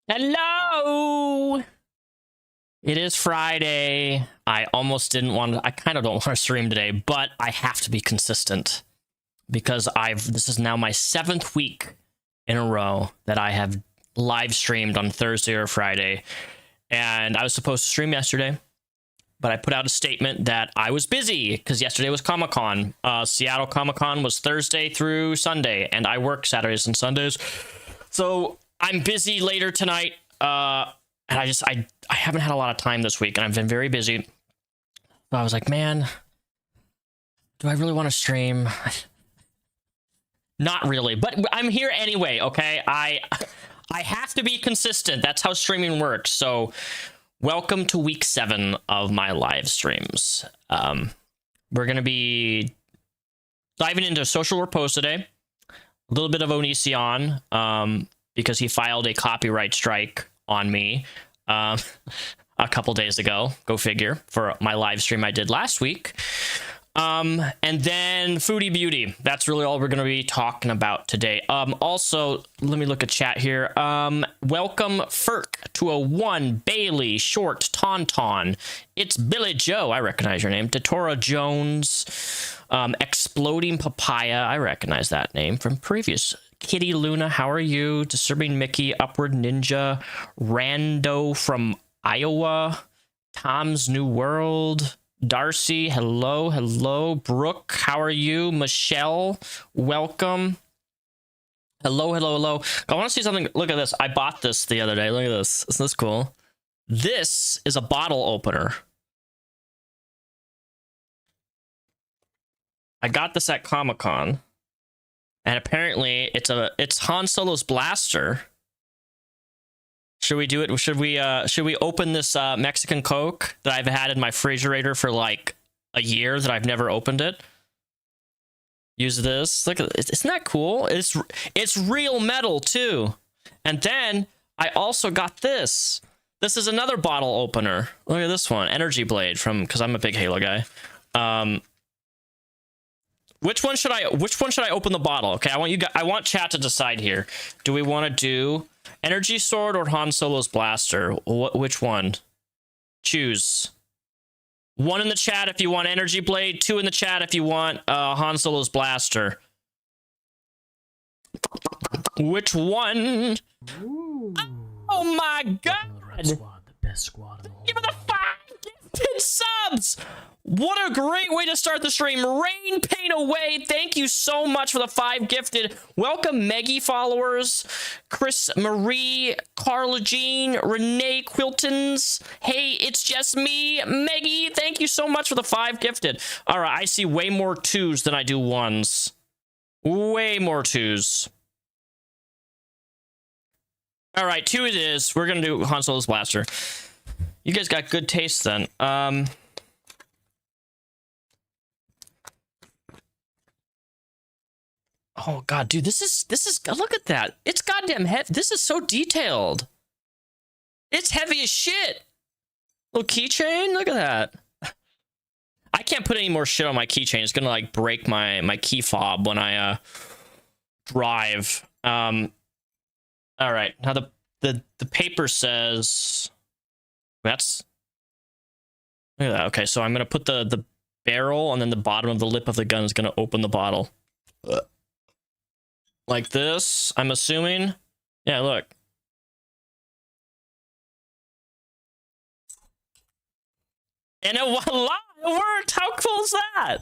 Hello! It is Friday. I kind of don't want to stream today, but I have to be consistent because this is now my 7th week in a row that I have live streamed on Thursday or Friday. And I was supposed to stream yesterday, but I put out a statement that I was busy because yesterday was Comic-Con. Seattle Comic-Con was Thursday through Sunday, and I work Saturdays and Sundays. So I'm busy later tonight. And I haven't had a lot of time this week, and I've been very busy. So I was like, man, do I really want to stream? Not really, but I'm here anyway, okay? I have to be consistent. That's how streaming works. So welcome to week 7 of my live streams. We're going to be diving into social repose today. A little bit of Onision, because he filed a copyright strike on me a couple days ago. Go figure, for my live stream I did last week. And then Foodie Beauty. That's really all we're going to be talking about today. Also, let me look at chat here. Welcome Ferk to a 1 Bailey Short Tauntaun. It's Billy Joe. I recognize your name. Datora Jones. Exploding Papaya. I recognize that name from previous. Kitty Luna, how are you? Disturbing Mickey, Upward Ninja, Rando from Iowa, Tom's New World, Darcy, hello. Brooke, how are you? Michelle, welcome. Hello. I want to see something. Look at this. I bought this the other day. Look at this. Isn't this cool? This is a bottle opener. I got this at Comic-Con. And apparently it's Han Solo's blaster. Should we do it? Should we open this Mexican Coke that I've had in my refrigerator for like a year that I've never opened it? Use this. Look at it. Isn't that cool? It's real metal too. And then I also got this. This is another bottle opener. Look at this one. Energy Blade because I'm a big Halo guy. Which one should I open the bottle? Okay, I want chat to decide here. Do we want to do Energy Sword or Han Solo's blaster? Which one? Choose. 1 in the chat if you want Energy Blade, 2 in the chat if you want Han Solo's blaster. Which one? Ooh. Oh my god! The best squad in the whole Give me the 5 gifted subs! What a great way to start the stream. Rain Pain Away, thank you so much for the 5 gifted. Welcome, Meggie followers. Chris Marie, Carla Jean, Renee Quiltons. Hey, it's just me. Meggie, thank you so much for the 5 gifted. All right, I see way more 2s than I do 1s. Way more 2s. All right, 2 it is. We're going to do Han Solo's blaster. You guys got good taste then. Oh god, dude, this is look at that. It's goddamn heavy. This is so detailed. It's heavy as shit. Little keychain, look at that. I can't put any more shit on my keychain. It's gonna like break my key fob when I drive. All right, now the paper says that's, look at that. Okay, so I'm gonna put the barrel, and then the bottom of the lip of the gun is gonna open the bottle. Like this, I'm assuming. Yeah, look. And voila, it worked! How cool is that?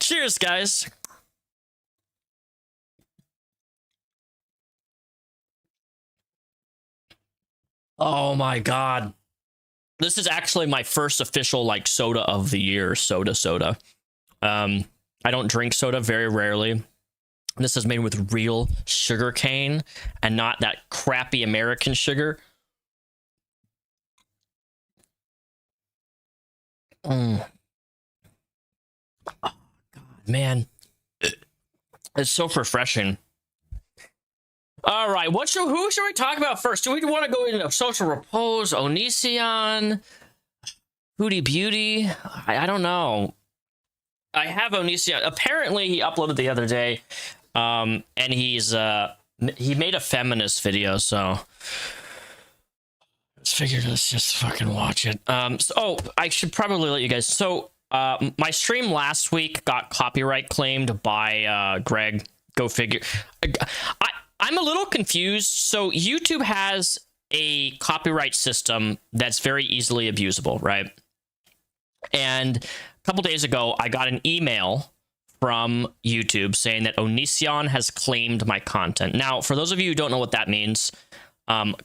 Cheers, guys. Oh my god. This is actually my first official like soda of the year, soda. I don't drink soda, very rarely. This is made with real sugar cane and not that crappy American sugar. Oh, God, man. It's so refreshing. All right, who should we talk about first? Do we want to go into social repose, Onision, Foodie Beauty? I don't know. I have Onision. Apparently, he uploaded the other day, and he's He made a feminist video, so let's figure let's just fucking watch it. I should probably let you guys. So, my stream last week got copyright claimed by Greg. Go figure. I'm a little confused. So YouTube has a copyright system that's very easily abusable, right? And a couple days ago, I got an email from YouTube saying that Onision has claimed my content. Now, for those of you who don't know what that means,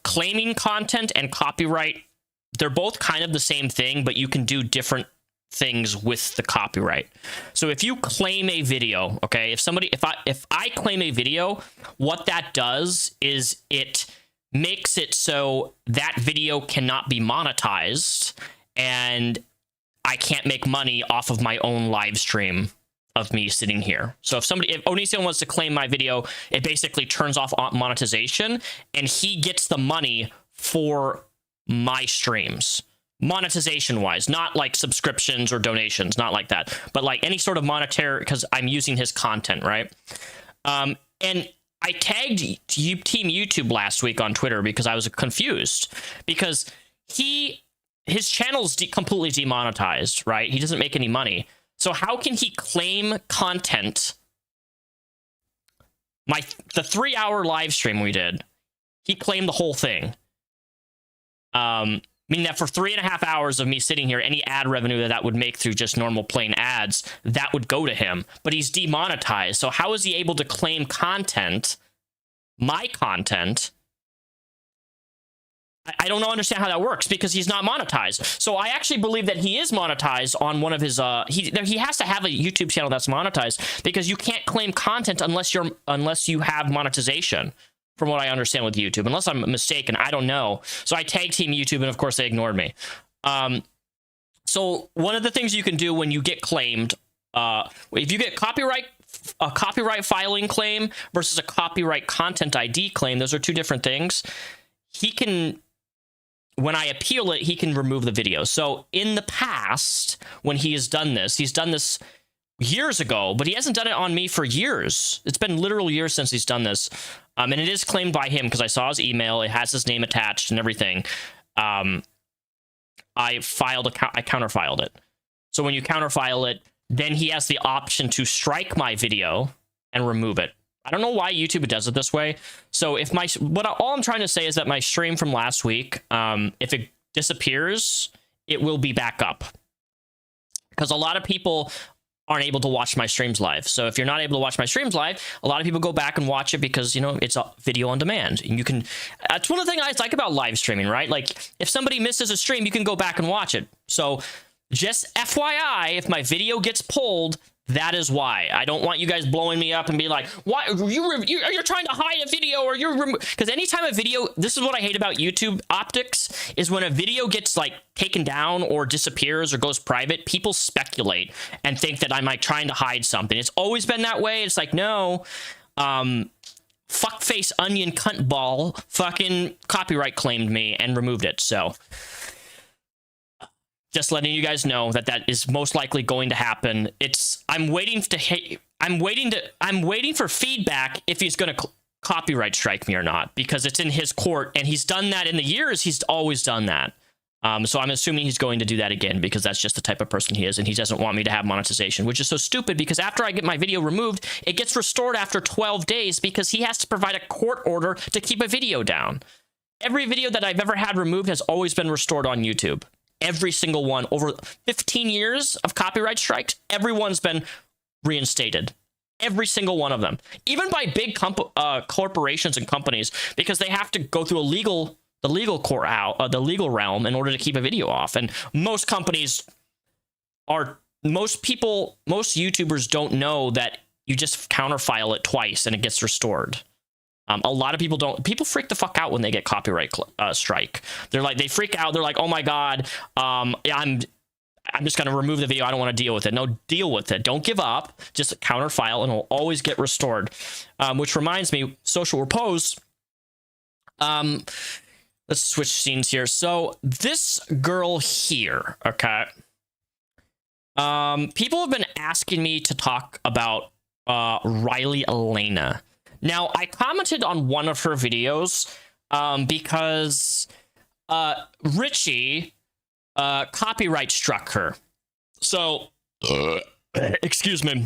claiming content and copyright, they're both kind of the same thing, but you can do different things with the copyright. So if you claim a video, okay, if I claim a video, what that does is it makes it so that video cannot be monetized and I can't make money off of my own live stream of me sitting here. So if Onision wants to claim my video, it basically turns off monetization and he gets the money for my streams. Monetization wise, not like subscriptions or donations, not like that, but like any sort of monetary, because I'm using his content, right? And I tagged Team YouTube last week on Twitter because I was confused because his channel's completely demonetized, right? He doesn't make any money. So how can he claim content? The 3-hour live stream we did, he claimed the whole thing. Meaning that for 3.5 hours of me sitting here, any ad revenue that would make through just normal plain ads, that would go to him. But he's demonetized. So how is he able to claim content, my content? I don't understand how that works because he's not monetized. So I actually believe that he is monetized on one of his he has to have a YouTube channel that's monetized because you can't claim content unless you have monetization. From what I understand with YouTube, unless I'm mistaken, I don't know. So I tagged Team YouTube, and of course they ignored me. So one of the things you can do when you get claimed, if you get a copyright filing claim versus a copyright content ID claim, those are two different things. When I appeal it, he can remove the video. So in the past, when he's done this years ago, but he hasn't done it on me for years. It's been literal years since he's done this. And it is claimed by him because I saw his email. It has his name attached and everything. I counterfiled it. So when you counterfile it, then he has the option to strike my video and remove it. I don't know why YouTube does it this way. So all I'm trying to say is that my stream from last week, if it disappears, it will be back up. Because a lot of people aren't able to watch my streams live. So if you're not able to watch my streams live, a lot of people go back and watch it because, it's a video on demand. And that's one of the things I like about live streaming, right? Like if somebody misses a stream, you can go back and watch it. So just FYI, if my video gets pulled, that is why. I don't want you guys blowing me up and be like, "Why you're trying to hide a video or because anytime a video, this is what I hate about YouTube optics is when a video gets like taken down or disappears or goes private, people speculate and think that I'm like trying to hide something. It's always been that way. It's like, no, fuckface onion cunt ball fucking copyright claimed me and removed it. So just letting you guys know that is most likely going to happen. I'm waiting for feedback if he's going to copyright strike me or not, because it's in his court and he's done that in the years. He's always done that. So I'm assuming he's going to do that again because that's just the type of person he is, and he doesn't want me to have monetization, which is so stupid because after I get my video removed, it gets restored after 12 days because he has to provide a court order to keep a video down. Every video that I've ever had removed has always been restored on YouTube. Every single one. Over 15 years of copyright strikes, everyone's been reinstated. Every single one of them. Even by big corporations and companies, because they have to go through the legal realm in order to keep a video off. And most YouTubers don't know that you just counterfile it twice and it gets restored. A lot of people don't. People freak the fuck out when they get copyright strike. They freak out. They're like, oh my god, I'm just gonna remove the video. I don't want to deal with it. No, deal with it. Don't give up. Just counterfile, and it'll always get restored. Which reminds me, social repose. Let's switch scenes here. So this girl here, okay. People have been asking me to talk about Riley Elena. Now, I commented on one of her videos because Richie copyright struck her. So, excuse me.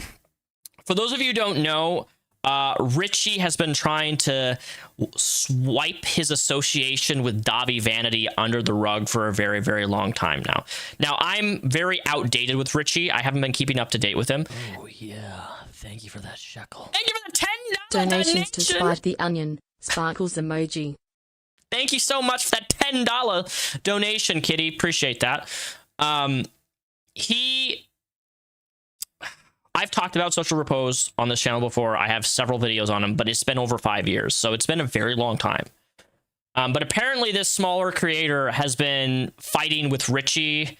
For those of you who don't know, Richie has been trying to swipe his association with Davi Vanity under the rug for a very, very long time now. Now, I'm very outdated with Richie. I haven't been keeping up to date with him. Oh, yeah. Thank you for that shekel. Thank you for the $10 Donations to donation. Spike the Onion. Sparkles emoji. Thank you so much for that $10 donation, Kitty. Appreciate that. I've talked about Social Repose on this channel before. I have several videos on him, but it's been over 5 years, so it's been a very long time. But apparently this smaller creator has been fighting with Richie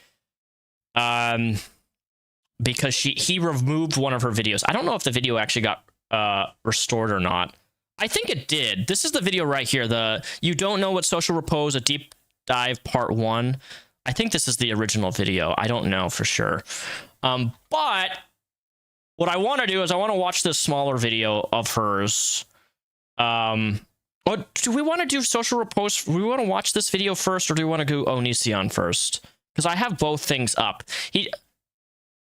because he removed one of her videos. I don't know if the video actually got restored or not. I think it did. This is the video right here. The You Don't Know What Social Repose, a deep dive part 1. I think this is the original video. I don't know for sure. But what I want to do is I want to watch this smaller video of hers. Do we want to do Social Repose? Do we want to watch this video first, or do we want to go Onision first? Because I have both things up.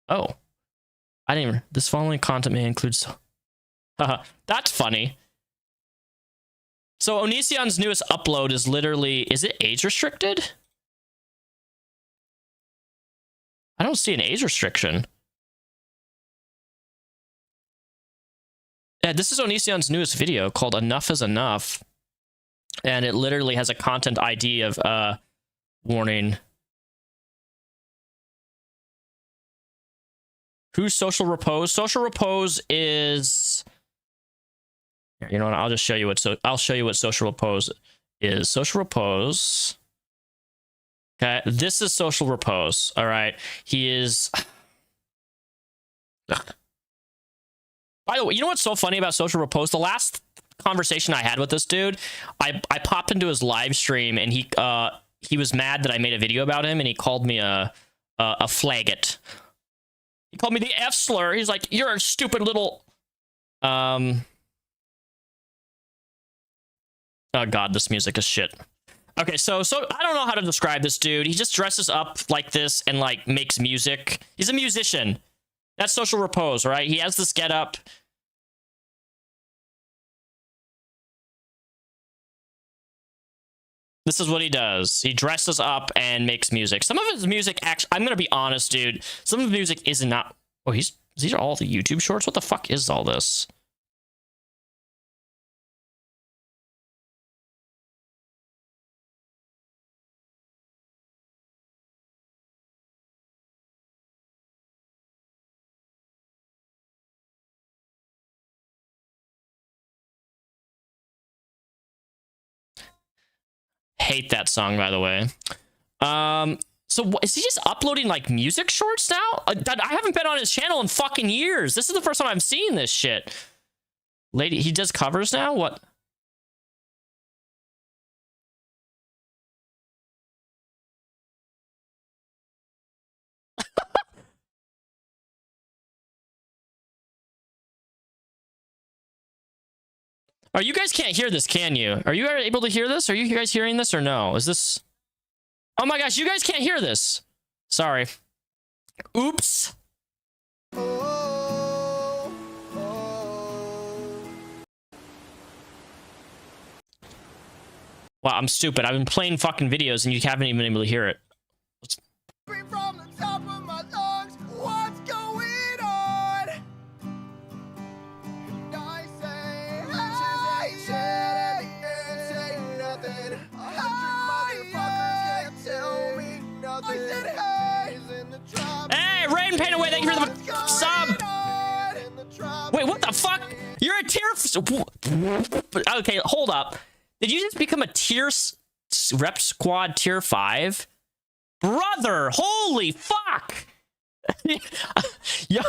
Oh. I didn't even... This following content may include... That's funny. So Onision's newest upload is literally... Is it age restricted? I don't see an age restriction. Yeah, this is Onision's newest video called Enough is Enough. And it literally has a content ID of warning. Who's Social Repose? Social Repose is... You know what? I'll just show you what Social Repose is. Social Repose. Okay, this is Social Repose. All right, he is. By the way, you know what's so funny about Social Repose? The last conversation I had with this dude, I popped into his live stream and he was mad that I made a video about him and he called me a flaggot. He called me the F slur. He's like, "You're a stupid little." Oh god, this music is shit. Okay, so I don't know how to describe this dude. He just dresses up like this and like makes music. He's a musician. That's Social Repose, right? He has this getup. This is what he does. He dresses up and makes music. Some of his music actually, I'm gonna be honest, dude. Some of the music is not. Oh, these are all the YouTube shorts. What the fuck is all this? Hate that song, by the way. So is he just uploading like music shorts now? I haven't been on his channel in fucking years. This is the first time I'm seeing this shit. Lady, he does covers now? What? Oh, you guys can't hear this, can you? Are you able to hear this? Are you guys hearing this or no? Is this... Oh my gosh, you guys can't hear this. Sorry. Oops. Wow, I'm stupid. I've been playing fucking videos and you haven't even been able to hear it. From the top of my lungs, what's going on? And I say, say nothing. 100 motherfuckers can't tell me nothing. I said, hey, in the drop. Hey, Rain Paint Away, thank you for the sub. Wait, what the fuck? You're a tier... Okay, hold up. Did you just become a rep squad tier 5? Brother, holy fuck! Yeah.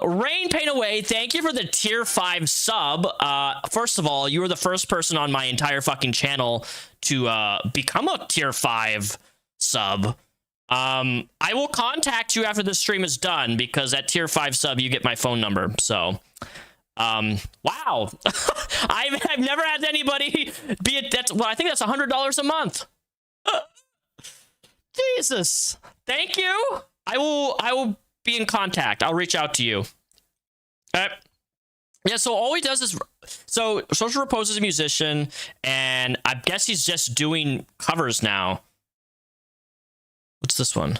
Rain Paint Away, thank you for the tier 5 sub. First of all, you were the first person on my entire fucking channel to become a tier 5 sub. I will contact you after the stream is done because at tier 5 sub you get my phone number. So Wow. I've never had anybody be it. That's well, I think that's $100 a month. Jesus. Thank you. I will be in contact. I'll reach out to you. Yeah, so all he does is so Social Repose is a musician, and I guess he's just doing covers now. What's this one?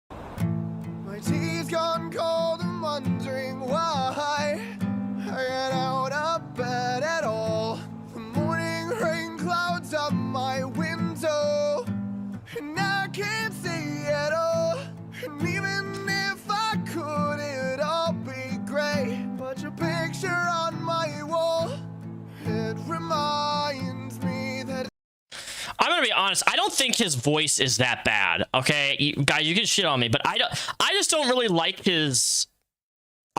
My tea's gone cold and wondering why I get out of bed at all. The morning rain clouds up my window, and I can't see at all. And even if I could, it'd all be great. But your picture on my wall, it reminds me that I'm gonna be honest. I don't think his voice is that bad. Okay, guys, you can shit on me, but I just don't really like his.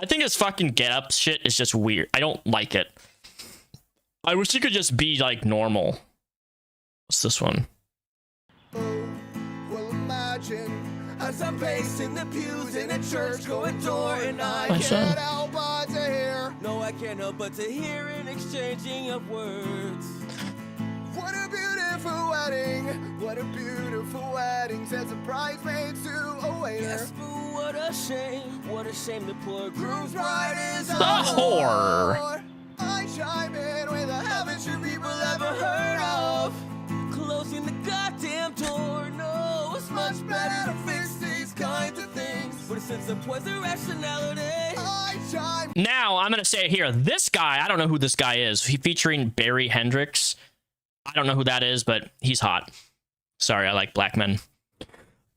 I think his fucking get up shit is just weird. I don't like it. I wish he could just be like normal. What's this one? oh, well, imagine as I'm pacing the pews in a church going door, and I My son. can't help but to hear. No, I can't help but to hear an exchanging of words. What a beautiful wedding, what a beautiful wedding, says a bridesmaid to a waiter. Yes, but what a shame the poor groom's Bride bride is is The whore. I chime in with a haven't you people ever ever heard heard of? of. Closing the goddamn door, no, it's Much better to fix these kinds of things. with a sense of poison rationality. I chime Now I'm gonna say it here. This guy, I don't know who this guy is. He featuring Barry Hendricks. I don't know who that is, but he's hot. Sorry, I like black men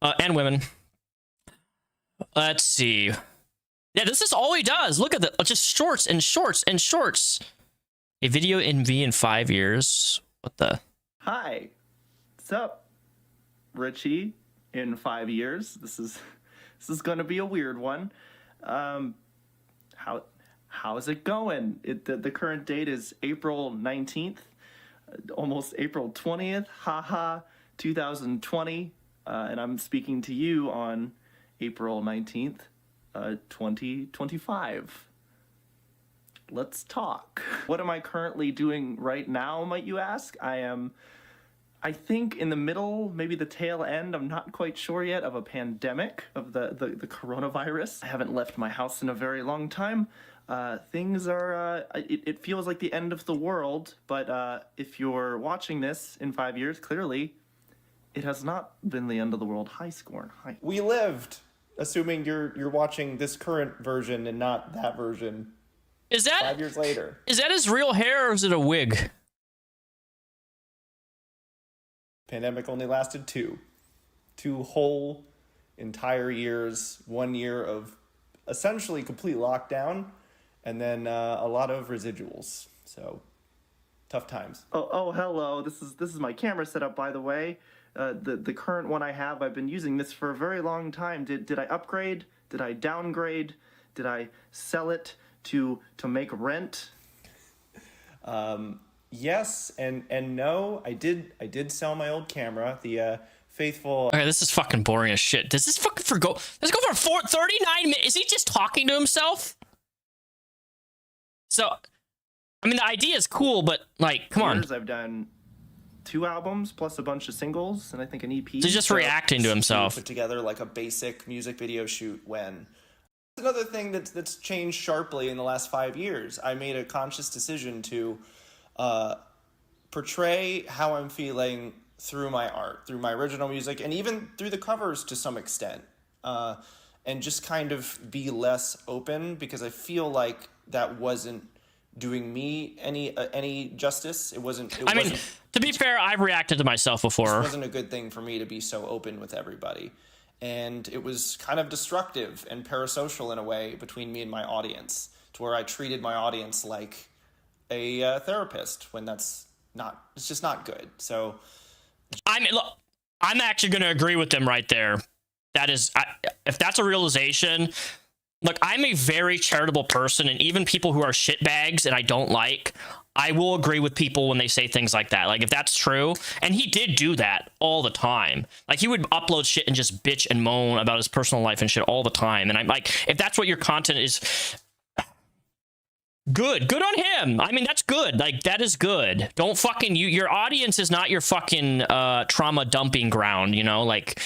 and women. Let's see. Yeah, this is all he does. Look at the just shorts and shorts and shorts. A video in V in 5 years. What the? Hi, what's up, Richie? In 5 years, this is going to be a weird one. How's it going? The current date is April 19th, almost April 20th. Haha, 2020, and I'm speaking to you on April 19th, 2025. Let's talk. What am I currently doing right now, might you ask? I think in the middle, maybe the tail end, I'm not quite sure yet, of a pandemic of the coronavirus. I haven't left my house in a very long time. Things are, it feels like the end of the world, but if you're watching this in 5 years, clearly it has not been the end of the world. Hi, Scorn. Hi. We lived, assuming you're watching this current version and not that version. Is that 5 years later. Is that his real hair or is it a wig? Pandemic only lasted two whole entire years. 1 year of essentially complete lockdown, and then a lot of residuals. So tough times. Oh, hello. This is my camera setup, by the way. The current one I have, I've been using this for a very long time. Did I upgrade? Did I downgrade? Did I sell it to make rent? Yes and no. I did sell my old camera, the faithful. Okay, this is fucking boring as shit. Does this fucking go for 39 minutes? Is he just talking to himself? So, I mean, the idea is cool, but like, come on. I've done 2 albums plus a bunch of singles and I think an EP. He's just reacting to himself. Put together like a basic music video shoot when. Another thing that's changed sharply in the last 5 years. I made a conscious decision to portray how I'm feeling through my art, through my original music, and even through the covers to some extent, and just kind of be less open, because I feel like that wasn't doing me any justice. It wasn't. To be fair, I've reacted to myself before. It wasn't a good thing for me to be so open with everybody. And it was kind of destructive and parasocial in a way between me and my audience, to where I treated my audience like a therapist, when it's just not good. So I mean, look, I'm actually going to agree with them right there. That is, if that's a realization, look, I'm a very charitable person, and even people who are shitbags and I don't like, I will agree with people when they say things like that. Like, if that's true, and he did do that all the time. Like, he would upload shit and just bitch and moan about his personal life and shit all the time. And I'm like, if that's what your content is, Good on him. I mean, that's good. Like, that is good. Don't fucking, your audience is not your fucking trauma dumping ground, you know? Like,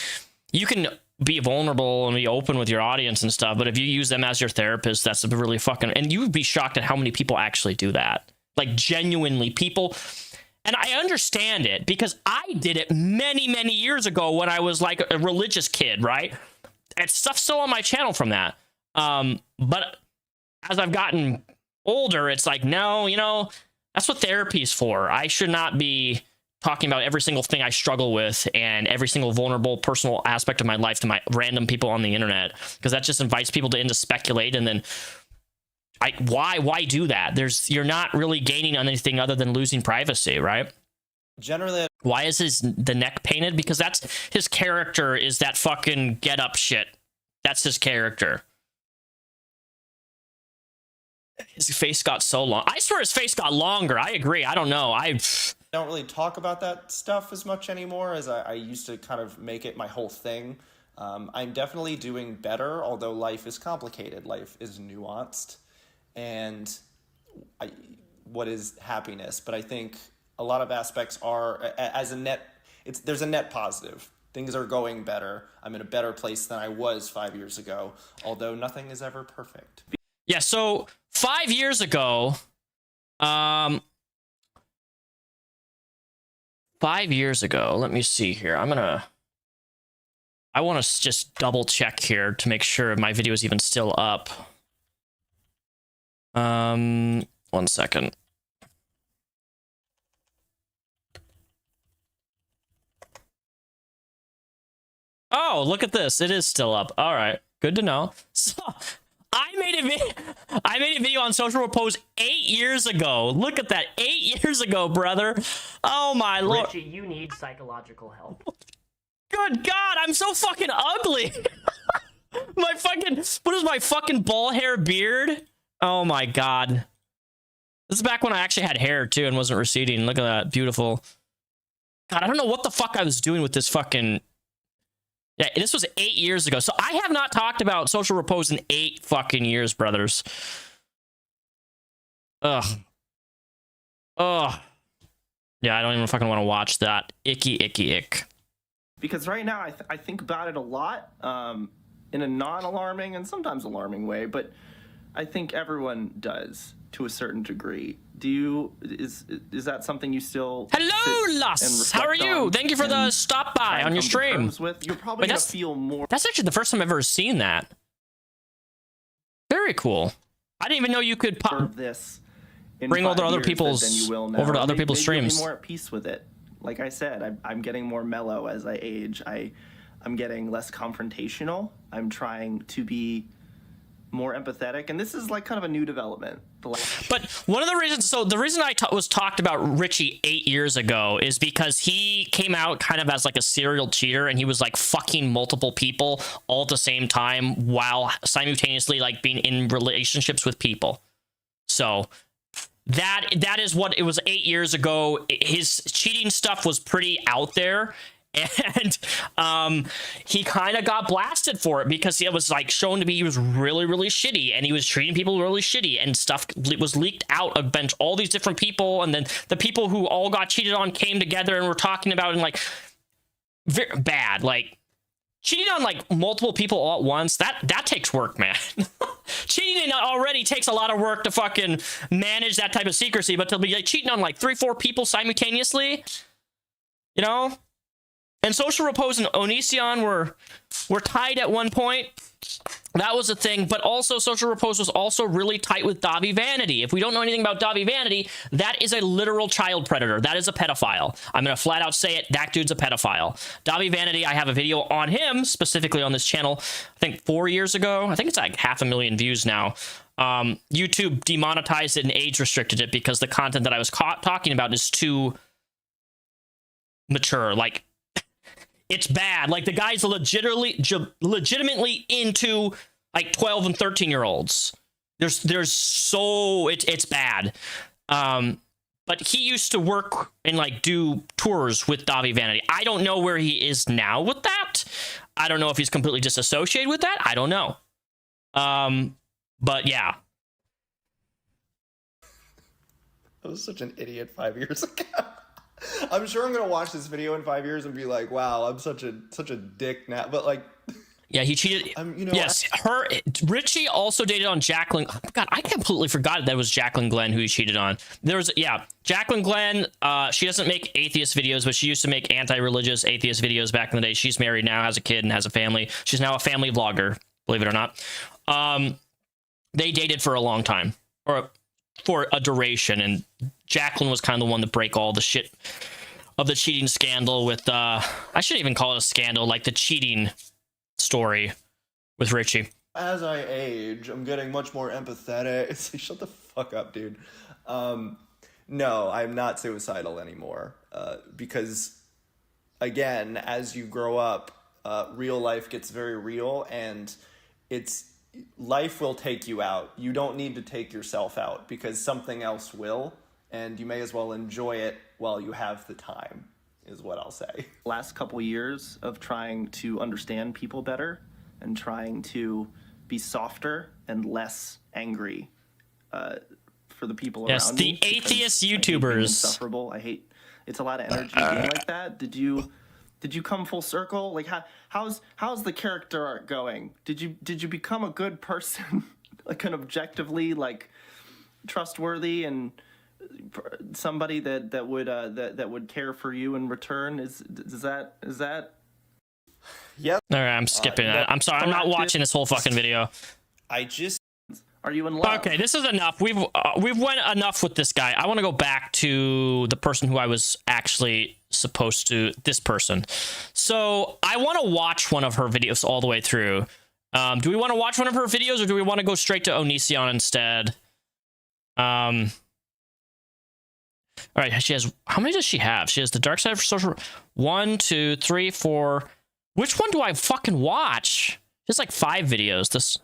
you can be vulnerable and be open with your audience and stuff, but if you use them as your therapist, that's really fucking, and you would be shocked at how many people actually do that. Like, genuinely, people, and I understand it because I did it many years ago when I was like a religious kid, right? And stuff's still on my channel from that. But as I've gotten older, it's like, no, you know, that's what therapy is for. I should not be talking about every single thing I struggle with and every single vulnerable personal aspect of my life to my random people on the internet, because that just invites people to speculate. And then why do that? You're not really gaining on anything other than losing privacy, right? Generally, why is the neck painted? Because that's his character, is that fucking get up shit. That's his character. His face got so long. I swear his face got longer. I agree. I don't know. I don't really talk about that stuff as much anymore as I used to kind of make it my whole thing. I'm definitely doing better, although life is complicated. Life is nuanced. And what is happiness? But I think a lot of aspects are, as a net, there's a net positive. Things are going better. I'm in a better place than I was 5 years ago, although nothing is ever perfect. Yeah, so 5 years ago, 5 years ago, let me see here. I want to just double check here to make sure my video is even still up. 1 second. Oh, look at this. It is still up. All right. Good to know. So, I made a video on social repose 8 years ago. Look at that. 8 years ago, brother. Oh my lord. Richie, you need psychological help. Good God, I'm so fucking ugly. What is my fucking ball hair beard? Oh my God. This is back when I actually had hair too and wasn't receding. Look at that. Beautiful. God, I don't know what the fuck I was doing with this fucking... Yeah, this was 8 years ago. So I have not talked about social repose in 8 fucking years, brothers. Ugh. Ugh. Yeah, I don't even fucking want to watch that. Icky, icky, ick. Because right now I think about it a lot, in a non-alarming and sometimes alarming way, but I think everyone does to a certain degree. Is that something you still... Hello, Lus! How are you? Thank you for the stop by on your stream. You're probably going to feel more... That's actually the first time I've ever seen that. Very cool. I didn't even know you could pop this bring all the other people's over to other people's streams. You'll be more at peace with it. Like I said, I'm getting more mellow as I age. I'm getting less confrontational. I'm trying to be more empathetic, and this is like kind of a new development. But one of the reasons, so the reason I was talked about Richie 8 years ago is because he came out kind of as like a serial cheater, and he was like fucking multiple people all at the same time while simultaneously like being in relationships with people. So that is what it was 8 years ago. His cheating stuff was pretty out there. And he kind of got blasted for it because it was like shown to be he was really shitty, and he was treating people really shitty, and stuff was leaked out of bench all these different people, and then the people who all got cheated on came together and were talking about it, and like very bad, like cheating on like multiple people all at once, that takes work, man. Cheating already takes a lot of work to fucking manage that type of secrecy, but to be like cheating on like 3-4 people simultaneously, you know. And social repose and Onision were tied at one point. That was a thing, but also social repose was also really tight with Davi Vanity. If we don't know anything about Davi Vanity, that is a literal child predator. That is a pedophile. I'm going to flat out say it. That dude's a pedophile. Davi Vanity, I have a video on him, specifically on this channel, I think 4 years ago. I think it's like 500,000 views now. YouTube demonetized it and age restricted it because the content that I was talking about is too mature. Like, it's bad. Like, the guy's legitimately into like 12 and 13-year-olds. It's bad. But he used to work and like do tours with Davi Vanity. I don't know where he is now with that. I don't know if he's completely disassociated with that. I don't know. But yeah. I was such an idiot 5 years ago. I'm sure I'm gonna watch this video in 5 years and be like, wow, I'm such a dick now. But like, yeah, he cheated. Yes, Richie also dated on Jacqueline. Oh God, I completely forgot that it was Jacqueline Glenn who he cheated on. There was, yeah, Jacqueline Glenn. She doesn't make atheist videos, but she used to make anti-religious atheist videos back in the day. She's married now, has a kid, and has a family. She's now a family vlogger, believe it or not. They dated for a long time, or for a duration, and Jacqueline was kind of the one to break all the shit of the cheating scandal with, I shouldn't even call it a scandal, like the cheating story with Richie. As I age, I'm getting much more empathetic. It's like, shut the fuck up, dude. No, I'm not suicidal anymore. Because, again, as you grow up, real life gets very real, and life will take you out. You don't need to take yourself out, because something else will, and you may as well enjoy it while you have the time, is what I'll say. Last couple years of trying to understand people better and trying to be softer and less angry for the people around me. Yes, the atheist YouTubers. Insufferable. I hate. It's a lot of energy being like that. Did you come full circle? Like how's the character arc going? Did you become a good person, like an objectively like trustworthy and somebody that would care for you in return? Is that? Yep. All right, I'm skipping that. I'm sorry, I'm not watching this whole fucking video. Are you in love? Okay, this is enough. We've went enough with this guy. I want to go back to the person who I was actually supposed to. This person. So I want to watch one of her videos all the way through. Do we want to watch one of her videos, or do we want to go straight to Onision instead? All right, she has. How many does she have? She has the dark side of social. 1, 2, 3, 4. Which one do I fucking watch? There's like 5 videos. This.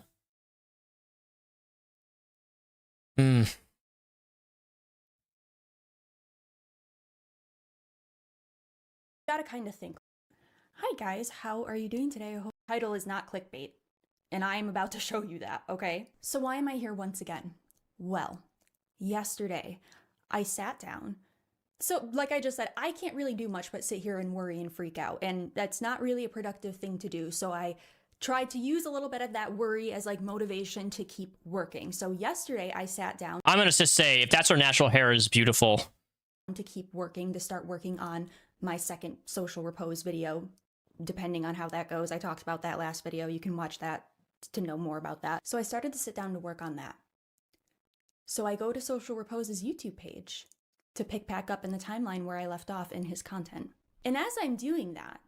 Gotta kind of think. Hi guys, how are you doing today? I hope the title is not clickbait, and I am about to show you that, okay? So why am I here once again? Well, yesterday I sat down. So like I just said, I can't really do much but sit here and worry and freak out, and that's not really a productive thing to do. So I tried to use a little bit of that worry as like motivation to keep working. So yesterday I sat down. I'm gonna just say, if that's her natural hair is beautiful. To keep working, to start working on my second social repose video, depending on how that goes. I talked about that last video. You can watch that to know more about that. So I started to sit down to work on that. So I go to Social Repose's YouTube page to pick back up in the timeline where I left off in his content. And as I'm doing that,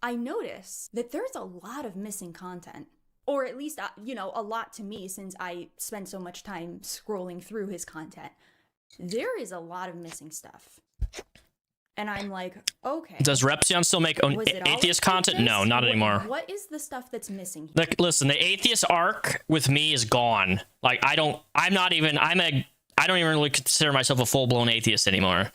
I notice that there's a lot of missing content, or at least, a lot to me, since I spend so much time scrolling through his content. There is a lot of missing stuff. And I'm like, okay. Does Repsion still make atheist content? No, not anymore. What is the stuff that's missing here? Like, listen, the atheist arc with me is gone. Like, I don't even really consider myself a full-blown atheist anymore.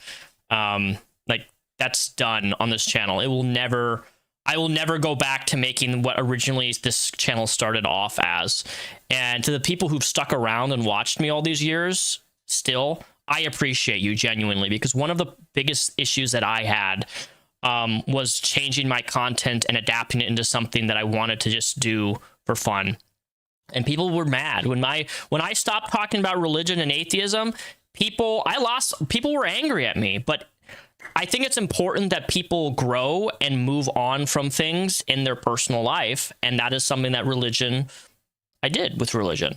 Like, that's done on this channel. I will never go back to making what originally this channel started off as. And to the people who've stuck around and watched me all these years, still, I appreciate you genuinely, because one of the biggest issues that I had was changing my content and adapting it into something that I wanted to just do for fun. And people were mad when I stopped talking about religion and atheism. People were angry at me, but I think it's important that people grow and move on from things in their personal life, and that is something that I did with religion.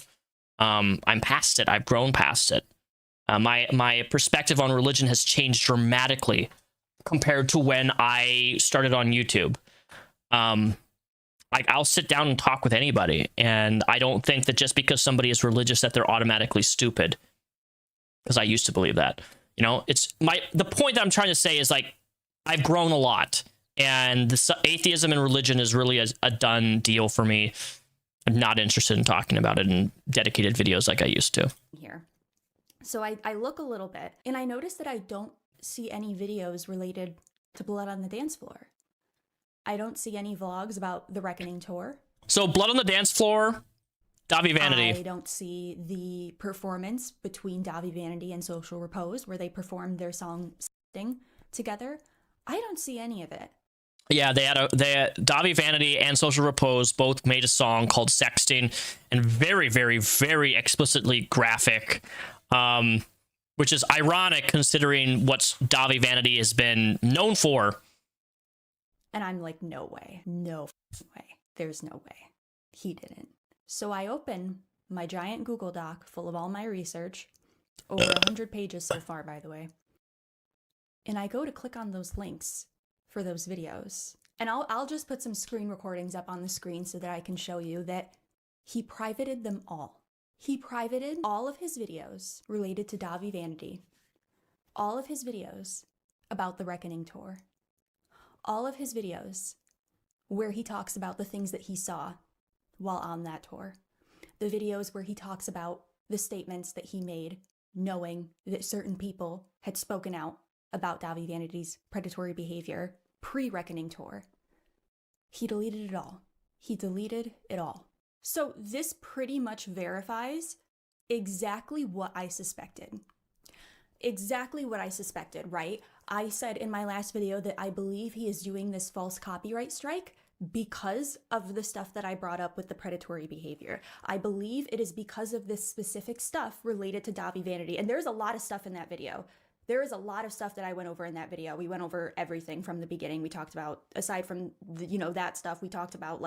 I'm past it. I've grown past it. My perspective on religion has changed dramatically compared to when I started on YouTube. I'll sit down and talk with anybody, and I don't think that just because somebody is religious that they're automatically stupid, because I used to believe that. The point that I'm trying to say is, like, I've grown a lot, and the atheism and religion is really a done deal for me. I'm not interested in talking about it in dedicated videos like I used to. Here. So I look a little bit, and I notice that I don't see any videos related to Blood on the Dance Floor. I don't see any vlogs about the Reckoning tour. So Blood on the Dance Floor Davi Vanity. I don't see the performance between Davi Vanity and Social Repose where they performed their song Sexting together. I don't see any of it. Yeah, they had Davi Vanity and Social Repose both made a song called Sexting, and very, very, very explicitly graphic, which is ironic considering what Davi Vanity has been known for. And I'm like, no way. No way. There's no way. He didn't. So I open my giant Google Doc full of all my research, over 100 pages so far, by the way. And I go to click on those links for those videos. And I'll just put some screen recordings up on the screen so that I can show you that he privated them all. He privated all of his videos related to Davi Vanity, all of his videos about the Reckoning Tour, all of his videos where he talks about the things that he saw while on that tour, the videos where he talks about the statements that he made knowing that certain people had spoken out about Davi Vanity's predatory behavior pre-Reckoning Tour. He deleted it all. He deleted it all. So this pretty much verifies exactly what I suspected. Exactly what I suspected, right? I said in my last video that I believe he is doing this false copyright strike because of the stuff that I brought up with the predatory behavior. I believe it is because of this specific stuff related to Davi Vanity. And there's a lot of stuff in that video. There is a lot of stuff that I went over in that video. We went over everything from the beginning. We talked about, aside from the, that stuff, we talked about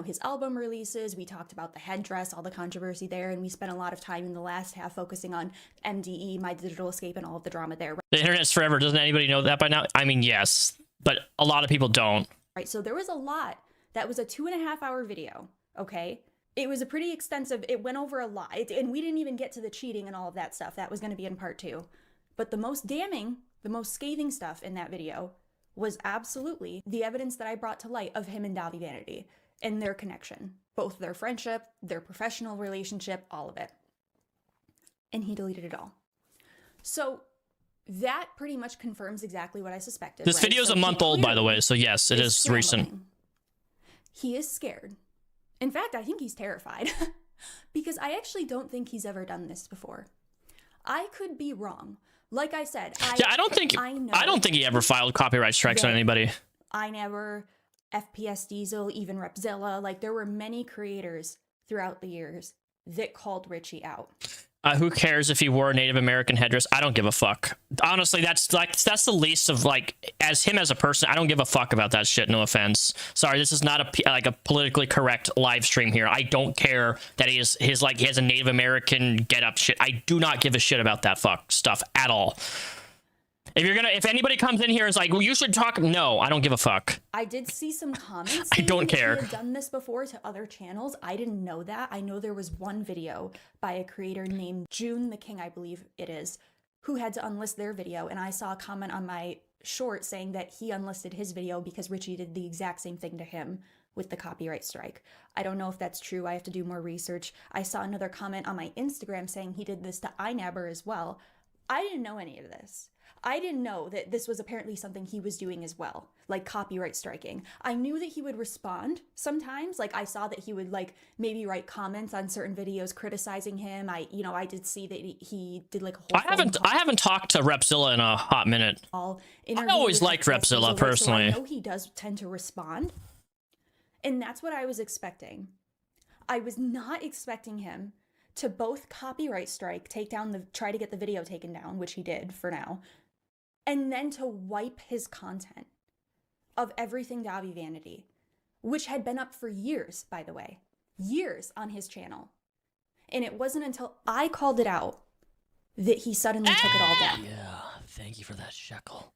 his album releases. We talked about the headdress, all the controversy there. And we spent a lot of time in the last half focusing on MDE, My Digital Escape, and all of the drama there. The internet's forever. Doesn't anybody know that by now? I mean, yes, but a lot of people don't. Right. So there was a lot. That was a 2.5-hour video. Okay. It was a pretty extensive, it went over a lot. And we didn't even get to the cheating and all of that stuff. That was going to be in part 2. But the most damning, the most scathing stuff in that video was absolutely the evidence that I brought to light of him and Davi Vanity and their connection, both their friendship, their professional relationship, all of it. And he deleted it all. So that pretty much confirms exactly what I suspected. This video is a month old, by the way, so yes, it is recent. He is scared. In fact, I think he's terrified because I actually don't think he's ever done this before. I could be wrong. Like I said, I don't think he ever filed copyright strikes on anybody. I never, FPS Diesel, even Repzilla, like there were many creators throughout the years that called Richie out. Who cares if he wore a Native American headdress? I don't give a fuck. Honestly, that's the least of, as him as a person, I don't give a fuck about that shit. No offense. Sorry, this is not a politically correct live stream here. I don't care that he has a Native American get up shit. I do not give a shit about that stuff at all. If anybody comes in here and is like, well, you should talk, no, I don't give a fuck. I did see some comments. I don't care. He had done this before to other channels. I didn't know that. I know there was one video by a creator named June the King, I believe it is, who had to unlist their video. And I saw a comment on my short saying that he unlisted his video because Richie did the exact same thing to him with the copyright strike. I don't know if that's true. I have to do more research. I saw another comment on my Instagram saying he did this to iNabber as well. I didn't know any of this. I didn't know that this was apparently something he was doing as well, like copyright striking. I knew that he would respond sometimes. Like I saw that he would maybe write comments on certain videos criticizing him. I did see that he did a whole I haven't talked to Repzilla in a hot minute. I always liked Repzilla personally. So I know he does tend to respond. And that's what I was expecting. I was not expecting him to both copyright strike, try to get the video taken down, which he did for now, and then to wipe his content of everything Davi Vanity, which had been up for years, by the way, years on his channel. And it wasn't until I called it out that he suddenly took it all down. Yeah, thank you for that shekel.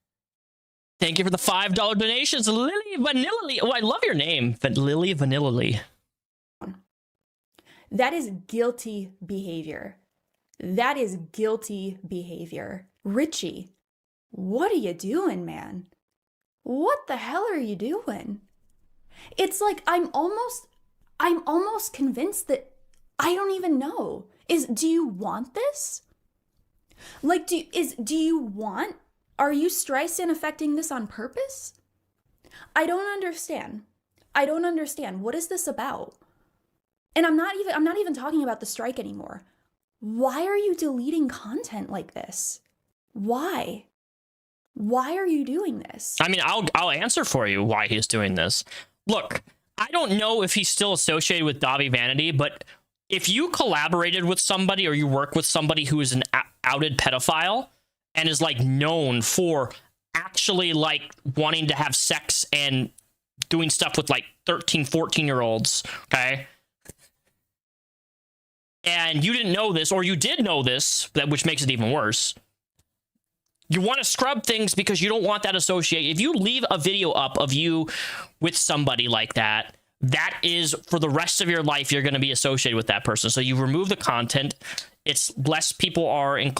Thank you for the $5 donations, Lily Vanilla. Oh, I love your name, Lily Vanilla. That is guilty behavior. That is guilty behavior. Richie, what are you doing, man? What the hell are you doing? It's like I'm almost convinced that I don't even know. Do you want this? Are you Streisand affecting this on purpose? I don't understand. What is this about? And I'm not even talking about the strike anymore. Why are you deleting content like this? Why? Why are you doing this? I mean, I'll answer for you why he's doing this. Look, I don't know if he's still associated with Davi Vanity, but if you collaborated with somebody or you work with somebody who is an outed pedophile and is like known for actually like wanting to have sex and doing stuff with like 13, 14-year-olds, okay? And you didn't know this, or you did know this, which makes it even worse. You want to scrub things because you don't want that associate. If you leave a video up of you with somebody like that, that is for the rest of your life, you're going to be associated with that person. So you remove the content. It's less people are going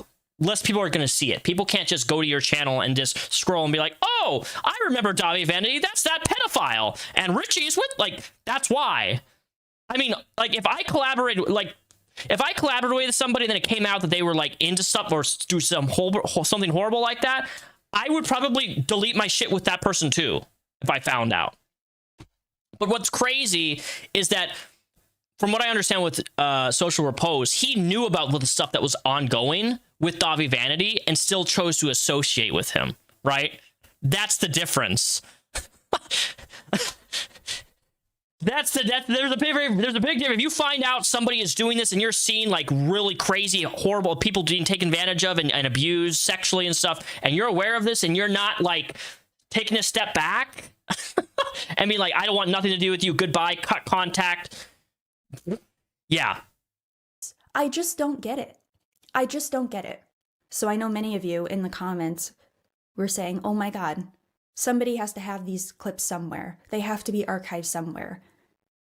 to see it. People can't just go to your channel and just scroll and be like, oh, I remember Davi Vanity. That's that pedophile. And Richie's with, like, that's why. I mean, like, if I collaborated with somebody and then it came out that they were like into stuff or do something horrible like that, I would probably delete my shit with that person too if I found out. But what's crazy is that, from what I understand with Social Repose, he knew about the stuff that was ongoing with Davi Vanity and still chose to associate with him, right? That's the difference. There's a big difference. If you find out somebody is doing this and you're seeing like really crazy, horrible people being taken advantage of and abused sexually and stuff, and you're aware of this and you're not like taking a step back and be like, I don't want nothing to do with you. Goodbye, cut contact. Yeah. I just don't get it. I just don't get it. So I know many of you in the comments were saying, oh my God, somebody has to have these clips somewhere. They have to be archived somewhere.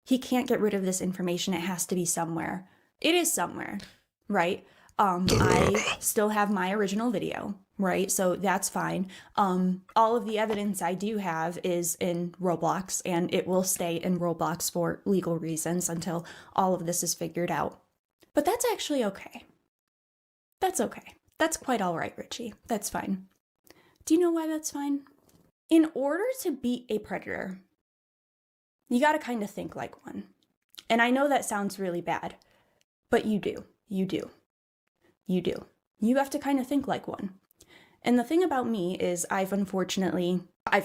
He can't get rid of this information. It has to be somewhere. It is somewhere, right? I still have my original video, right? So that's fine. All of the evidence I do have is in Roblox, and it will stay in Roblox for legal reasons until all of this is figured out. But that's actually okay. That's okay. That's quite all right, Richie. That's fine. Do you know why that's fine? In order to beat a predator, you got to kind of think like one. And I know that sounds really bad, but you do. You do. You do. You have to kind of think like one. And the thing about me is I've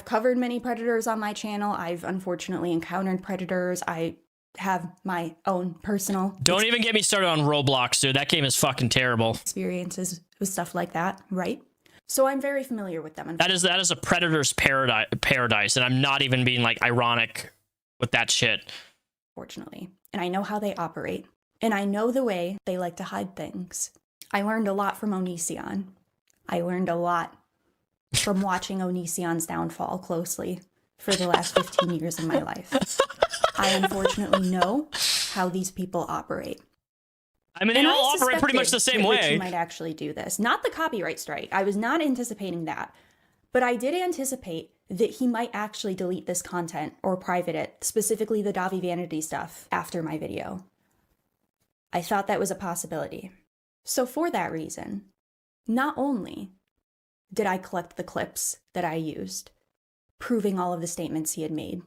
covered many predators on my channel. I've unfortunately encountered predators. I have my own personal... Don't even get me started on Roblox, dude. That game is fucking terrible. ...experiences with stuff like that, right? So I'm very familiar with them. That is a predator's paradise, and I'm not even being like ironic with that shit. Fortunately. And I know how they operate. And I know the way they like to hide things. I learned a lot from Onision. I learned a lot from watching Onision's downfall closely for the last 15 years of my life. I unfortunately know how these people operate. I mean, they all operate pretty much the same way. Richie might actually do this. Not the copyright strike. I was not anticipating that. But I did anticipate that he might actually delete this content or private it, specifically the Davi Vanity stuff, after my video. I thought that was a possibility. So for that reason, not only did I collect the clips that I used, proving all of the statements he had made,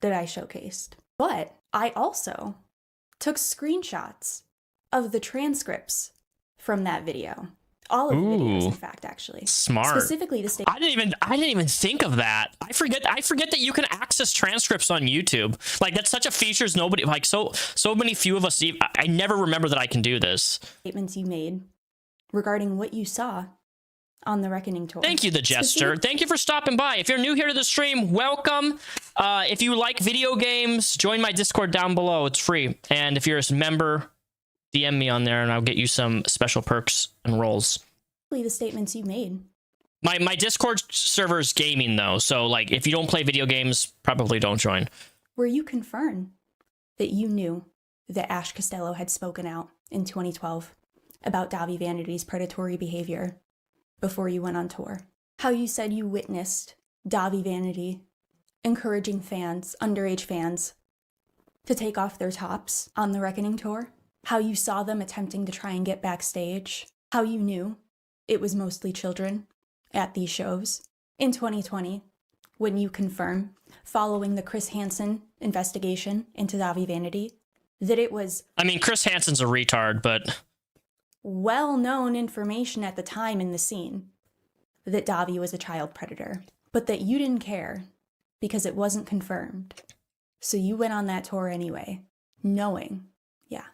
that I showcased, but I also took screenshots of the transcripts from that video. All of the videos, in fact, actually. Smart. Specifically the statement. I didn't even think of that. I forget that you can access transcripts on YouTube. Like, that's such a feature nobody, like, so many few of us, I never remember that I can do this. Statements you made regarding what you saw on the Reckoning tour. Thank you, the Jester. Thank you for stopping by. If you're new here to the stream, welcome. If you like video games, join my Discord down below. It's free. And if you're a member, DM me on there and I'll get you some special perks and roles. The statements you made. My Discord server is gaming though, so like if you don't play video games, probably don't join. Where you confirm that you knew that Ash Costello had spoken out in 2012 about Davi Vanity's predatory behavior before you went on tour. How you said you witnessed Davi Vanity encouraging fans, underage fans, to take off their tops on the Reckoning tour. How you saw them attempting to try and get backstage. How you knew it was mostly children at these shows. In 2020, when you confirm, following the Chris Hansen investigation into Davi Vanity, that it was I mean, Chris Hansen's a retard, but well-known information at the time in the scene that Davi was a child predator, but that you didn't care because it wasn't confirmed. So you went on that tour anyway, knowing, yeah.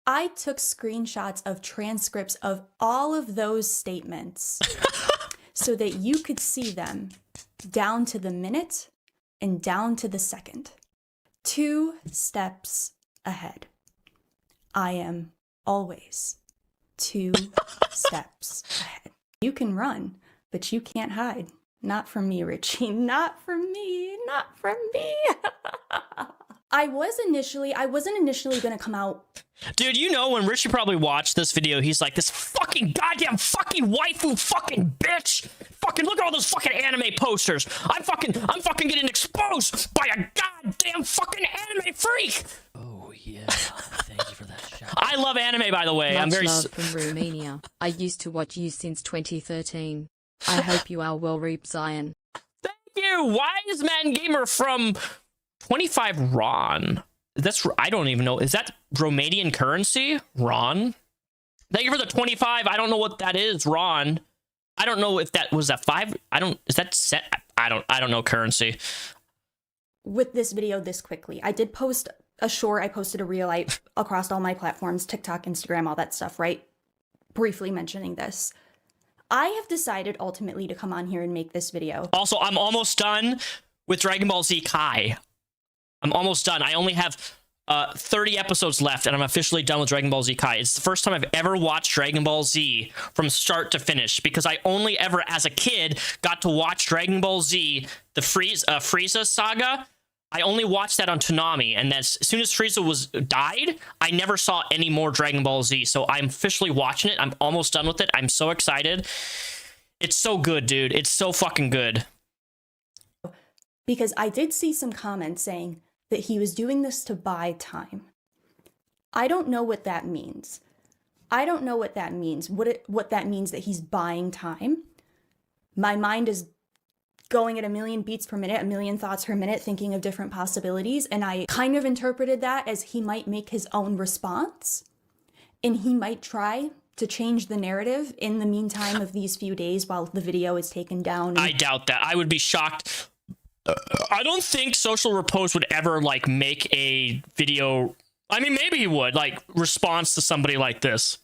I took screenshots of transcripts of all of those statements so that you could see them down to the minute and down to the second. 2 steps ahead. I am always 2 steps ahead. You can run, but you can't hide. Not from me, Richie. Not from me. Not from me. I wasn't initially going to come out. dude, you know, when Richie probably watched this video, he's like, this fucking goddamn fucking waifu fucking bitch. Fucking look at all those fucking anime posters. I'm fucking getting exposed by a goddamn fucking anime freak. Oh yeah, thank you for that shout. I love anime, by the way. I'm Much very love from Romania. I used to watch you since 2013. I hope you are well, Reap Zion. Thank you, Wise Man Gamer from 25 Ron. That's, I don't even know. Is that Romanian currency? Ron? Thank you for the 25. I don't know what that is, Ron. I don't know if that was a 5. Is that set? I don't know currency. With this video this quickly, I did post a short, I posted a reel across all my platforms, TikTok, Instagram, all that stuff, right? Briefly mentioning this. I have decided ultimately to come on here and make this video. Also, I'm almost done with Dragon Ball Z Kai. I'm almost done. I only have 30 episodes left, and I'm officially done with Dragon Ball Z Kai. It's the first time I've ever watched Dragon Ball Z from start to finish, because I only ever, as a kid, got to watch Dragon Ball Z, the Frieza saga. I only watched that on Toonami, and as soon as Frieza died, I never saw any more Dragon Ball Z. So I'm officially watching it. I'm almost done with it. I'm so excited. It's so good, dude. It's so fucking good. Because I did see some comments saying that he was doing this to buy time. I don't know what that means. I don't know what that means. What that means that he's buying time. My mind is going at a million beats per minute, a million thoughts per minute, thinking of different possibilities. And I kind of interpreted that as he might make his own response. And he might try to change the narrative in the meantime of these few days while the video is taken down. I doubt that. I would be shocked. I don't think Social Repose would ever, like, make a video. I mean, maybe he would, like, response to somebody like this.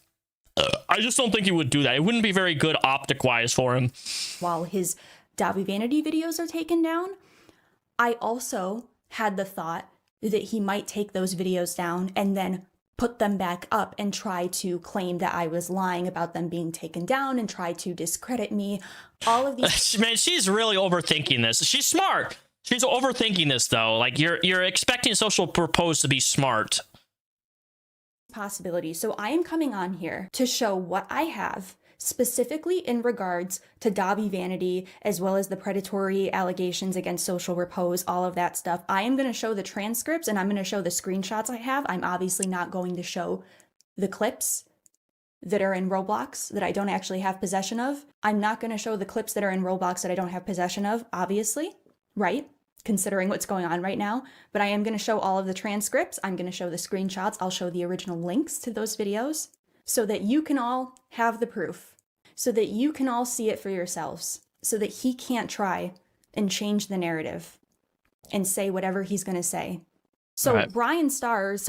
I just don't think he would do that. It wouldn't be very good optic-wise for him. While his Davi Vanity videos are taken down, I also had the thought that he might take those videos down and then put them back up and try to claim that I was lying about them being taken down and try to discredit me. All of these. Man, she's really overthinking this. She's smart. She's overthinking this, though. Like, you're expecting Social Repose to be smart. Possibilities. So I am coming on here to show what I have specifically in regards to Davi Vanity, as well as the predatory allegations against Social Repose, all of that stuff. I am going to show the transcripts and I'm going to show the screenshots I have. I'm obviously not going to show the clips that are in Roblox that I don't actually have possession of. I'm not going to show the clips that are in Roblox that I don't have possession of, obviously, right? Considering what's going on right now. But I am going to show all of the transcripts. I'm going to show the screenshots. I'll show the original links to those videos so that you can all have the proof, so that you can all see it for yourselves, so that he can't try and change the narrative and say whatever he's going to say. So right. Brian Stars,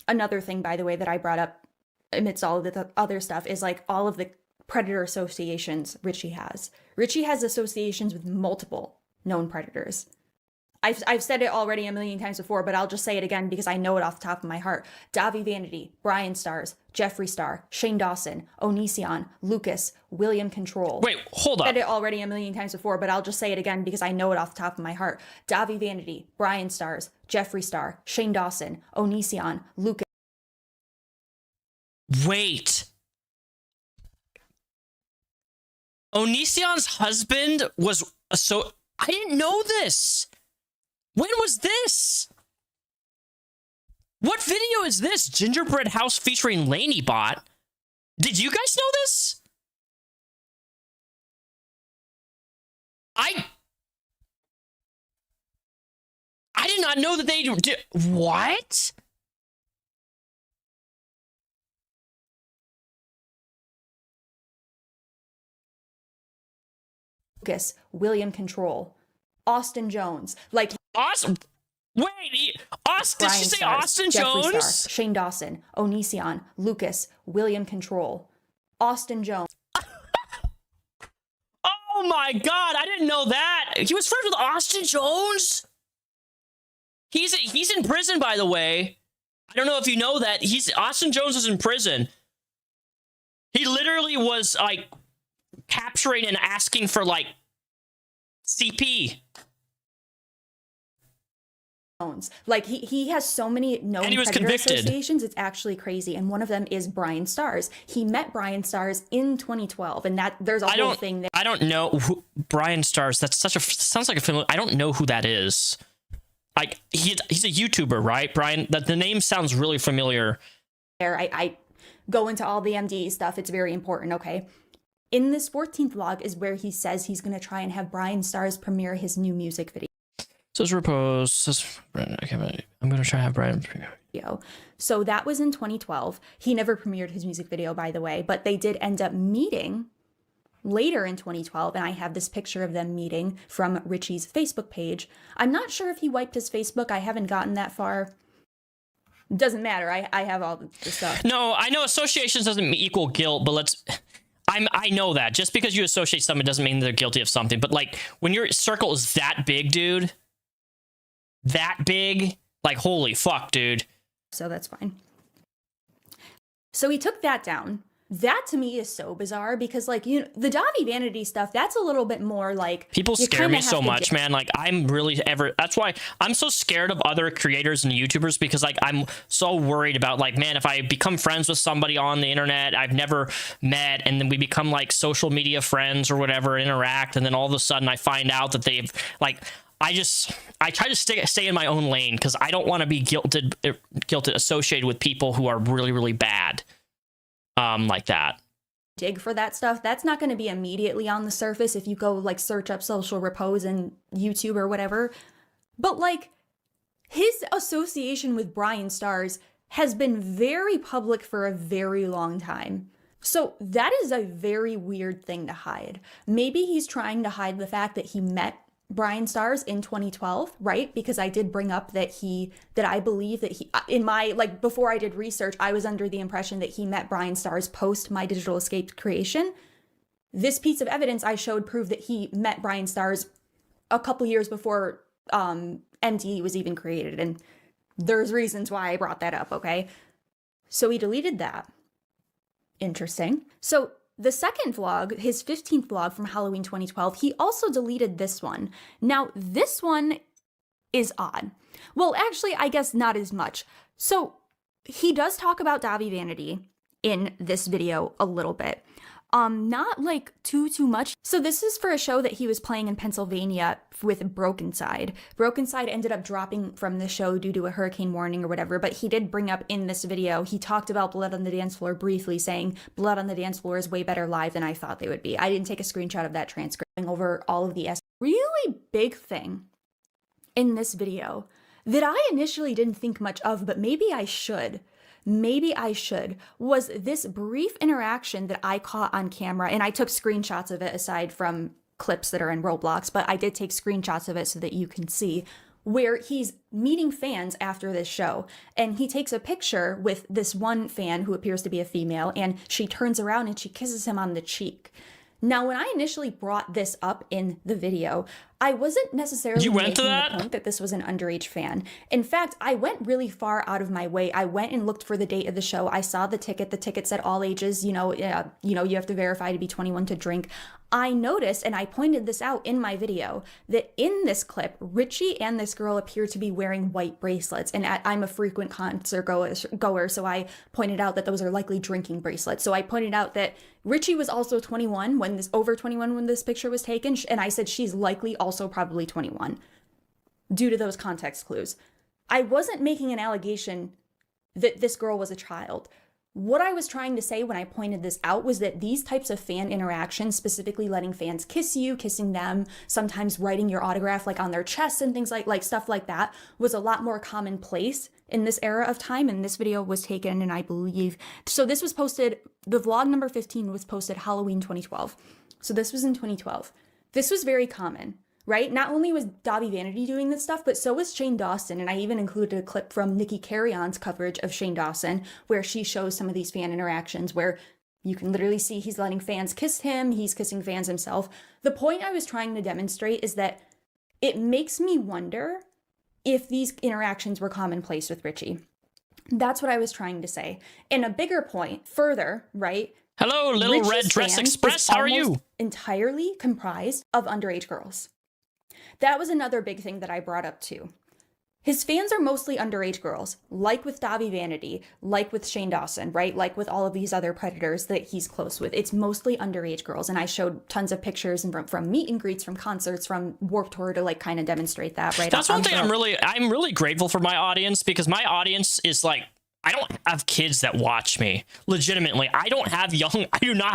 another thing, by the way, that I brought up amidst all of the other stuff is like all of the predator associations Richie has. Richie has associations with multiple known predators. I've said it already a million times before, but I'll just say it again because I know it off the top of my heart. Davi Vanity, Brian Stars, Jeffree Star, Shane Dawson, Onision, Lucas, William Control. Wait, hold up. I've said it already a million times before, but I'll just say it again because I know it off the top of my heart. Davi Vanity, Brian Stars, Jeffree Star, Shane Dawson, Onision, Lucas. Wait. Onision's husband was I didn't know this. When was this? What video is this? Gingerbread House featuring LaineyBot. Did you guys know this? I did not know that they did. What? Lucas, William Control, Austin Jones, like Austin. Wait, Austin? Did Brian you say Stars, Austin Jeffree Jones? Star, Shane Dawson, Onision, Lucas, William Control, Austin Jones. Oh my God, I didn't know that. He was friends with Austin Jones? He's in prison, by the way. I don't know if you know that. Austin Jones is in prison. He literally was like capturing and asking for like CP. Like he has so many known And he was predator convicted. associations, it's actually crazy. And one of them is Brian Stars. He met Brian Stars in 2012, and that there's a whole thing there. I don't know who Brian Stars. That's sounds like a film. I don't know who that is. Like he's a YouTuber, right? Brian. The name sounds really familiar. I go into all the MD stuff. It's very important. Okay. In this 14th vlog is where he says he's going to try and have Brian Stars premiere his new music video. Says Repose. Says I'm gonna try to have Brian. So that was in 2012. He never premiered his music video, by the way, but they did end up meeting later in 2012, and I have this picture of them meeting from Richie's Facebook page. I'm not sure if he wiped his Facebook. I haven't gotten that far. Doesn't matter. I have all the stuff. No, I know associations doesn't equal guilt, but I know that just because you associate someone doesn't mean they're guilty of something. But like when your circle is that big, dude. That big, like holy fuck, dude. So that's fine. So he took that down. That to me is so bizarre because like, you know, the Davi Vanity stuff, that's a little bit more like people scare me so much, man. Like I'm really that's why I'm so scared of other creators and YouTubers, because like I'm so worried about like, man, if I become friends with somebody on the internet I've never met, and then we become like social media friends or whatever, interact, and then all of a sudden I find out that they've like, I try to stay in my own lane because I don't want to be guilted associated with people who are really, really bad, like that. Dig for that stuff. That's not going to be immediately on the surface if you go like search up social repose in YouTube or whatever. But like his association with Brian Stars has been very public for a very long time. So that is a very weird thing to hide. Maybe he's trying to hide the fact that he met Brian Stars in 2012, right? Because I did bring up that I believe that he, in my, like, before I did research, I was under the impression that he met Brian Stars post My Digital Escape creation. This piece of evidence I showed proved that he met Brian Stars a couple years before MDE was even created. And there's reasons why I brought that up, okay? So he deleted that. Interesting. So the second vlog, his 15th vlog from Halloween 2012, he also deleted this one. Now, this one is odd. Well, actually, I guess not as much. So he does talk about Davi Vanity in this video a little bit. Not like too much. So this is for a show that he was playing in Pennsylvania with Broken Side. Broken Side ended up dropping from the show due to a hurricane warning or whatever, but he did bring up in this video, he talked about Blood on the Dance Floor briefly, saying Blood on the Dance Floor is way better live than I thought they would be. I didn't take a screenshot of that transcript over all of the really big thing in this video that I initially didn't think much of, but maybe I should, was this brief interaction that I caught on camera, and I took screenshots of it aside from clips that are in Roblox, but I did take screenshots of it so that you can see, where he's meeting fans after this show, and he takes a picture with this one fan who appears to be a female, and she turns around and she kisses him on the cheek. Now, when I initially brought this up in the video, I wasn't necessarily making the point that this was an underage fan. In fact, I went really far out of my way. I went and looked for the date of the show. I saw the ticket. The ticket said all ages, you have to verify to be 21 to drink. I noticed, and I pointed this out in my video, that in this clip, Richie and this girl appear to be wearing white bracelets. And I'm a frequent concert goer, so I pointed out that those are likely drinking bracelets. So I pointed out that Richie was also 21 over 21 when this picture was taken, and I said she's likely also probably 21 due to those context clues. I wasn't making an allegation that this girl was a child. What I was trying to say when I pointed this out was that these types of fan interactions, specifically letting fans kiss you, kissing them, sometimes writing your autograph like on their chests and things like stuff like that, was a lot more commonplace in this era of time. And this video was taken, and I believe, so this was posted, the vlog number 15 was posted Halloween 2012. So this was in 2012. This was very common, right? Not only was Dobby Vanity doing this stuff, but so was Shane Dawson. And I even included a clip from Nikki Carry-On's coverage of Shane Dawson, where she shows some of these fan interactions where you can literally see he's letting fans kiss him, he's kissing fans himself. The point I was trying to demonstrate is that it makes me wonder if these interactions were commonplace with Richie. That's what I was trying to say. And a bigger point, further, right? Hello, Little Richie's Red Dress fans Express. is How are you? almost entirely comprised of underage girls. That was another big thing that I brought up too. His fans are mostly underage girls, like with Dobby Vanity, like with Shane Dawson, right? Like with all of these other predators that he's close with. It's mostly underage girls. And I showed tons of pictures and from meet and greets, from concerts, from Warped Tour to like kind of demonstrate that, right? That's one thing I'm really grateful for my audience, because my audience is like, I don't have kids that watch me. Legitimately, I do not have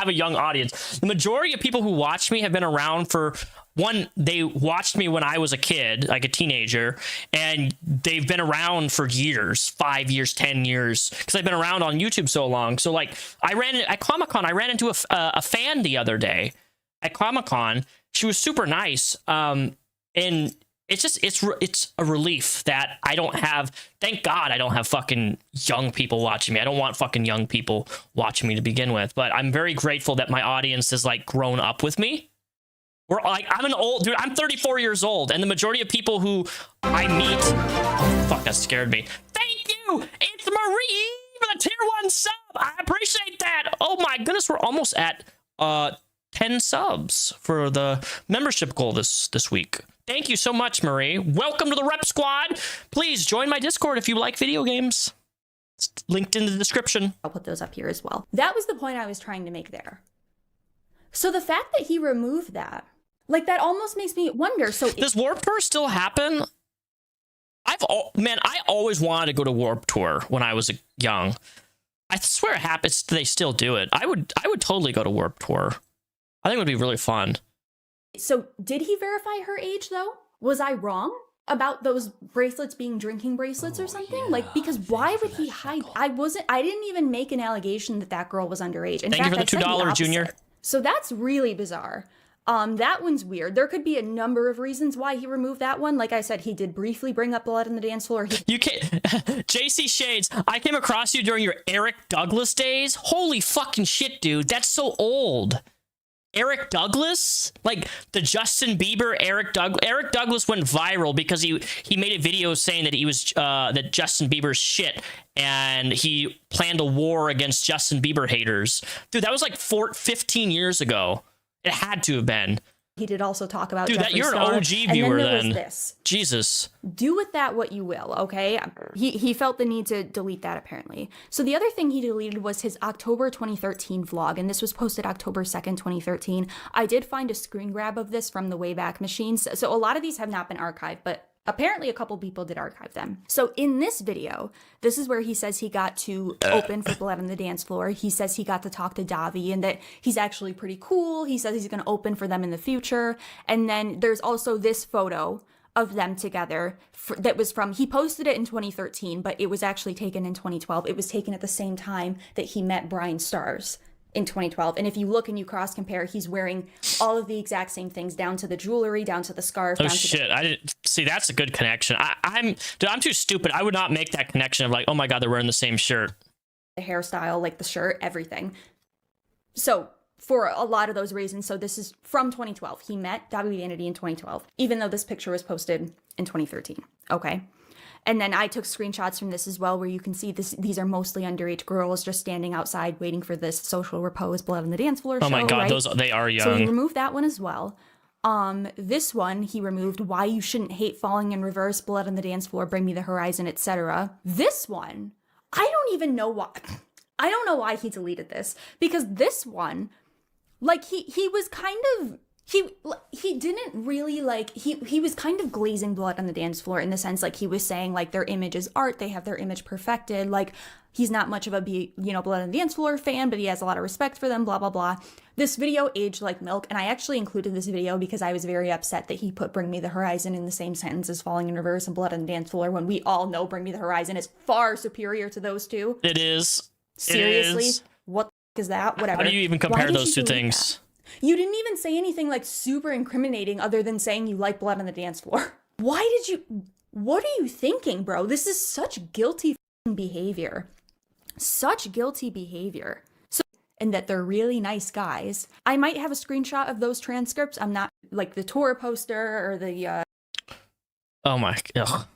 a young audience. The majority of people who watch me have been around for one. They watched me when I was a kid, like a teenager, and they've been around for years, 5 years, 10 years, because I've been around on YouTube so long. So like, at Comic-Con, I ran into a fan the other day at Comic-Con. She was super nice, and it's a relief that I don't have. Thank God I don't have fucking young people watching me. I don't want fucking young people watching me to begin with. But I'm very grateful that my audience has like grown up with me. We're like, I'm an old dude. I'm 34 years old, and the majority of people who I meet, oh fuck, that scared me. Thank you. It's Marie for the tier 1 sub. I appreciate that. Oh my goodness, we're almost at 10 subs for the membership goal this week. Thank you so much, Marie. Welcome to the Rep Squad. Please join my Discord if you like video games. It's linked in the description. I'll put those up here as well. That was the point I was trying to make there. So the fact that he removed that, like, that almost makes me wonder. So does Warped Tour still happen? I always wanted to go to Warped Tour when I was young. I swear it happens. They still do it. I would totally go to Warped Tour. I think it would be really fun. So did he verify her age though? Was I wrong about those bracelets being drinking bracelets or something? Yeah, like, because why would he hide? I didn't even make an allegation that girl was underage. In Thank fact, you for the $2, Junior. So that's really bizarre. That one's weird. There could be a number of reasons why he removed that one. Like I said, he did briefly bring up blood on the dance floor. You can't. JC Shades, I came across you during your Eric Douglas days. Holy fucking shit, dude. That's so old. Eric Douglas, like the Justin Bieber Eric Douglas went viral because he made a video saying that he was that Justin Bieber's shit, and he planned a war against Justin Bieber haters. Dude, that was like 15 years ago. It had to have been. He did also talk about, dude, Jeffree you're Star. an OG viewer. And then then was this. Jesus, do with that what you will, okay? He felt the need to delete that, apparently. So the other thing he deleted was his October 2013 vlog, and this was posted October 2nd, 2013. I did find a screen grab of this from the Wayback Machines, so a lot of these have not been archived, but apparently a couple people did archive them. So in this video, this is where he says he got to open for Blood on the Dance Floor. He says he got to talk to Davi and that he's actually pretty cool. He says he's going to open for them in the future. And then there's also this photo of them together that was from, he posted it in 2013, but it was actually taken in 2012. It was taken at the same time that he met Brian Stars in 2012. And if you look and you cross compare, he's wearing all of the exact same things, down to the jewelry, down to the scarf. Oh shit, I didn't see. That's a good connection. I'm too stupid. I would not make that connection of like, oh my god, they're wearing the same shirt. The hairstyle, like the shirt, everything. So for a lot of those reasons, so this is from 2012. He met Dobby Vanity in 2012, even though this picture was posted in 2013. Okay. And then I took screenshots from this as well, where you can see these are mostly underage girls just standing outside waiting for this social Repose Blood on the Dance Floor show. Oh my god, right? they are young. So he removed that one as well. This one he removed, Why You Shouldn't Hate Falling in Reverse, Blood on the Dance Floor, Bring Me the Horizon, etc. This one, I don't even know why. I don't know why he deleted this, because this one, like he was kind of, he didn't really like, he was kind of glazing Blood on the Dance Floor in the sense, like he was saying like their image is art, they have their image perfected, like he's not much of a Blood on the Dance Floor fan, but he has a lot of respect for them, blah blah blah. This video aged like milk, and I actually included this video because I was very upset that he put Bring Me the Horizon in the same sentence as Falling in Reverse and Blood on the Dance Floor, when we all know Bring Me the Horizon is far superior to those two. It is. Seriously? It is. What the f*** is that? Whatever. How do you even compare those two things? You didn't even say anything like super incriminating other than saying you like blood on the dance floor. What are you thinking, bro? This is such guilty behavior. Such guilty behavior. And that they're really nice guys. I might have a screenshot of those transcripts. I'm not like the tour poster or the Oh my god.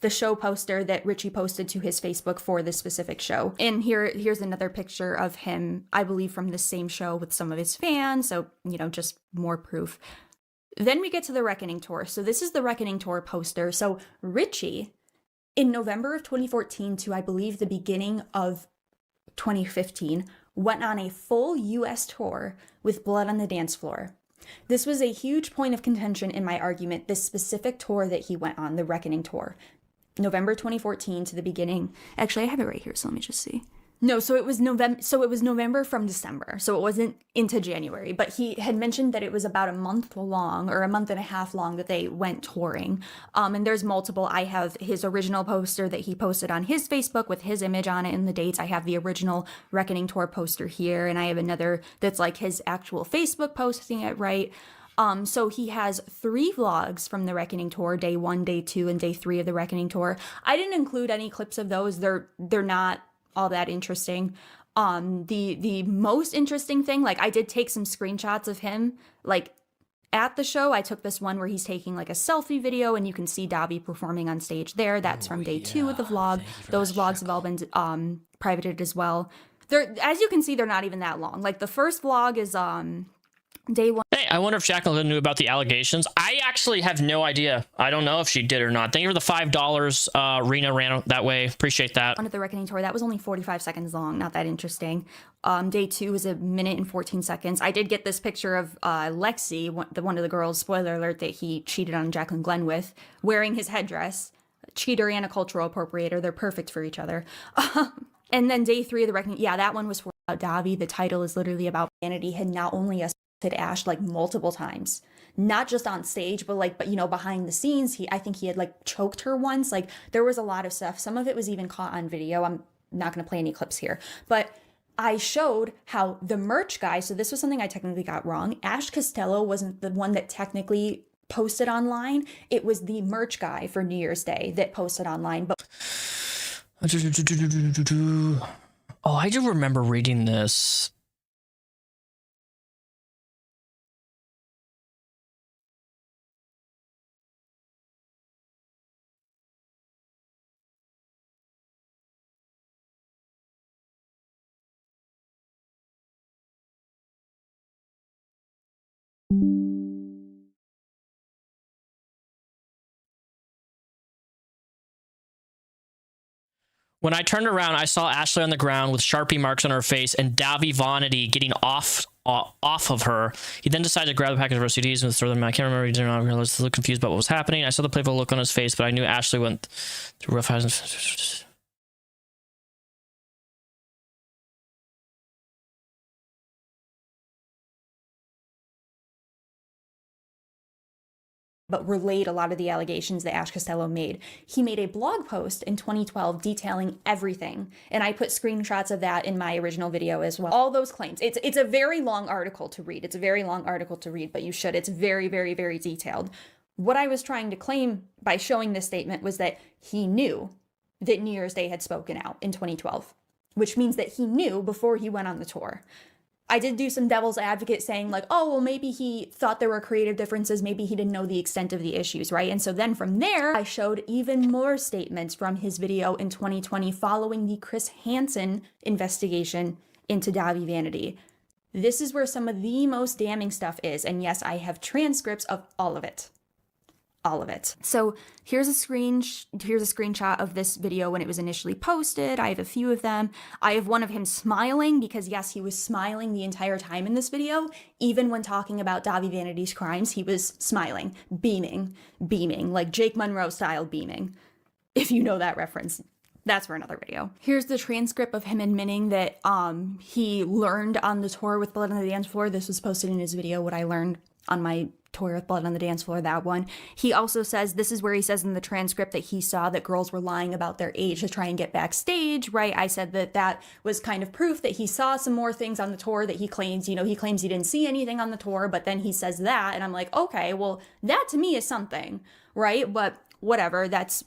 The show poster that Richie posted to his Facebook for this specific show. And here's another picture of him, I believe from the same show with some of his fans. So, you know, just more proof. Then we get to the Reckoning Tour. So this is the Reckoning Tour poster. So Richie, in November of 2014 to I believe the beginning of 2015, went on a full US tour with blood on the dance floor. This was a huge point of contention in my argument, this specific tour that he went on, the Reckoning Tour. November 2014 to the beginning. Actually, I have it right here, so let me just see. No, so it was November from December. So it wasn't into January, but he had mentioned that it was about a month long or a month and a half long that they went touring. And there's multiple. I have his original poster that he posted on his Facebook with his image on it and the dates. I have the original Reckoning Tour poster here, and I have another that's like his actual Facebook posting it right. So he has 3 vlogs from the Reckoning Tour, day 1, day 2, and day 3 of the Reckoning Tour. I didn't include any clips of those. They're not all that interesting. The most interesting thing, like I did take some screenshots of him, like at the show. I took this one where he's taking like a selfie video and you can see Davi performing on stage there. That's from day 2 of the vlog. Those vlogs have all been privated as well. They're, as you can see, they're not even that long. Like the first vlog is day 1. Hey, I wonder if Jacqueline knew about the allegations. I actually have no idea. I don't know if she did or not. Thank you for the $5. Rena ran that way. Appreciate that. One of the Reckoning Tour, that was only 45 seconds long. Not that interesting. Day 2 was 1 minute and 14 seconds. I did get this picture of Lexi, one of the girls, spoiler alert, that he cheated on Jacqueline Glenn with, wearing his headdress. Cheater and a cultural appropriator. They're perfect for each other. And then day 3 of the Reckoning, yeah, that one was for Davi. The title is literally about vanity. Had not only Ash like multiple times, not just on stage, but you know, behind the scenes. I think he had like choked her once. Like there was a lot of stuff. Some of it was even caught on video. I'm not going to play any clips here, but I showed how the merch guy, so this was something I technically got wrong. Ash Costello wasn't the one that technically posted online. It was the merch guy for New Year's Day that posted online. But oh, I do remember reading this. When I turned around, I saw Ashley on the ground with Sharpie marks on her face and Davi Vonity getting off of her. He then decided to grab the package of her CDs and throw them. I can't remember. He did not realize to look confused about what was happening. I saw the playful look on his face, but I knew Ashley went through rough house. but relayed a lot of the allegations that Ash Costello made. He made a blog post in 2012 detailing everything, and I put screenshots of that in my original video as well. All those claims. It's a very long article to read. It's a very long article to read, but you should. It's very, very, very detailed. What I was trying to claim by showing this statement was that he knew that New Year's Day had spoken out in 2012, which means that he knew before he went on the tour. I did do some devil's advocate saying like, oh, well, maybe he thought there were creative differences. Maybe he didn't know the extent of the issues, right? And so then from there, I showed even more statements from his video in 2020 following the Chris Hansen investigation into Davi Vanity. This is where some of the most damning stuff is. And yes, I have transcripts of all of it. All of it. So here's a screenshot of this video when it was initially posted. I have a few of them. I have one of him smiling because yes, he was smiling the entire time in this video. Even when talking about Davi Vanity's crimes, he was smiling, beaming, like Jake Monroe style beaming. If you know that reference, that's for another video. Here's the transcript of him admitting that he learned on the tour with Blood on the Dance Floor. This was posted in his video, what I learned on my Toy with Blood on the Dance Floor, that one. He also says, this is where he says in the transcript that he saw that girls were lying about their age to try and get backstage, right? I said that that was kind of proof that he saw some more things on the tour that he claims, you know, he claims he didn't see anything on the tour, but then he says that, and I'm like, okay, well, that to me is something, right? But whatever, that's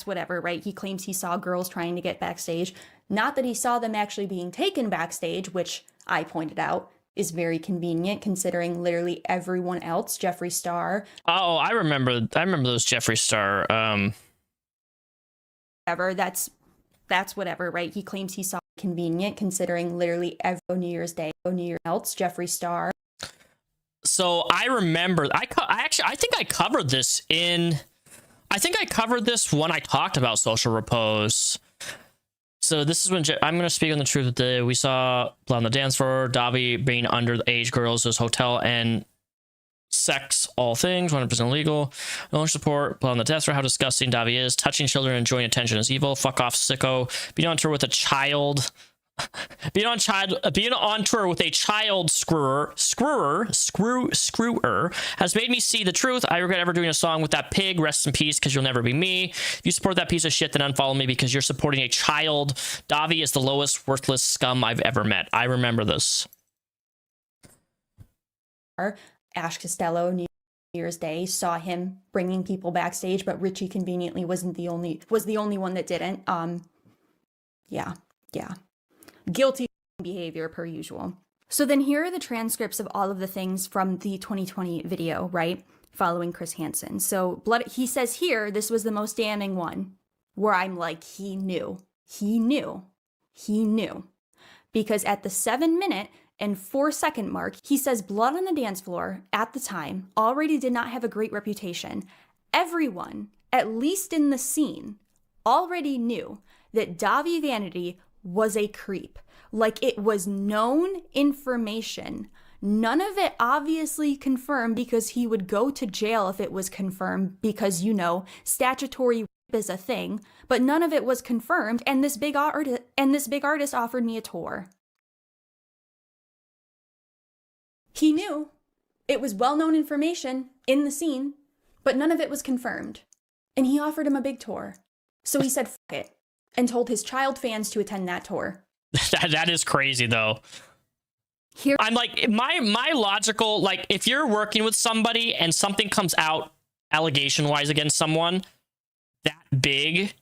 whatever, right? He claims he saw girls trying to get backstage. Not that he saw them actually being taken backstage, which I pointed out is very convenient considering literally everyone else, Jeffree Star. Oh, I remember those Jeffree Star. Whatever, that's whatever, right? He claims he saw convenient considering literally every New Year's Day, New Year's else, Jeffree Star. So I remember, I think I covered this when I talked about Social Repose. So this is when I'm going to speak on the truth of the day. We saw Blood on the Dance Floor, Davi being underage girls, his hotel, and sex, all things, 100% legal. No one support, Blood on the Dance Floor, how disgusting Davi is. Touching children and enjoying attention is evil. Fuck off, sicko. Being on tour with a child. Being on tour with a child screwer has made me see the truth. I regret ever doing a song with that pig. Rest in peace, because you'll never be me. If you support that piece of shit, then unfollow me because you're supporting a child. Davi is the lowest, worthless scum I've ever met. I remember this. Ash Costello, New Year's Day, saw him bringing people backstage, but Richie conveniently was the only one that didn't. Yeah. Guilty behavior per usual. So then here are the transcripts of all of the things from the 2020 video, right? Following Chris Hansen. So he says here, this was the most damning one, where I'm like, he knew. Because at the 7-minute and 4-second mark, he says Blood on the Dance Floor at the time already did not have a great reputation. Everyone, at least in the scene, already knew that Davi Vanity was a creep. Like, it was known information. None of it obviously confirmed because he would go to jail if it was confirmed because, you know, statutory rape is a thing, but none of it was confirmed, and this big artist offered me a tour. He knew it was well-known information in the scene, but none of it was confirmed. And he offered him a big tour. So he said, fuck it, and told his child fans to attend that tour. That is crazy, though. I'm like, my logical, like, if you're working with somebody and something comes out allegation-wise against someone that big,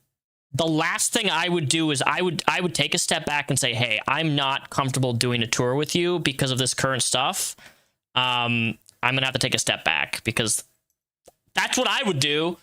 the last thing I would do is I would take a step back and say, hey, I'm not comfortable doing a tour with you because of this current stuff. I'm gonna have to take a step back because that's what I would do.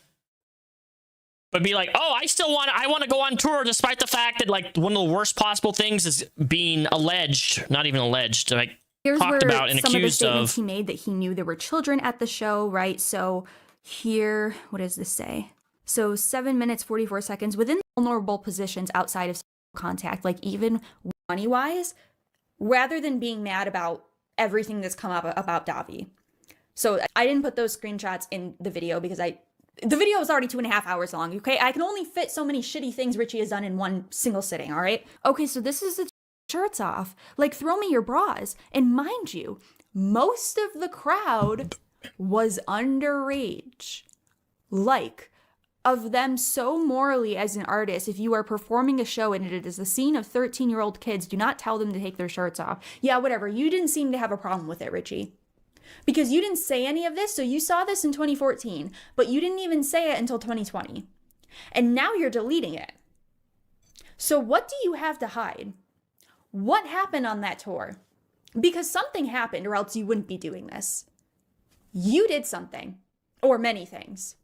But be like, oh, I want to go on tour despite the fact that, like, one of the worst possible things is being alleged, not even alleged, like, here's talked about and some accused of the statements of. he made that he knew there were children at the show, right? So here, what does this say? So 7 minutes, 44 seconds within vulnerable positions outside of contact, like even money-wise, rather than being mad about everything that's come up about Davi. So I didn't put those screenshots in the video because the video is already 2.5 hours long, okay? I can only fit so many shitty things Richie has done in one single sitting, all right? Okay, so this is the shirts off. Like, throw me your bras. And mind you, most of the crowd was underage. Like, of them so morally as an artist, if you are performing a show and it is a scene of 13-year-old kids, do not tell them to take their shirts off. Yeah, whatever. You didn't seem to have a problem with it, Richie. Because you didn't say any of this, so you saw this in 2014, but you didn't even say it until 2020. And now you're deleting it. So what do you have to hide? What happened on that tour? Because something happened or else you wouldn't be doing this. You did something. Or many things.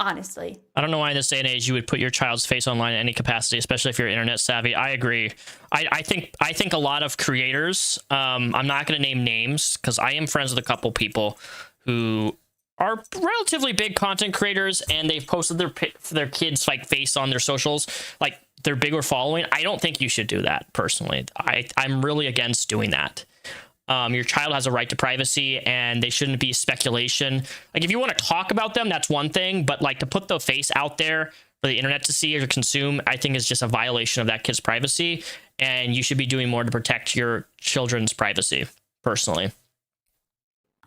Honestly. I don't know why in this day and age you would put your child's face online in any capacity, especially if you're internet savvy. I agree. I think a lot of creators, I'm not going to name names because I am friends with a couple people who are relatively big content creators and they've posted their kids' like face on their socials, like their bigger following. I don't think you should do that personally. I'm really against doing that. Your child has a right to privacy and they shouldn't be speculation. Like, if you want to talk about them, that's one thing, but like to put the face out there for the internet to see or to consume, I think is just a violation of that kid's privacy. And you should be doing more to protect your children's privacy, personally.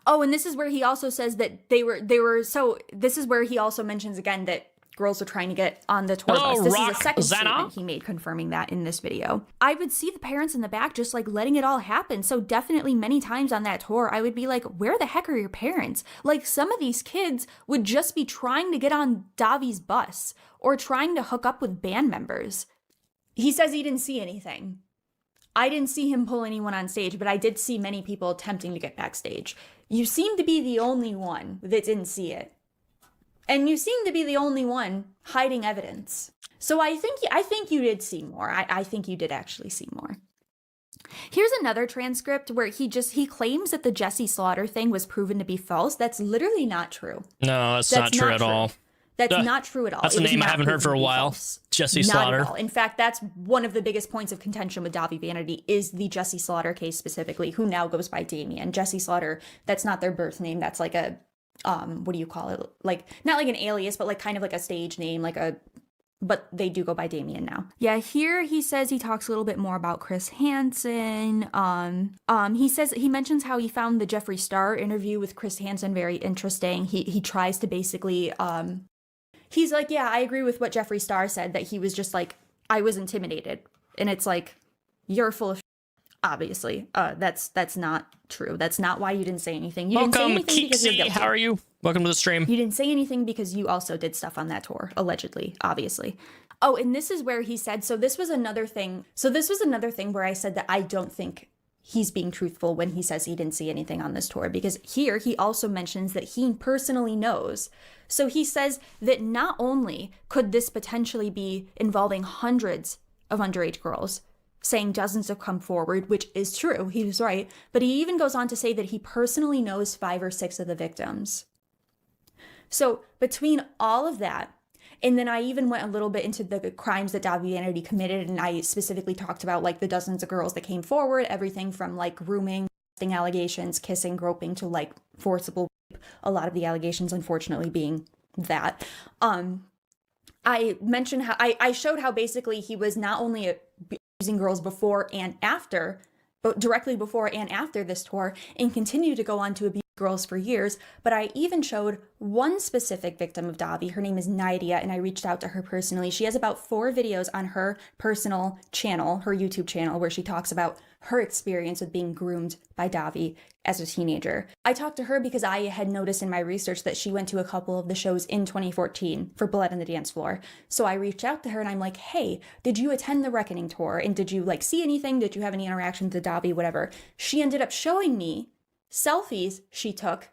Oh, and this is where he also says that they were so this is where he also mentions again that girls are trying to get on the tour bus. This is a second statement he made confirming that in this video. I would see the parents in the back just like letting it all happen. So definitely many times on that tour, I would be like, where the heck are your parents? Like some of these kids would just be trying to get on Davi's bus or trying to hook up with band members. He says he didn't see anything. I didn't see him pull anyone on stage, but I did see many people attempting to get backstage. You seem to be the only one that didn't see it. And you seem to be the only one hiding evidence. So I think you did see more. I think you did actually see more. Here's another transcript where he claims that the Jesse Slaughter thing was proven to be false. That's literally not true. No, that's not true at all. That's not true at all. That's a name I haven't heard for a while. Jesse Slaughter. Not at all. In fact, that's one of the biggest points of contention with Davi Vanity is the Jesse Slaughter case specifically, who now goes by Damien. Jesse Slaughter, that's not their birth name. That's like a what do you call it? Like not like an alias, but like kind of like a stage name, but they do go by Damien now. Yeah, here he says he talks a little bit more about Chris Hansen. He mentions how he found the Jeffree Star interview with Chris Hansen very interesting. He tries to basically he's like, yeah, I agree with what Jeffree Star said, that he was just like, I was intimidated. And it's like, you're full of obviously. That's not true. That's not why you didn't say anything. You didn't say anything because you're guilty. How are you? Welcome to the stream. You didn't say anything because you also did stuff on that tour, allegedly, obviously. Oh, and this is where he said, so this was another thing where I said that I don't think he's being truthful when he says he didn't see anything on this tour, because here he also mentions that he personally knows. So he says that not only could this potentially be involving hundreds of underage girls, saying dozens have come forward, which is true, he was right, but he even goes on to say that he personally knows 5 or 6 of the victims. So between all of that, and then I even went a little bit into the crimes that Davi Vanity committed, and I specifically talked about like the dozens of girls that came forward, everything from like grooming, allegations, kissing, groping, to like forcible rape. A lot of the allegations, unfortunately, being that. I mentioned how I showed how basically he was not only abusing girls before and after, but directly before and after this tour, and continued to go on to abuse girls for years. But I even showed one specific victim of Davi. Her name is Nydia, and I reached out to her personally. She has about 4 videos on her personal channel, her YouTube channel, where she talks about her experience with being groomed by Davi as a teenager. I talked to her because I had noticed in my research that she went to a couple of the shows in 2014 for Blood on the Dance Floor. So I reached out to her and I'm like, hey, did you attend the Reckoning tour? And did you like see anything? Did you have any interactions with Davi, whatever? She ended up showing me selfies she took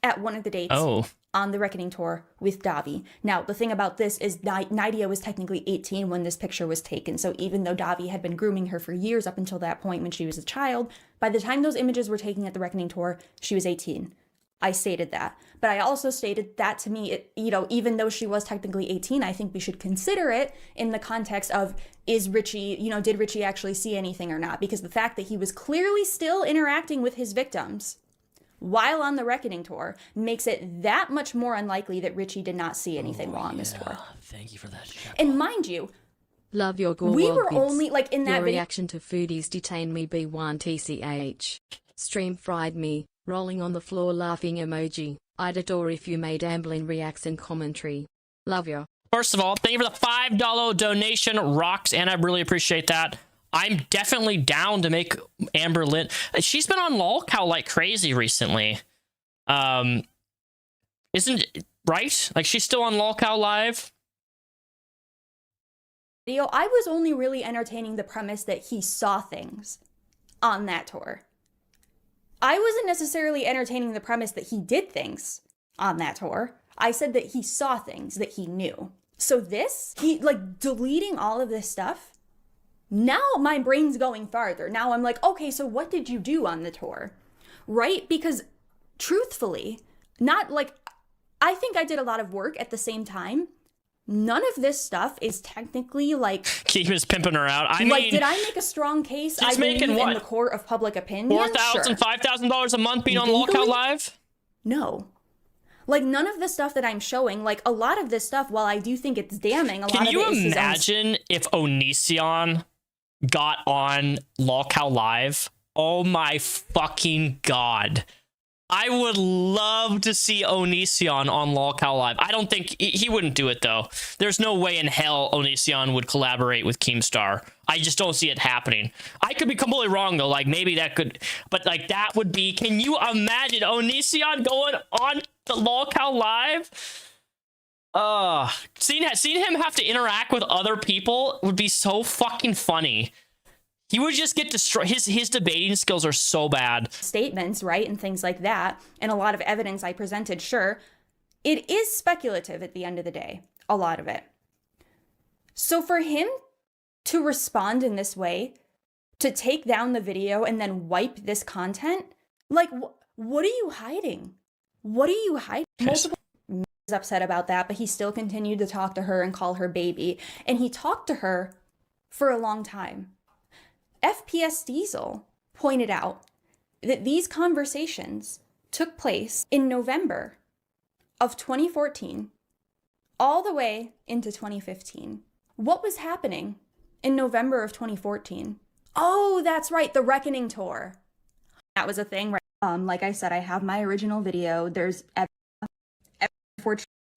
at one of the dates on the Reckoning tour with Davi. Now, the thing about this is Nydia was technically 18 when this picture was taken. So even though Davi had been grooming her for years up until that point when she was a child, by the time those images were taken at the Reckoning tour, she was 18. I stated that. But I also stated that to me, even though she was technically 18, I think we should consider it in the context of, is Richie, did Richie actually see anything or not? Because the fact that he was clearly still interacting with his victims while on the Reckoning tour makes it that much more unlikely that Richie did not see anything while on this tour. Thank you for that. And mind you, love your gore we world were bits. only like in that Your video. reaction to Foodies detain me B1 TCH. Stream fried me, rolling on the floor laughing emoji. I'd adore if you made Amblin reacts and commentary. Love you. First of all, thank you for the $5 donation. Rocks, and I really appreciate that. I'm definitely down to make Amber Lynn. She's been on lolcow like crazy recently. Isn't it right? Like she's still on lolcow live. I was only really entertaining the premise that he saw things on that tour. I wasn't necessarily entertaining the premise that he did things on that tour. I said that he saw things that he knew. So he deleting all of this stuff. Now my brain's going farther. Now I'm like, okay, so what did you do on the tour? Right? Because truthfully, I think I did a lot of work at the same time. None of this stuff is technically like... Keep is pimping her out. I mean... did I make a strong case? I believe making in the court of public opinion? $4,000, sure. $5,000 a month being on lolcow live? No. None of the stuff that I'm showing, a lot of this stuff, while I do think it's damning, Can you imagine if Onision got on lolcow live? Oh my fucking god. I would love to see Onision on Lolcow Live. I don't think he wouldn't do it though. There's no way in hell Onision would collaborate with Keemstar. I just don't see it happening. I could be completely wrong though. Like maybe that could, but like that would be. Can you imagine Onision going on the Lolcow Live? Seeing him have to interact with other people would be so fucking funny. He would just get destroyed. His debating skills are so bad. Statements, right, and things like that, and a lot of evidence I presented, sure, it is speculative at the end of the day, a lot of it. So for him to respond in this way, to take down the video and then wipe this content, like, what are you hiding? What are you hiding? Multiple was upset about that, but he still continued to talk to her and call her baby, and he talked to her for a long time. FPS Diesel pointed out that these conversations took place in November of 2014 all the way into 2015. What was happening in November of 2014? Oh, that's right, the Reckoning Tour. That was a thing, right? Like I said, I have my original video. There's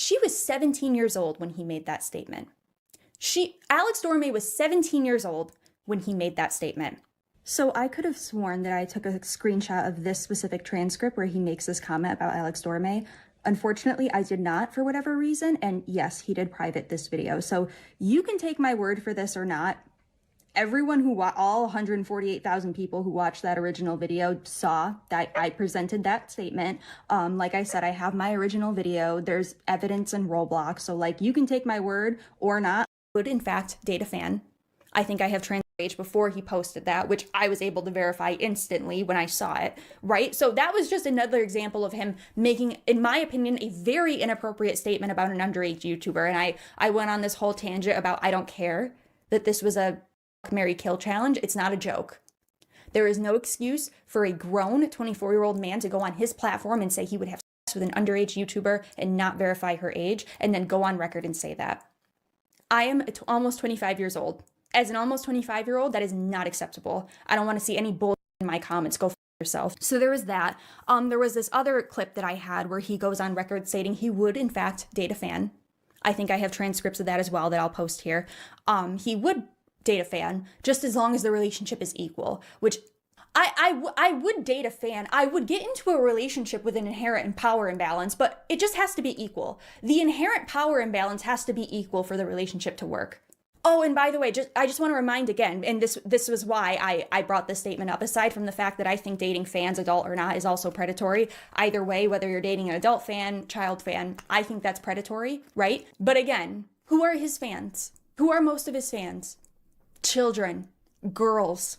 she was 17 years old when he made that statement. Alex Dorme was 17 years old when he made that statement. So I could have sworn that I took a screenshot of this specific transcript where he makes this comment about Alex Dorme. Unfortunately, I did not for whatever reason, and yes, he did private this video. So you can take my word for this or not. Everyone all 148,000 people who watched that original video saw that I presented that statement. Like I said, I have my original video. There's evidence in Roblox. So like you can take my word or not. I would in fact date a fan. I think I have trans page before he posted that, which I was able to verify instantly when I saw it, right? So that was just another example of him making, in my opinion, a very inappropriate statement about an underage YouTuber. And I went on this whole tangent about I don't care that this was a marry kill challenge. It's not a joke. There is no excuse for a grown 24-year-old man to go on his platform and say he would have sex with an underage YouTuber and not verify her age and then go on record and say that. I am almost 25 years old. As an almost 25-year-old, that is not acceptable. I don't want to see any bullshit in my comments. Go f yourself. So there was that. There was this other clip that I had where he goes on record stating he would, in fact, date a fan. I think I have transcripts of that as well that I'll post here. He would date a fan just as long as the relationship is equal, which I would date a fan. I would get into a relationship with an inherent power imbalance, but it just has to be equal. The inherent power imbalance has to be equal for the relationship to work. Oh, and by the way, I just want to remind again, and this was why I brought this statement up, aside from the fact that I think dating fans, adult or not, is also predatory. Either way, whether you're dating an adult fan, child fan, I think that's predatory, right? But again, who are his fans? Who are most of his fans? Children, girls.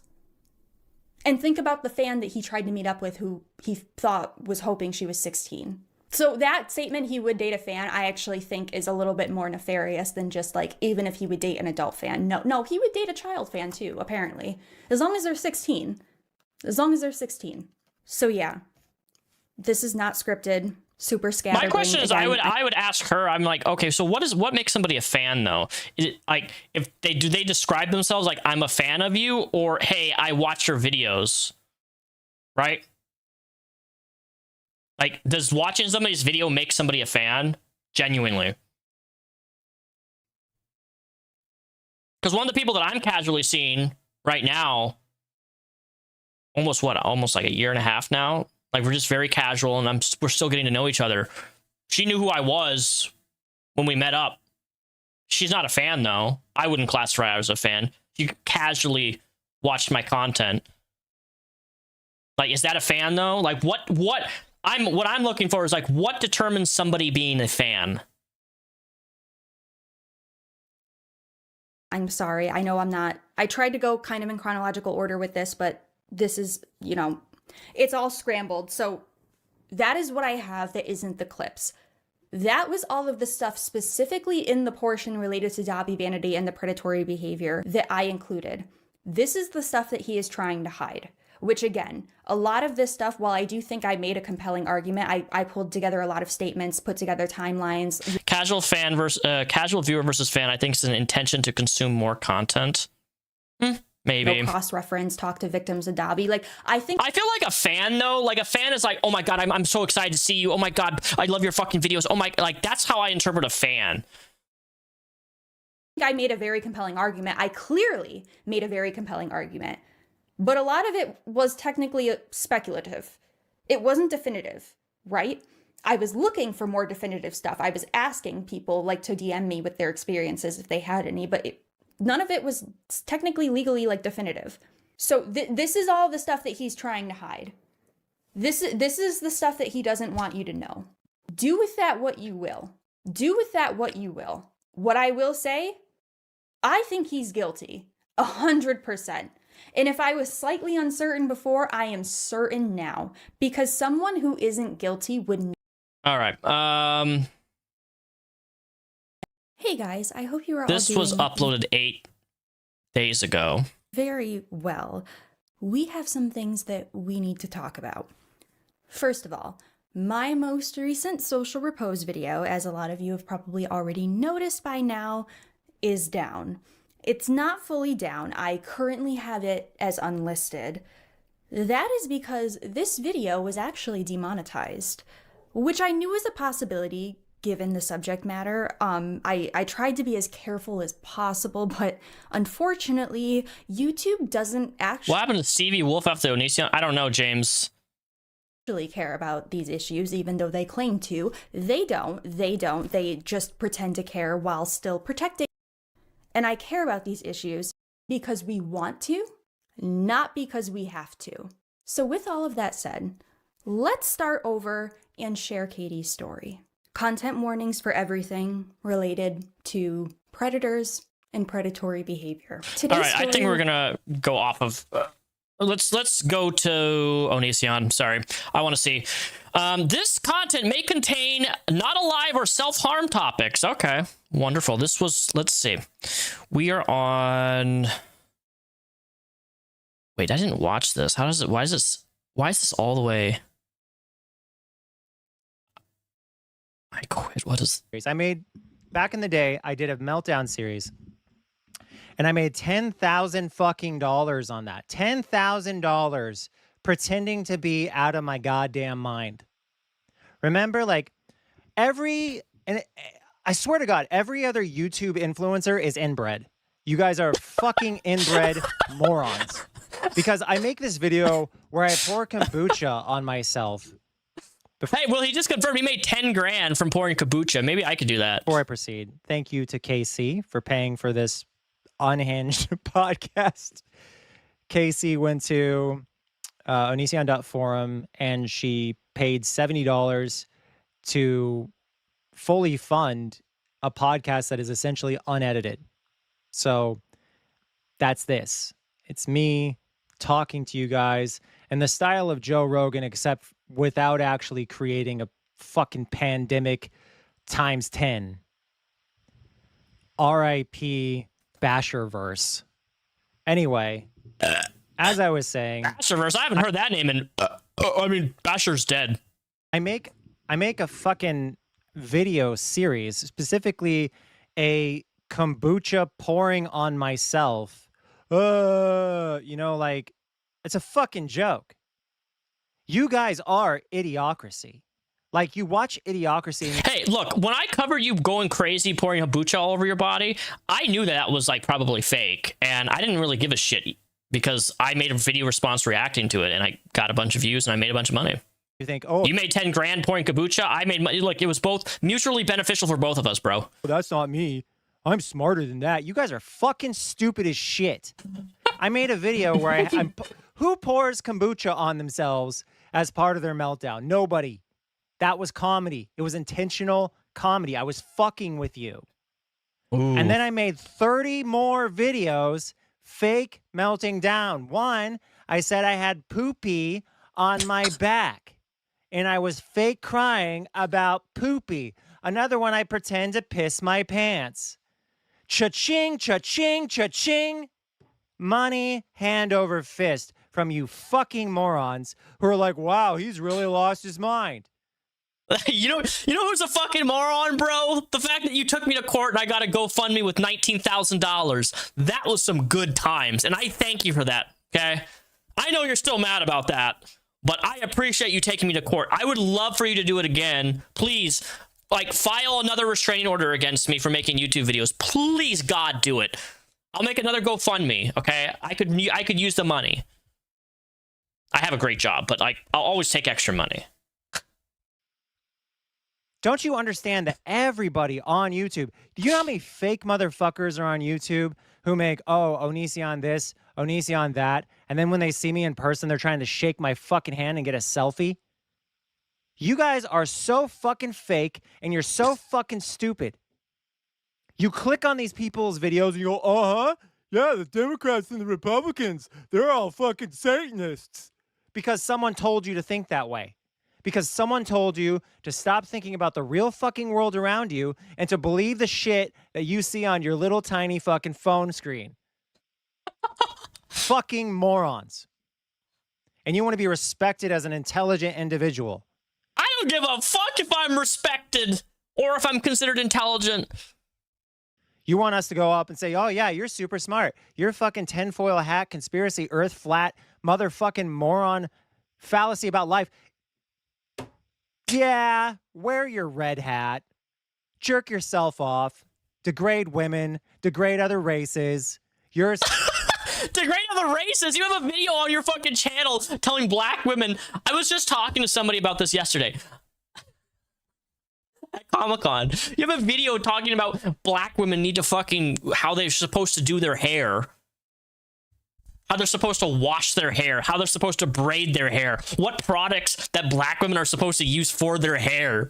And think about the fan that he tried to meet up with who he thought was hoping she was 16. So that statement, he would date a fan, I actually think is a little bit more nefarious than just like, even if he would date an adult fan. No, he would date a child fan too, apparently. As long as they're 16. As long as they're 16. So yeah, this is not scripted, super scatterbrained. My question is, again, I would ask her, I'm like, okay, so what makes somebody a fan though? Is it like, do they describe themselves like, I'm a fan of you, or hey, I watch your videos, right? Like, does watching somebody's video make somebody a fan? Genuinely. Because one of the people that I'm casually seeing right now, almost like a year and a half now, like we're just very casual and we're still getting to know each other. She knew who I was when we met up. She's not a fan though. I wouldn't classify her as a fan. She casually watched my content. Like, is that a fan though? Like what I'm looking for is like, what determines somebody being a fan? I'm sorry. I know I'm not. I tried to go kind of in chronological order with this, but this is, it's all scrambled. So that is what I have that isn't the clips. That was all of the stuff specifically in the portion related to Dobby Vanity and the predatory behavior that I included. This is the stuff that he is trying to hide. Which again, a lot of this stuff, while I do think I made a compelling argument, I pulled together a lot of statements, put together timelines. Casual viewer versus fan, I think is an intention to consume more content. Maybe. They'll cross-reference, talk to victims of Dobby. Like, I feel like a fan, though. Like, a fan is like, oh my god, I'm so excited to see you. Oh my god, I love your fucking videos. Oh my, like, that's how I interpret a fan. I made a very compelling argument. I clearly made a very compelling argument. But a lot of it was technically speculative. It wasn't definitive, right? I was looking for more definitive stuff. I was asking people, like, to DM me with their experiences if they had any, but none of it was technically legally, like, definitive. So this is all the stuff that he's trying to hide. This is the stuff that he doesn't want you to know. Do with that what you will. Do with that what you will. What I will say, I think he's guilty. 100%. And if I was slightly uncertain before, I am certain now. Because someone who isn't guilty would... All right. Hey guys, I hope you are all This was uploaded 8 days ago. Very well. We have some things that we need to talk about. First of all, my most recent social repose video, as a lot of you have probably already noticed by now, is down. It's not fully down. I currently have it as unlisted. That is because this video was actually demonetized, which I knew was a possibility given the subject matter. I tried to be as careful as possible, but unfortunately, YouTube doesn't actually... What happened to Stevie Wolf after Onision? I don't know, James. ...actually care about these issues, even though they claim to. They don't. They just pretend to care while still protecting. And I care about these issues because we want to, not because we have to. So with all of that said, let's start over and share Katie's story. Content warnings for everything related to predators and predatory behavior. All right, I think we're gonna go off of... let's go to Onision. Sorry, I want to see. This content may contain not alive or self-harm topics. Okay, wonderful. This was, let's see. We are on... Wait, I didn't watch this. How does it... Why is this all the way... I quit. What is... I made... Back in the day, I did a meltdown series. And I made $10,000 fucking dollars on that. $10,000 pretending to be out of my goddamn mind. Remember, like, and I swear to God, every other YouTube influencer is inbred. You guys are fucking inbred morons. Because I make this video where I pour kombucha on myself. Hey, well, he just confirmed he made 10 grand from pouring kombucha. Maybe I could do that. Before I proceed, thank you to KC for paying for this unhinged podcast. Casey went to onision.forum and she paid $70 to fully fund a podcast that is essentially unedited. So that's this. It's me talking to you guys in the style of Joe Rogan, except without actually creating a fucking pandemic times 10. R.I.P. Basherverse. Anyway, as I was saying, Basherverse. I haven't heard that name in. I mean, Basher's dead. I make a fucking video series, specifically a kombucha pouring on myself. You know, like, it's a fucking joke. You guys are Idiocracy. Like, you watch Idiocracy. And hey, look, when I covered you going crazy, pouring kombucha all over your body, I knew that was, like, probably fake. And I didn't really give a shit because I made a video response reacting to it. And I got a bunch of views and I made a bunch of money. You think, oh, you made 10 grand pouring kombucha. I made money. Like, it was both mutually beneficial for both of us, bro. That's not me. I'm smarter than that. You guys are fucking stupid as shit. I made a video where who pours kombucha on themselves as part of their meltdown? Nobody. That was comedy. It was intentional comedy. I was fucking with you. Ooh. And then I made 30 more videos fake melting down. One, I said I had poopy on my back. And I was fake crying about poopy. Another one, I pretend to piss my pants. Cha-ching, cha-ching, cha-ching. Money hand over fist from you fucking morons who are like, wow, he's really lost his mind. You know who's a fucking moron, bro? The fact that you took me to court and I got a GoFundMe with $19,000. That was some good times, and I thank you for that, okay? I know you're still mad about that, but I appreciate you taking me to court. I would love for you to do it again. Please, like, file another restraining order against me for making YouTube videos. Please, God, do it. I'll make another GoFundMe, okay? I could use the money. I have a great job, but like, I'll always take extra money. Don't you understand that everybody on YouTube, do you know how many fake motherfuckers are on YouTube who make, oh, Onision this, Onision that, and then when they see me in person, they're trying to shake my fucking hand and get a selfie? You guys are so fucking fake, and you're so fucking stupid. You click on these people's videos and you go, uh-huh, yeah, the Democrats and the Republicans, they're all fucking Satanists. Because someone told you to think that way. Because someone told you to stop thinking about the real fucking world around you and to believe the shit that you see on your little tiny fucking phone screen. Fucking morons. And you want to be respected as an intelligent individual. I don't give a fuck if I'm respected or if I'm considered intelligent. You want us to go up and say, oh yeah, you're super smart. You're fucking tinfoil hat, conspiracy, earth flat, motherfucking moron, fallacy about life. Yeah, wear your red hat, jerk yourself off, degrade women, degrade other races. You're degrade other races. You have a video on your fucking channel telling black women. I was just talking to somebody about this yesterday at Comic-Con. You have a video talking about black women need to fucking, how they're supposed to do their hair. How they're supposed to wash their hair, how they're supposed to braid their hair, what products that black women are supposed to use for their hair.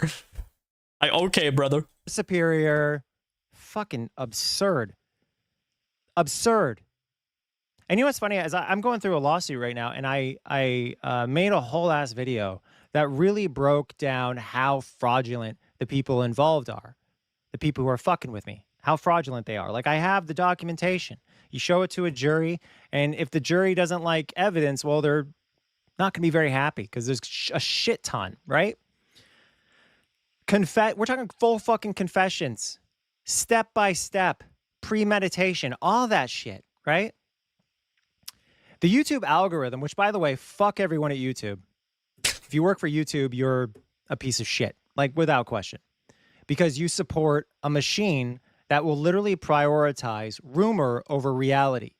Like, okay, brother. Superior. Fucking absurd. Absurd. And you know what's funny is I'm going through a lawsuit right now, and I made a whole ass video that really broke down how fraudulent the people involved are. The people who are fucking with me. How fraudulent they are. Like, I have the documentation. You show it to a jury, and if the jury doesn't like evidence, well, they're not going to be very happy because there's a shit ton, right? We're talking full fucking confessions, step by step, premeditation, all that shit, right? The YouTube algorithm, which, by the way, fuck everyone at YouTube. If you work for YouTube, you're a piece of shit, like, without question, because you support a machine that will literally prioritize rumor over reality.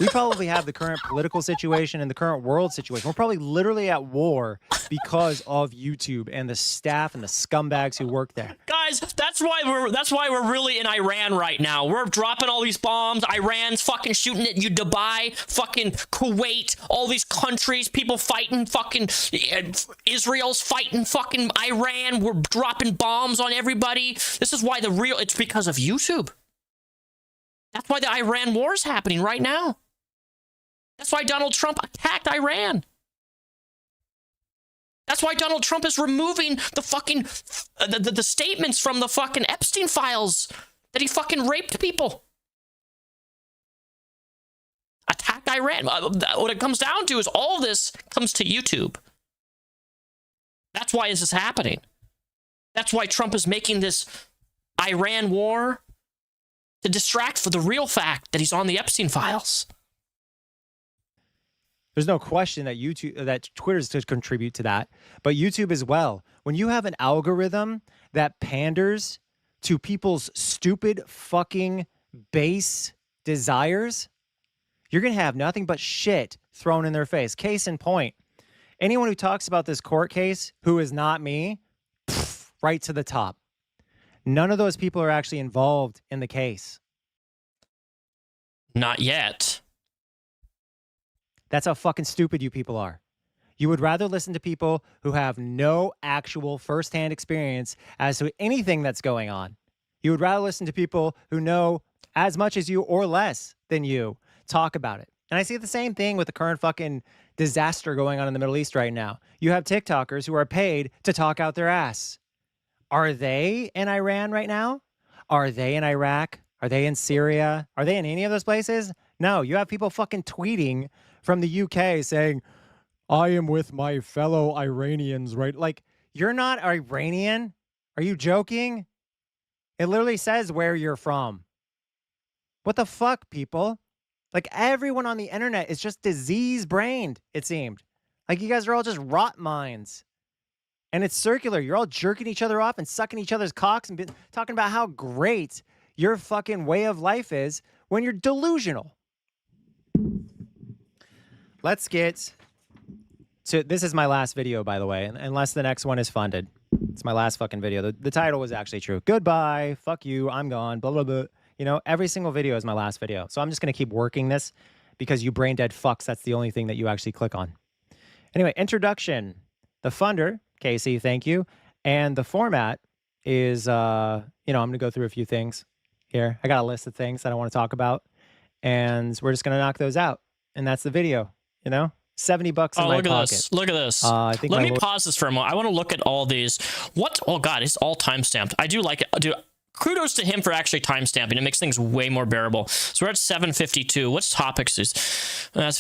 We probably have the current political situation and the current world situation. We're probably literally at war because of YouTube and the staff and the scumbags who work there. Guys, that's why we're really in Iran right now. We're dropping all these bombs. Iran's fucking shooting at you, Dubai, fucking Kuwait, all these countries, people fighting, fucking Israel's fighting fucking Iran. We're dropping bombs on everybody. This is why it's because of YouTube. That's why the Iran war is happening right now. That's why Donald Trump attacked Iran. That's why Donald Trump is removing the fucking the statements from the fucking Epstein files that he fucking raped people. Attacked Iran. What it comes down to is all this comes to YouTube. That's why this is happening. That's why Trump is making this Iran war to distract for the real fact that he's on the Epstein files. There's no question that Twitter's to contribute to that, but YouTube as well. When you have an algorithm that panders to people's stupid fucking base desires, you're going to have nothing but shit thrown in their face. Case in point, anyone who talks about this court case who is not me, right to the top. None of those people are actually involved in the case. Not yet. That's how fucking stupid you people are. You would rather listen to people who have no actual firsthand experience as to anything that's going on. You would rather listen to people who know as much as you or less than you talk about it. And I see the same thing with the current fucking disaster going on in the Middle East right now. You have TikTokers who are paid to talk out their ass. Are they in Iran right now? Are they in Iraq? Are they in Syria? Are they in any of those places? No, you have people fucking tweeting from the UK saying, I am with my fellow Iranians, right? Like, You're not Iranian? Are you joking? It literally says where you're from. What the fuck, people? Like, everyone on the internet is just disease-brained, it seemed. Like, you guys are all just rot minds. And it's circular. You're all jerking each other off and sucking each other's cocks and talking about how great your fucking way of life is when you're delusional. Let's get to... This is my last video, by the way, unless the next one is funded. It's my last fucking video. The title was actually true. Goodbye. Fuck you. I'm gone. Blah, blah, blah. You know, every single video is my last video. So I'm just going to keep working this because you brain dead fucks, that's the only thing that you actually click on. Anyway, introduction. The funder, Casey, thank you. And the format is, you know, I'm going to go through a few things here. I got a list of things that I want to talk about. And we're just going to knock those out. And that's the video, you know? $70 in my look at pocket. this. Look at this. I think Let me pause this for a moment. I want to look at all these. What? Oh, God, it's all timestamped. I do like it. Dude, kudos to him for actually timestamping. It makes things way more bearable. So we're at 7:52. What's topics? That's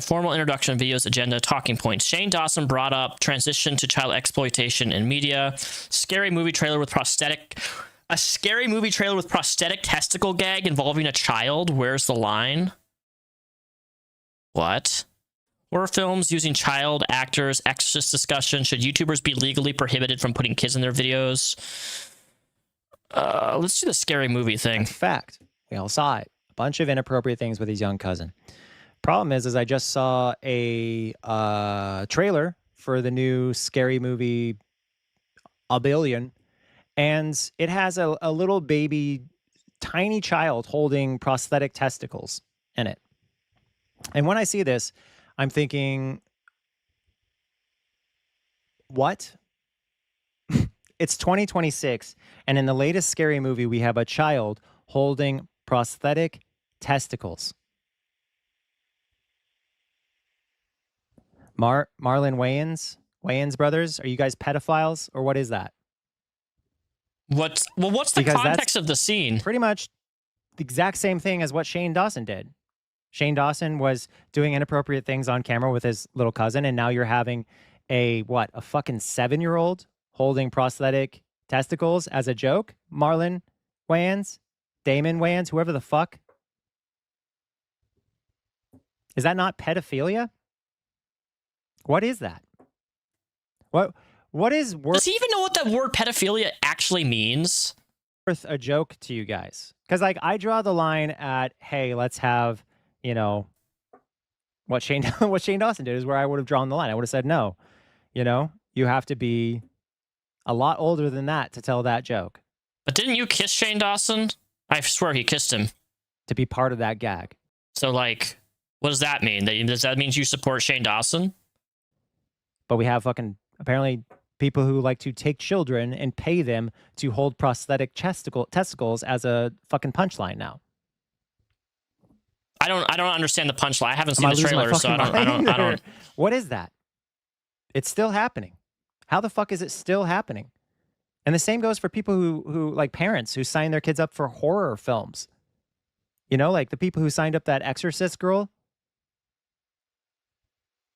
formal introduction, videos, agenda, talking points. Shane Dawson brought up transition to child exploitation in media. Scary movie trailer with prosthetic. A scary movie trailer with prosthetic testicle gag involving a child. Where's the line? What? Horror films using child actors. Exorcist discussion. Should YouTubers be legally prohibited from putting kids in their videos? Let's do the scary movie thing. That's a fact. We all saw it. A bunch of inappropriate things with his young cousin. Problem is I just saw a trailer for the new scary movie A Billion, and it has a little baby, tiny child holding prosthetic testicles in it. And when I see this, I'm thinking, what? It's 2026, and in the latest scary movie, we have a child holding prosthetic testicles. Marlon Wayans brothers, are you guys pedophiles, or what is that? What's the context of the scene? Pretty much the exact same thing as what Shane Dawson did. Shane Dawson was doing inappropriate things on camera with his little cousin, and now you're having a fucking 7-year-old holding prosthetic testicles as a joke? Marlon Wayans? Damon Wayans? Whoever the fuck? Is that not pedophilia? What is that? What is worth... Does he even know what that word pedophilia actually means? ...worth a joke to you guys? Because, like, I draw the line at, hey, let's have, you know, what Shane Dawson did is where I would have drawn the line. I would have said, no, you know, you have to be a lot older than that to tell that joke. But didn't you kiss Shane Dawson? I swear he kissed him. To be part of that gag. So, like, what does that mean? Does that mean you support Shane Dawson? But we have fucking, apparently, people who like to take children and pay them to hold prosthetic testicles as a fucking punchline now. I don't understand the punchline. I haven't seen the trailer, so I don't. What is that? It's still happening. How the fuck is it still happening? And the same goes for people who like parents who sign their kids up for horror films. You know, like the people who signed up that Exorcist girl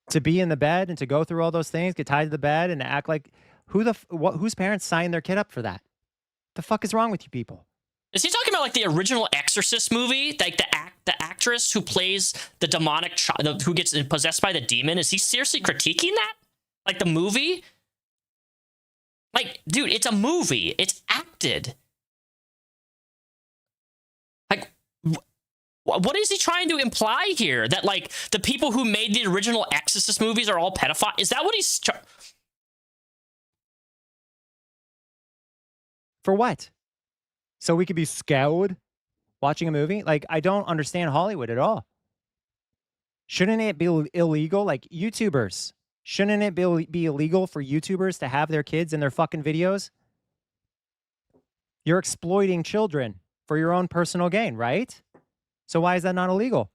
to be in the bed and to go through all those things, get tied to the bed and act like whose parents signed their kid up for that? The fuck is wrong with you people? Is he talking about like the original Exorcist movie? Like the actress who plays the demonic child who gets possessed by the demon? Is he seriously critiquing that? Like the movie? Like, dude, it's a movie. It's acted. Like, what is he trying to imply here? That, like, the people who made the original Exorcist movies are all pedophiles? Is that what he's... For what? So we could be scowled watching a movie? Like, I don't understand Hollywood at all. Shouldn't it be illegal? Like, YouTubers... Shouldn't it be illegal for YouTubers to have their kids in their fucking videos? You're exploiting children for your own personal gain, right? So why is that not illegal?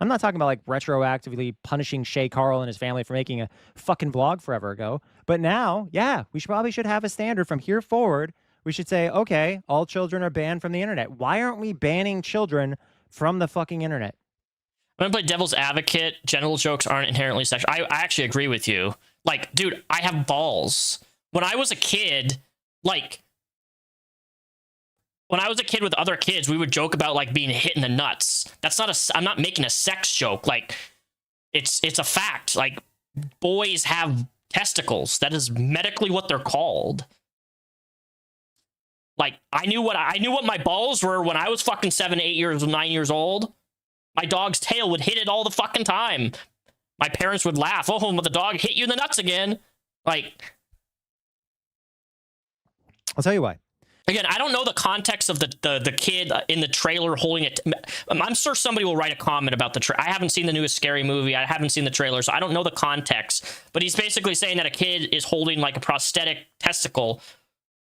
I'm not talking about like retroactively punishing Shay Carl and his family for making a fucking vlog forever ago. But now, yeah, we probably should have a standard from here forward. We should say, okay, all children are banned from the internet. Why aren't we banning children from the fucking internet? I'm going to play devil's advocate. Genital jokes aren't inherently sexual. I actually agree with you Like, dude, I have balls. When I was a kid, like, when I was a kid with other kids, we would joke about like being hit in the nuts. That's not I'm not making a sex joke. Like, it's a fact. Like, boys have testicles. That is medically what they're called. Like, I knew what my balls were when I was fucking 7, 8 years, 9 years old. My dog's tail would hit it all the fucking time. My parents would laugh. Oh, but the dog hit you in the nuts again. Like, I'll tell you why. again, I don't know the context of the kid in the trailer holding it. I'm sure somebody will write a comment about the trailer. I haven't seen the newest Scary Movie. I haven't seen the trailer, so I don't know the context. But he's basically saying that a kid is holding like a prosthetic testicle.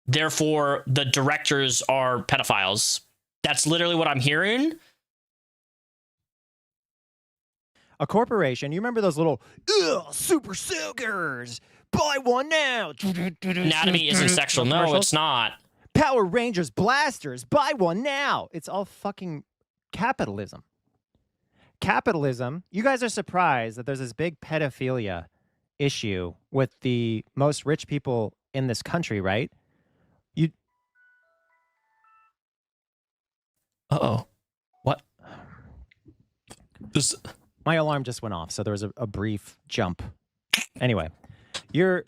Therefore, the directors are pedophiles. That's literally what I'm hearing. A corporation, you remember those little super soakers? Buy one now. Anatomy isn't sexual. No, it's not. Power Rangers blasters. Buy one now. It's all fucking capitalism. Capitalism. You guys are surprised that there's this big pedophilia issue with the most rich people in this country, right? Uh-oh. What? This... My alarm just went off, so there was a brief jump. Anyway, you're...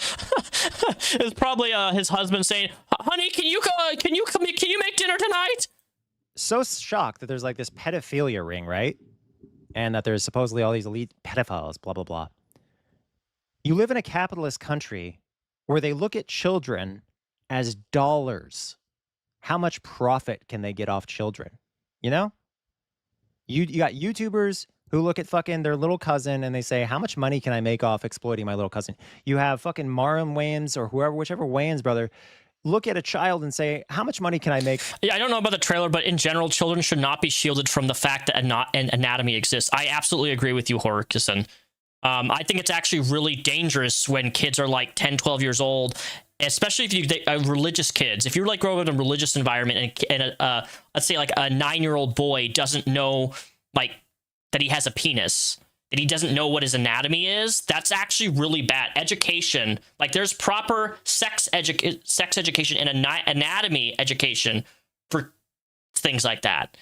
It's probably his husband saying, "Honey, can you make dinner tonight?" So shocked that there's like this pedophilia ring, right? And that there's supposedly all these elite pedophiles, blah, blah, blah. You live in a capitalist country where they look at children as dollars. How much profit can they get off children? You know? You got YouTubers who look at fucking their little cousin and they say, how much money can I make off exploiting my little cousin? You have fucking Marlon Wayans or whichever Wayans brother, look at a child and say, how much money can I make? Yeah, I don't know about the trailer, but in general, children should not be shielded from the fact that an anatomy exists. I absolutely agree with you, Horkison. I think it's actually really dangerous when kids are like 10, 12 years old, especially if religious kids. If you're like growing up in a religious environment and let's say like a 9-year-old boy doesn't know like that he has a penis, that he doesn't know what his anatomy is, that's actually really bad. Education, like there's proper sex education and anatomy education for things like that.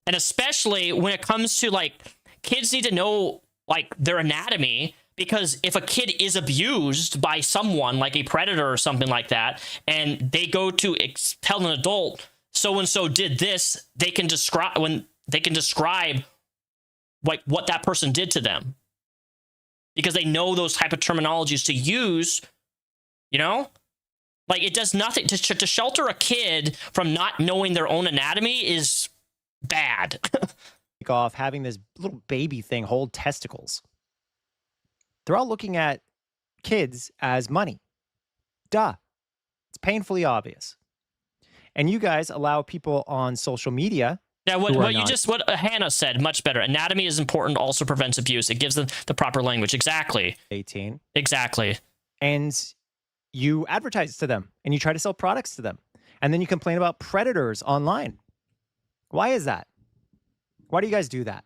And especially when it comes to like, kids need to know like their anatomy, because if a kid is abused by someone like a predator or something like that, and they go to tell an adult, so-and-so did this, they can describe like what that person did to them, because they know those type of terminologies to use, you know? Like, it does nothing to shelter a kid from not knowing their own anatomy is bad. Off having this little baby thing hold testicles. They're all looking at kids as money. Duh. It's painfully obvious. And you guys allow people on social media. Yeah, what Hannah said, much better. Anatomy is important, also prevents abuse. It gives them the proper language. Exactly. 18. Exactly. And you advertise to them and you try to sell products to them. And then you complain about predators online. Why is that? Why do you guys do that?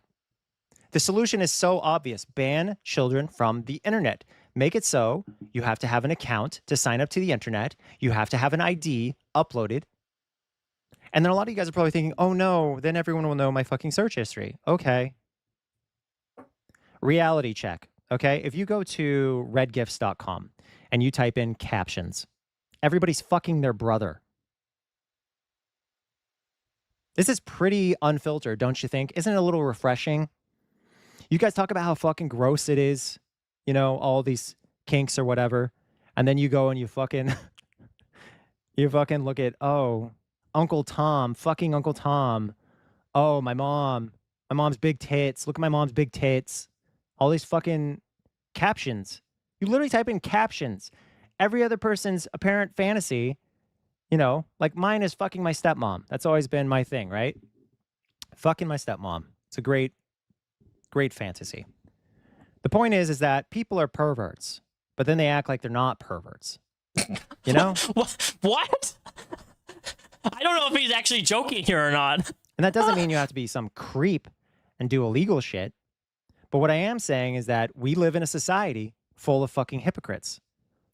The solution is so obvious. Ban children from the internet. Make it so you have to have an account to sign up to the internet. You have to have an ID uploaded. And then a lot of you guys are probably thinking, oh no, then everyone will know my fucking search history. Okay. Reality check. Okay. If you go to redgifts.com and you type in captions, everybody's fucking their brother. This is pretty unfiltered, don't you think? Isn't it a little refreshing? You guys talk about how fucking gross it is, you know, all these kinks or whatever. And then you go and you fucking look at, oh, Uncle Tom, fucking Uncle Tom. Oh, my mom's big tits. Look at my mom's big tits. All these fucking captions. You literally type in captions. Every other person's apparent fantasy, you know, like mine is fucking my stepmom. That's always been my thing, right? Fucking my stepmom. It's a great fantasy. The point is that people are perverts, but then they act like they're not perverts. You know? What? I don't know if he's actually joking here or not. And that doesn't mean you have to be some creep and do illegal shit. But what I am saying is that we live in a society full of fucking hypocrites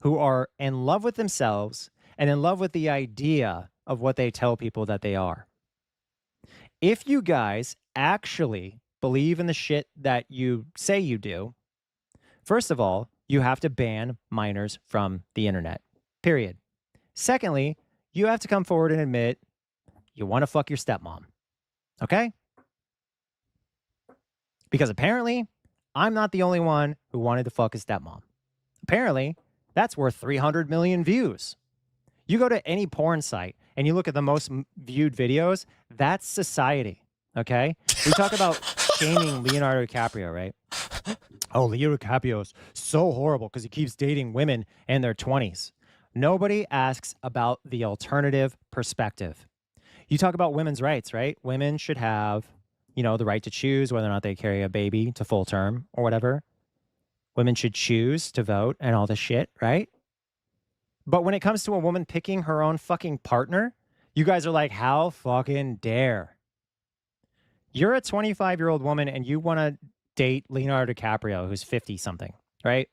who are in love with themselves and in love with the idea of what they tell people that they are. If you guys actually believe in the shit that you say you do, first of all, you have to ban minors from the internet, period. Secondly, you have to come forward and admit you want to fuck your stepmom, okay? Because apparently, I'm not the only one who wanted to fuck his stepmom. Apparently, that's worth 300 million views. You go to any porn site and you look at the most viewed videos, that's society, okay? We talk about shaming Leonardo DiCaprio, right? Oh, Leo DiCaprio's so horrible because he keeps dating women in their 20s. Nobody asks about the alternative perspective. You talk about women's rights, right? Women should have, you know, the right to choose whether or not they carry a baby to full term or whatever. Women should choose to vote and all this shit, right? But when it comes to a woman picking her own fucking partner, you guys are like, how fucking dare? You're a 25-year-old woman and you want to date Leonardo DiCaprio, who's 50-something, right?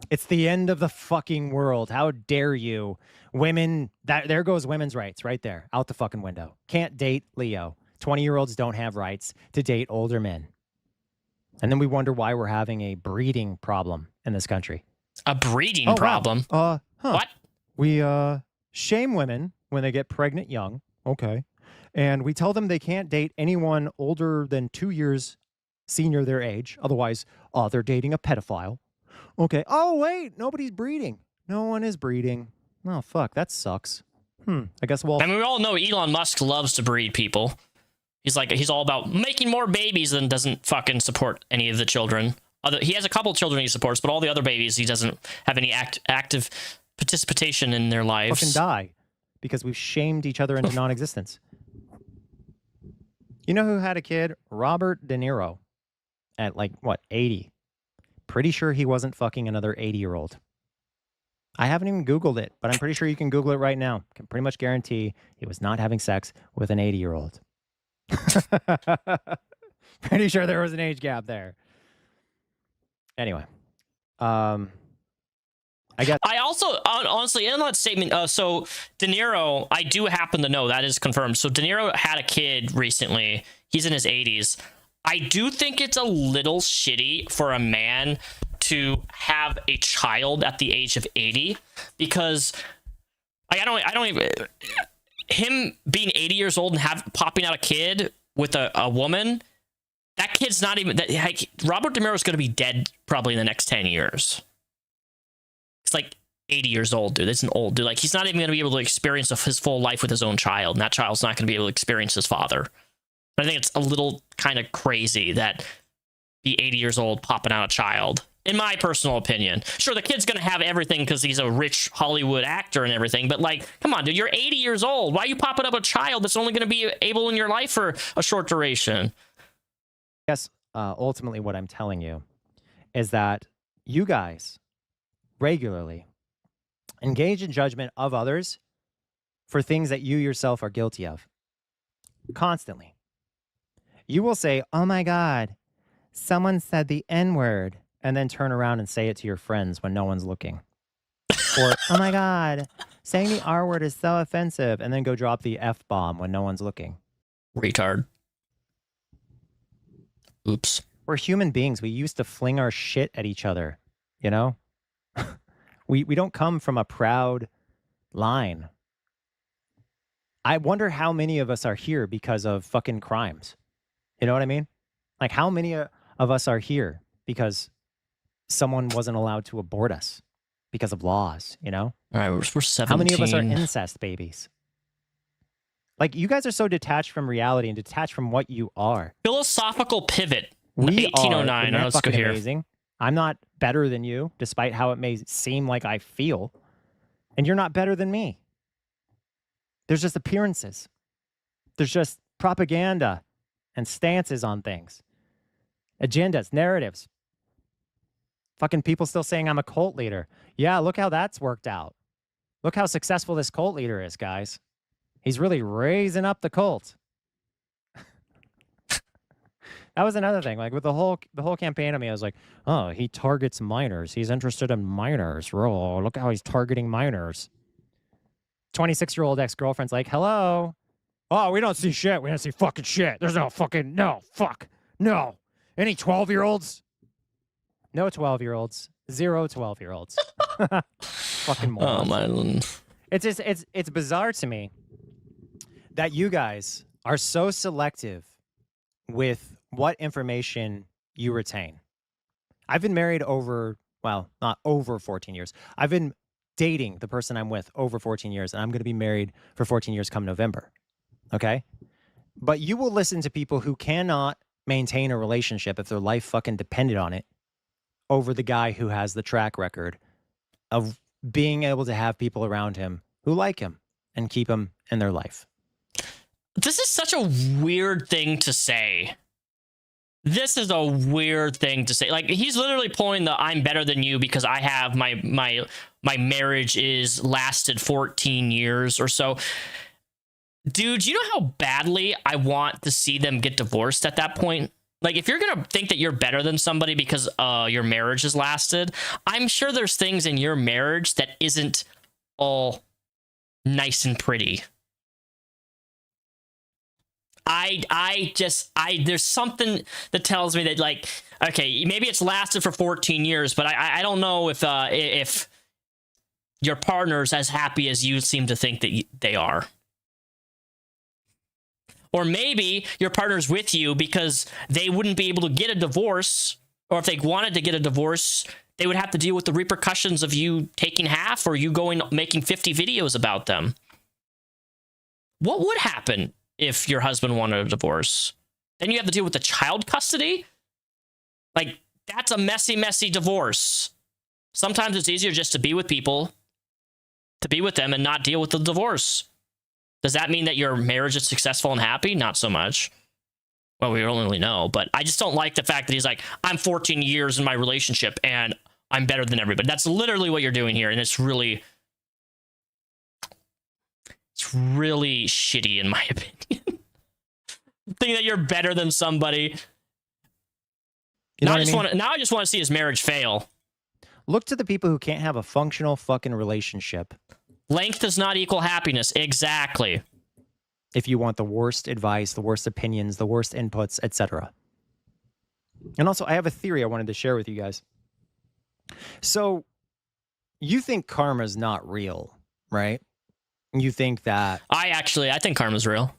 It's the end of the fucking world. How dare you? Women, there goes women's rights right there, out the fucking window. Can't date Leo. 20-year-olds don't have rights to date older men. And then we wonder why we're having a breeding problem in this country. A breeding problem? Wow. What? We shame women when they get pregnant young. Okay. And we tell them they can't date anyone older than 2 years senior their age. Otherwise, they're dating a pedophile. Okay. Oh, wait. Nobody's breeding. No one is breeding. Oh, fuck. That sucks. I guess we'll... I mean, we all know Elon Musk loves to breed people. He's all about making more babies and doesn't fucking support any of the children. He has a couple children he supports, but all the other babies, he doesn't have any active participation in their lives. Fucking die because we've shamed each other into non-existence. You know who had a kid? Robert De Niro at 80? Pretty sure he wasn't fucking another 80-year-old. I haven't even Googled it, but I'm pretty sure you can Google it right now. Can pretty much guarantee he was not having sex with an 80-year-old. Pretty sure there was an age gap there. Anyway, I also, honestly, in that statement, so De Niro, I do happen to know that is confirmed. So De Niro had a kid recently. He's in his 80s. I do think it's a little shitty for a man to have a child at the age of 80 because I don't even, him being 80 years old and popping out a kid with a woman, that kid's not even that. Robert De Niro is going to be dead probably in the next 10 years. It's like 80 years old, dude. It's an old dude. Like, he's not even going to be able to experience his full life with his own child, and that child's not going to be able to experience his father. I think it's a little kind of crazy that be 80 years old popping out a child, in my personal opinion. Sure, the kid's going to have everything because he's a rich Hollywood actor and everything, but like, come on, dude, you're 80 years old. Why are you popping up a child that's only going to be able in your life for a short duration? Yes, ultimately what I'm telling you is that you guys regularly engage in judgment of others for things that you yourself are guilty of. Constantly. You will say, oh my God, someone said the N-word, and then turn around and say it to your friends when no one's looking. Or, oh my God, saying the R-word is so offensive, and then go drop the F-bomb when no one's looking. Retard. Oops. We're human beings. We used to fling our shit at each other, you know? We don't come from a proud line. I wonder how many of us are here because of fucking crimes. You know what I mean? Like, how many of us are here because someone wasn't allowed to abort us because of laws, you know? All right, we're 17. How many of us are incest babies? Like, you guys are so detached from reality and detached from what you are. Philosophical pivot. We 1809. are. Let's go here. Amazing. I'm not better than you, despite how it may seem like I feel. And you're not better than me. There's just appearances. There's just propaganda and stances on things. Agendas, narratives. Fucking people still saying I'm a cult leader. Yeah, look how that's worked out. Look how successful this cult leader is, guys. He's really raising up the cult. That was another thing. Like with the whole campaign of me, I was like, oh, he targets minors. He's interested in minors. Oh, look how he's targeting minors. 26-year-old ex-girlfriend's like, hello. Oh, we don't see shit. We don't see fucking shit. There's no fucking, no, fuck, no. Any 12-year-olds? No 12-year-olds. 0 12-year-olds. Fucking morons. Oh, my. It's just, it's bizarre to me that you guys are so selective with what information you retain. I've been married over, well, not over 14 years. I've been dating the person I'm with over 14 years, and I'm going to be married for 14 years come November. Okay? But you will listen to people who cannot maintain a relationship if their life fucking depended on it over the guy who has the track record of being able to have people around him who like him and keep him in their life. This is such a weird thing to say. This is a weird thing to say. Like, he's literally pulling the I'm better than you because I have my marriage is lasted 14 years or so. Dude, you know how badly I want to see them get divorced at that point? Like, if you're going to think that you're better than somebody because your marriage has lasted, I'm sure there's things in your marriage that isn't all nice and pretty. There's something that tells me that, like, okay, maybe it's lasted for 14 years, but I don't know if your partner's as happy as you seem to think that they are. Or maybe your partner's with you because they wouldn't be able to get a divorce, or if they wanted to get a divorce, they would have to deal with the repercussions of you taking half or you making 50 videos about them. What would happen if your husband wanted a divorce? Then you have to deal with the child custody? Like, that's a messy, messy divorce. Sometimes it's easier just to be with people, to be with them and not deal with the divorce. Does that mean that your marriage is successful and happy? Not so much. Well, we don't really know, but I just don't like the fact that he's like, I'm 14 years in my relationship and I'm better than everybody. That's literally what you're doing here, and it's really shitty in my opinion. Think that you're better than somebody. You know now I just want to see his marriage fail. Look to the people who can't have a functional fucking relationship. Length does not equal happiness. Exactly. If you want the worst advice, the worst opinions, the worst inputs, etc. And also, I have a theory I wanted to share with you guys. So, you think karma's not real, right? You think that I think karma's real.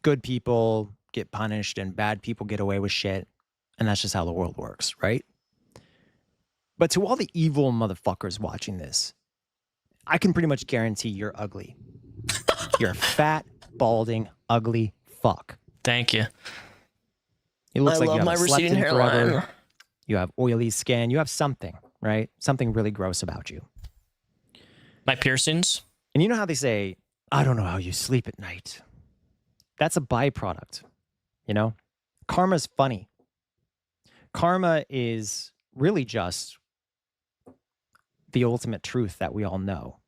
Good people get punished and bad people get away with shit, and that's just how the world works, right? But to all the evil motherfuckers watching this, I can pretty much guarantee you're ugly. You're a fat, balding, ugly fuck. Thank you. It looks like you my haven't slept receding in hairline. forever. You have oily skin. You have something, right? Something really gross about you. My piercings. And you know how they say, I don't know how you sleep at night. That's a byproduct, you know? Karma's funny. Karma is really just the ultimate truth that we all know.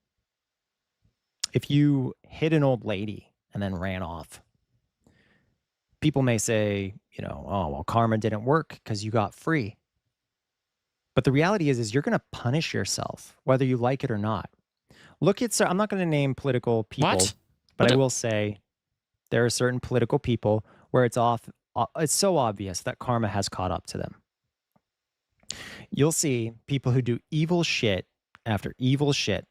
If you hit an old lady and then ran off, people may say, you know, oh, well, karma didn't work because you got free. But the reality is you're going to punish yourself, whether you like it or not. Look at, I'm not going to name political people, but I will say there are certain political people where it's so obvious that karma has caught up to them. You'll see people who do evil shit after evil shit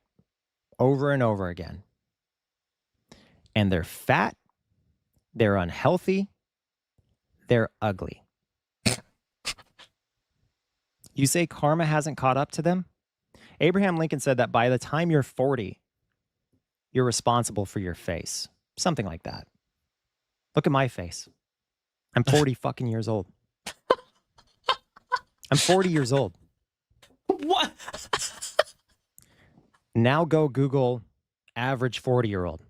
over and over again. And they're fat, they're unhealthy, they're ugly. You say karma hasn't caught up to them? Abraham Lincoln said that by the time you're 40, you're responsible for your face. Something like that. Look at my face. I'm 40 fucking years old. I'm 40 years old. What? Now go Google average 40-year-old.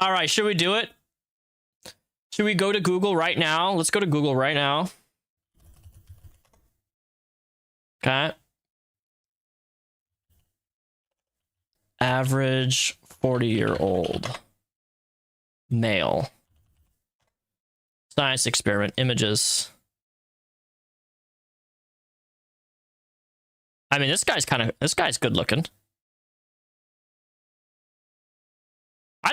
All right, should we do it? Should we go to Google right now? Let's go to Google right now. Okay. Average 40-year-old. Male. Science experiment images. I mean, this guy's good looking. I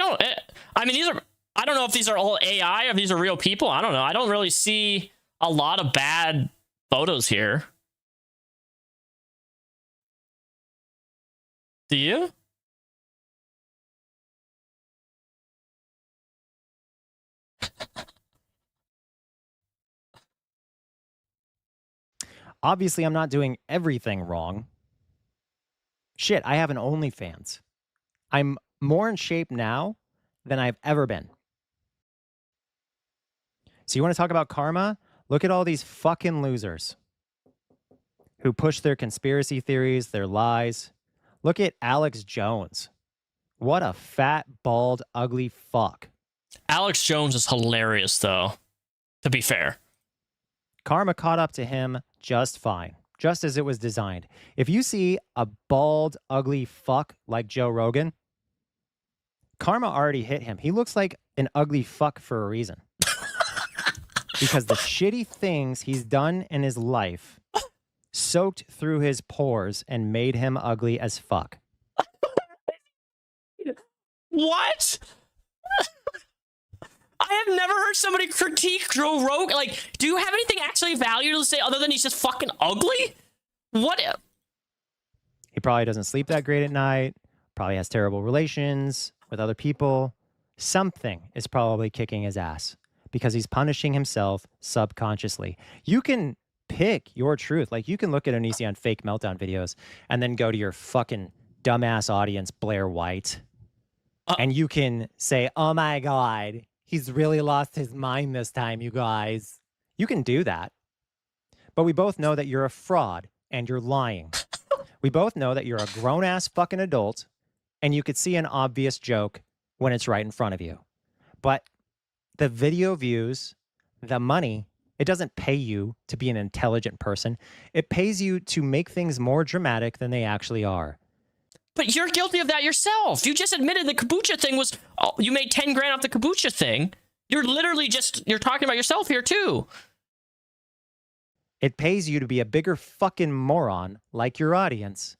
don't know if these are all AI or if these are real people. I don't know. I don't really see a lot of bad photos here. Do you? Obviously, I'm not doing everything wrong. Shit, I have an OnlyFans. I'm more in shape now than I've ever been. So you want to talk about karma? Look at all these fucking losers who push their conspiracy theories, their lies. Look at Alex Jones. What a fat, bald, ugly fuck. Alex Jones is hilarious, though, to be fair. Karma caught up to him just fine, just as it was designed. If you see a bald, ugly fuck like Joe Rogan, karma already hit him. He looks like an ugly fuck for a reason. Because the shitty things he's done in his life soaked through his pores and made him ugly as fuck. What? I have never heard somebody critique Joe Rogan. Like, do you have anything actually valuable to say other than he's just fucking ugly? What? He probably doesn't sleep that great at night, probably has terrible relations with other people. Something is probably kicking his ass because he's punishing himself subconsciously. You can pick your truth. Like, you can look at Onision fake meltdown videos and then go to your fucking dumbass audience, Blair White, and you can say, oh my God, he's really lost his mind this time, you guys. You can do that. But we both know that you're a fraud and you're lying. We both know that you're a grown-ass fucking adult and you could see an obvious joke when it's right in front of you. But the video views, the money, it doesn't pay you to be an intelligent person. It pays you to make things more dramatic than they actually are. But you're guilty of that yourself. You just admitted the kombucha thing was, oh, you made 10 grand off the kombucha thing. You're literally you're talking about yourself here too. It pays you to be a bigger fucking moron like your audience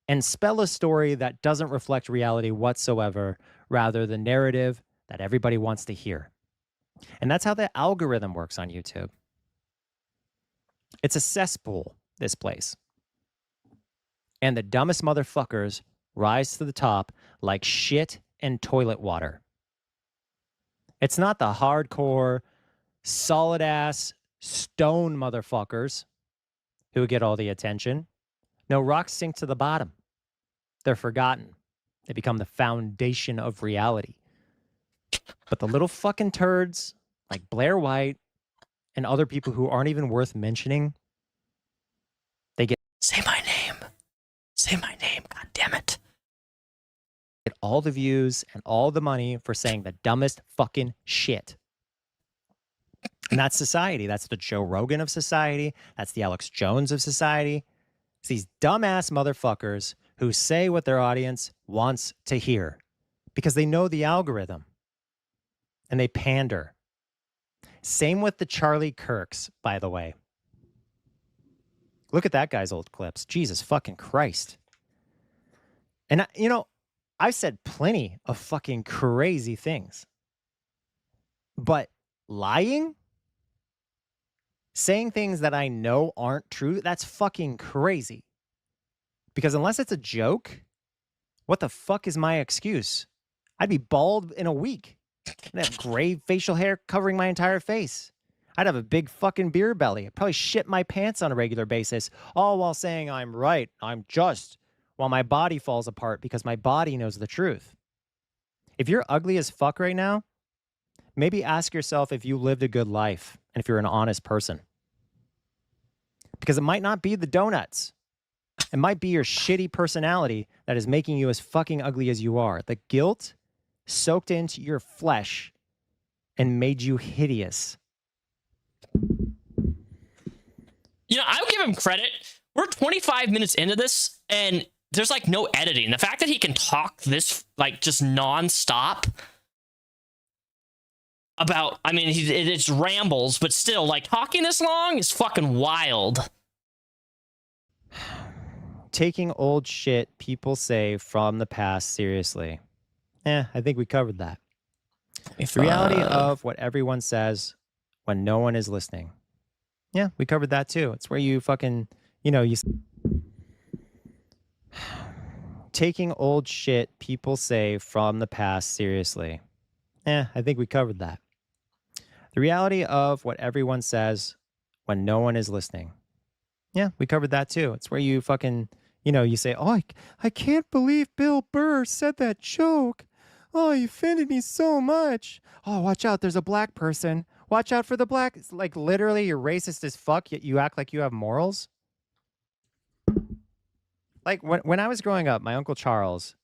and spell a story that doesn't reflect reality whatsoever, rather the narrative that everybody wants to hear. And that's how the algorithm works on YouTube. It's a cesspool, this place. And the dumbest motherfuckers rise to the top like shit and toilet water. It's not the hardcore, solid-ass, stone motherfuckers who get all the attention. No, rocks sink to the bottom. They're forgotten. They become the foundation of reality. But the little fucking turds like Blair White and other people who aren't even worth mentioning, they get... Say my name. Say my name, god damn it. Get all the views and all the money for saying the dumbest fucking shit. And that's society. That's the Joe Rogan of society. That's the Alex Jones of society. It's these dumbass motherfuckers who say what their audience wants to hear because they know the algorithm and they pander. Same with the Charlie Kirks, by the way. Look at that guy's old clips. Jesus fucking Christ. And, you know, I've said plenty of fucking crazy things. But lying? Saying things that I know aren't true, that's fucking crazy. Because unless it's a joke, what the fuck is my excuse? I'd be bald in a week. I'd have gray facial hair covering my entire face. I'd have a big fucking beer belly. I'd probably shit my pants on a regular basis, all while saying I'm right, I'm just, while my body falls apart because my body knows the truth. If you're ugly as fuck right now, maybe ask yourself if you lived a good life and if you're an honest person. Because it might not be the donuts. It might be your shitty personality that is making you as fucking ugly as you are. The guilt soaked into your flesh and made you hideous. You know, I'll give him credit. We're 25 minutes into this, and there's, like, no editing. The fact that he can talk this, like, just nonstop, about, I mean, it's rambles, but still, like, talking this long is fucking wild. Taking old shit people say from the past seriously. I think we covered that. The reality of what everyone says when no one is listening. Yeah, we covered that too. It's where you fucking, you know, you... Taking old shit people say from the past seriously. I think we covered that. The reality of what everyone says when no one is listening. Yeah, we covered that too. It's where you fucking, you know, you say, oh, I can't believe Bill Burr said that joke. Oh, he offended me so much. Oh, watch out. There's a black person. Watch out for the black. It's like literally you're racist as fuck, yet you act like you have morals. Like when I was growing up, my Uncle Charles,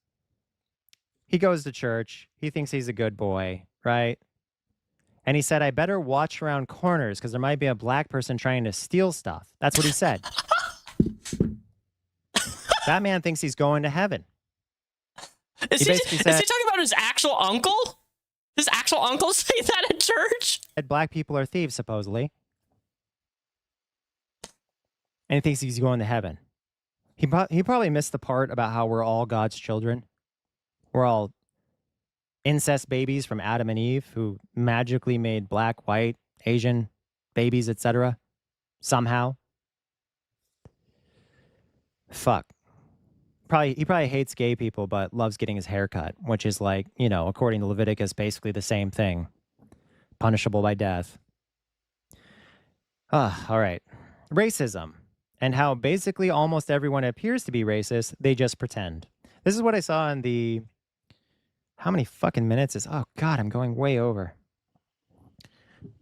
he goes to church. He thinks he's a good boy, right? And he said, I better watch around corners because there might be a black person trying to steal stuff. That's what he said. That man thinks he's going to heaven. Is he talking about his actual uncle? His actual uncle say that at church? Black people are thieves, supposedly. And he thinks he's going to heaven. He probably missed the part about how we're all God's children. We're all incest babies from Adam and Eve who magically made black, white, Asian babies, etc. Somehow. Fuck. He probably hates gay people, but loves getting his hair cut, which is like, you know, according to Leviticus, basically the same thing. Punishable by death. All right. Racism. And how basically almost everyone appears to be racist, they just pretend. This is what I saw in the... How many fucking minutes is... Oh, God, I'm going way over.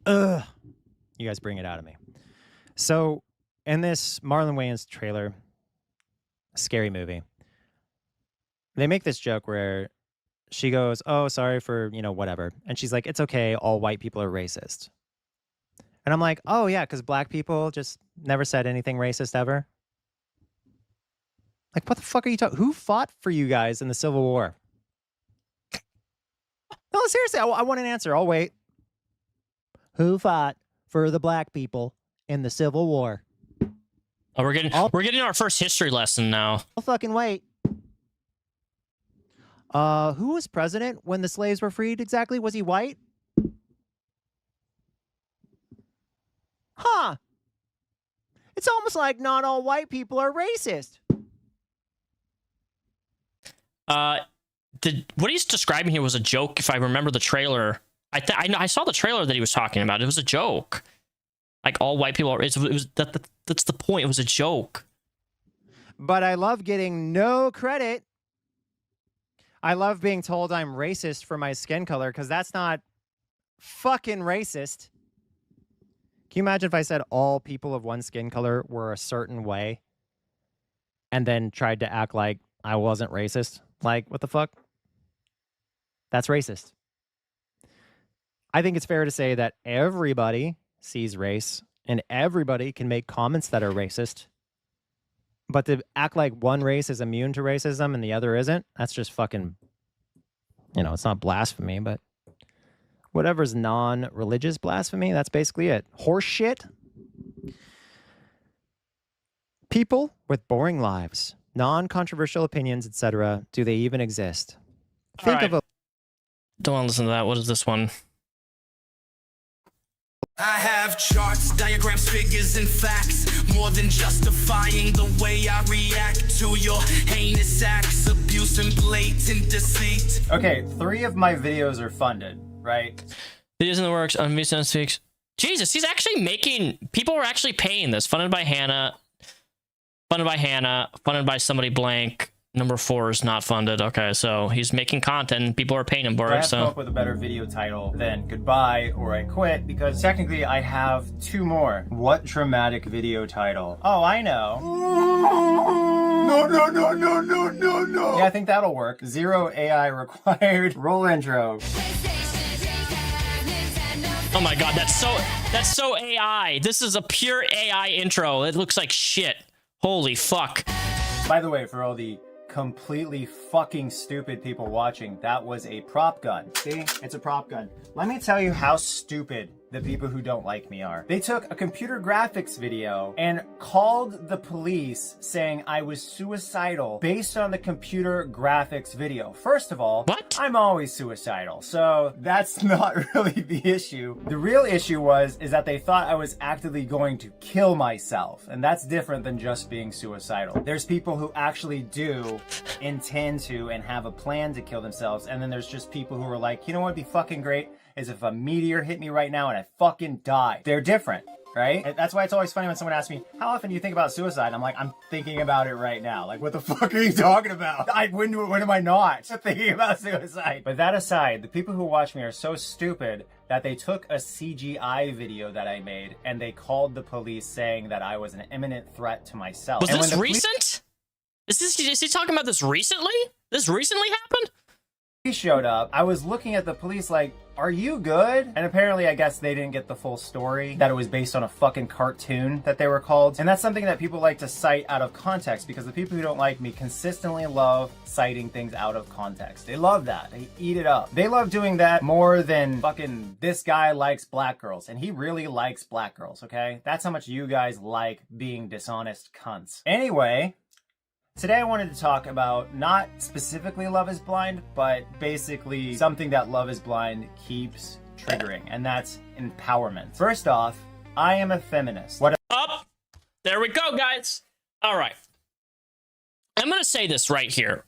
Ugh. You guys bring it out of me. So, in this Marlon Wayans trailer, scary movie, they make this joke where she goes, oh, sorry for, you know, whatever. And she's like, it's okay, all white people are racist. And I'm like, oh, yeah, because black people just never said anything racist ever. Like, what the fuck are you talking? Who fought for you guys in the Civil War? No, seriously, I want an answer. I'll wait. Who fought for the black people in the Civil War? Oh, we're getting our first history lesson now. I'll fucking wait. Who was president when the slaves were freed exactly? Was he white? Huh. It's almost like not all white people are racist. What he's describing here was a joke. If I remember the trailer, I saw the trailer that he was talking about. It was a joke. Like all white people are. That's the point. It was a joke. But I love getting no credit. I love being told I'm racist for my skin color because that's not fucking racist. Can you imagine if I said all people of one skin color were a certain way and then tried to act like I wasn't racist? Like, what the fuck? That's racist. I think it's fair to say that everybody sees race and everybody can make comments that are racist. But to act like one race is immune to racism and the other isn't, that's just fucking, you know, it's not blasphemy, but whatever's non-religious blasphemy, that's basically it. Horse shit. People with boring lives, non-controversial opinions, etc. Do they even exist? Think of a... Don't want to listen to that. What is this one? I have charts, diagrams, figures, and facts, more than justifying the way I react to your heinous acts, abuse and blatant deceit. Okay, 3 of my videos are funded, right? Videos in the works, on speaks. Jesus, he's actually making... People are actually paying this. Funded by Hannah, funded by somebody blank. Number 4 is not funded. Okay, so he's making content and people are paying him for it. I have to come up with a better video title than Goodbye or I Quit because technically I have 2 more. What dramatic video title? Oh, I know. No. Yeah, I think that'll work. 0 AI required. Roll intro. Oh my god, that's so AI. This is a pure AI intro. It looks like shit. Holy fuck. By the way, for all the completely fucking stupid people watching, that was a prop gun. See? It's a prop gun. Let me tell you how stupid the people who don't like me are. They took a computer graphics video and called the police saying I was suicidal based on the computer graphics video. First of all, what? I'm always suicidal, so that's not really the issue. The real issue is that they thought I was actively going to kill myself, and that's different than just being suicidal. There's people who actually do intend to and have a plan to kill themselves, and then there's just people who are like, you know what would be fucking great is if a meteor hit me right now and I fucking die. They're different, right? And that's why it's always funny when someone asks me, how often do you think about suicide? I'm like, I'm thinking about it right now. Like, what the fuck are you talking about? When am I not thinking about suicide? But that aside, the people who watch me are so stupid that they took a CGI video that I made and they called the police saying that I was an imminent threat to myself. Was this recent? Is he talking about this recently? This recently happened? He showed up. I was looking at the police like, are you good? And apparently, I guess they didn't get the full story, that it was based on a fucking cartoon that they were called. And that's something that people like to cite out of context, because the people who don't like me consistently love citing things out of context. They love that. They eat it up. They love doing that more than fucking this guy likes black girls. And he really likes black girls, okay? That's how much you guys like being dishonest cunts. Anyway, today I wanted to talk about not specifically Love is Blind, but basically something that Love is Blind keeps triggering, and that's empowerment. First off, I am a feminist. Up! There we go, guys. All right. I'm going to say this right here.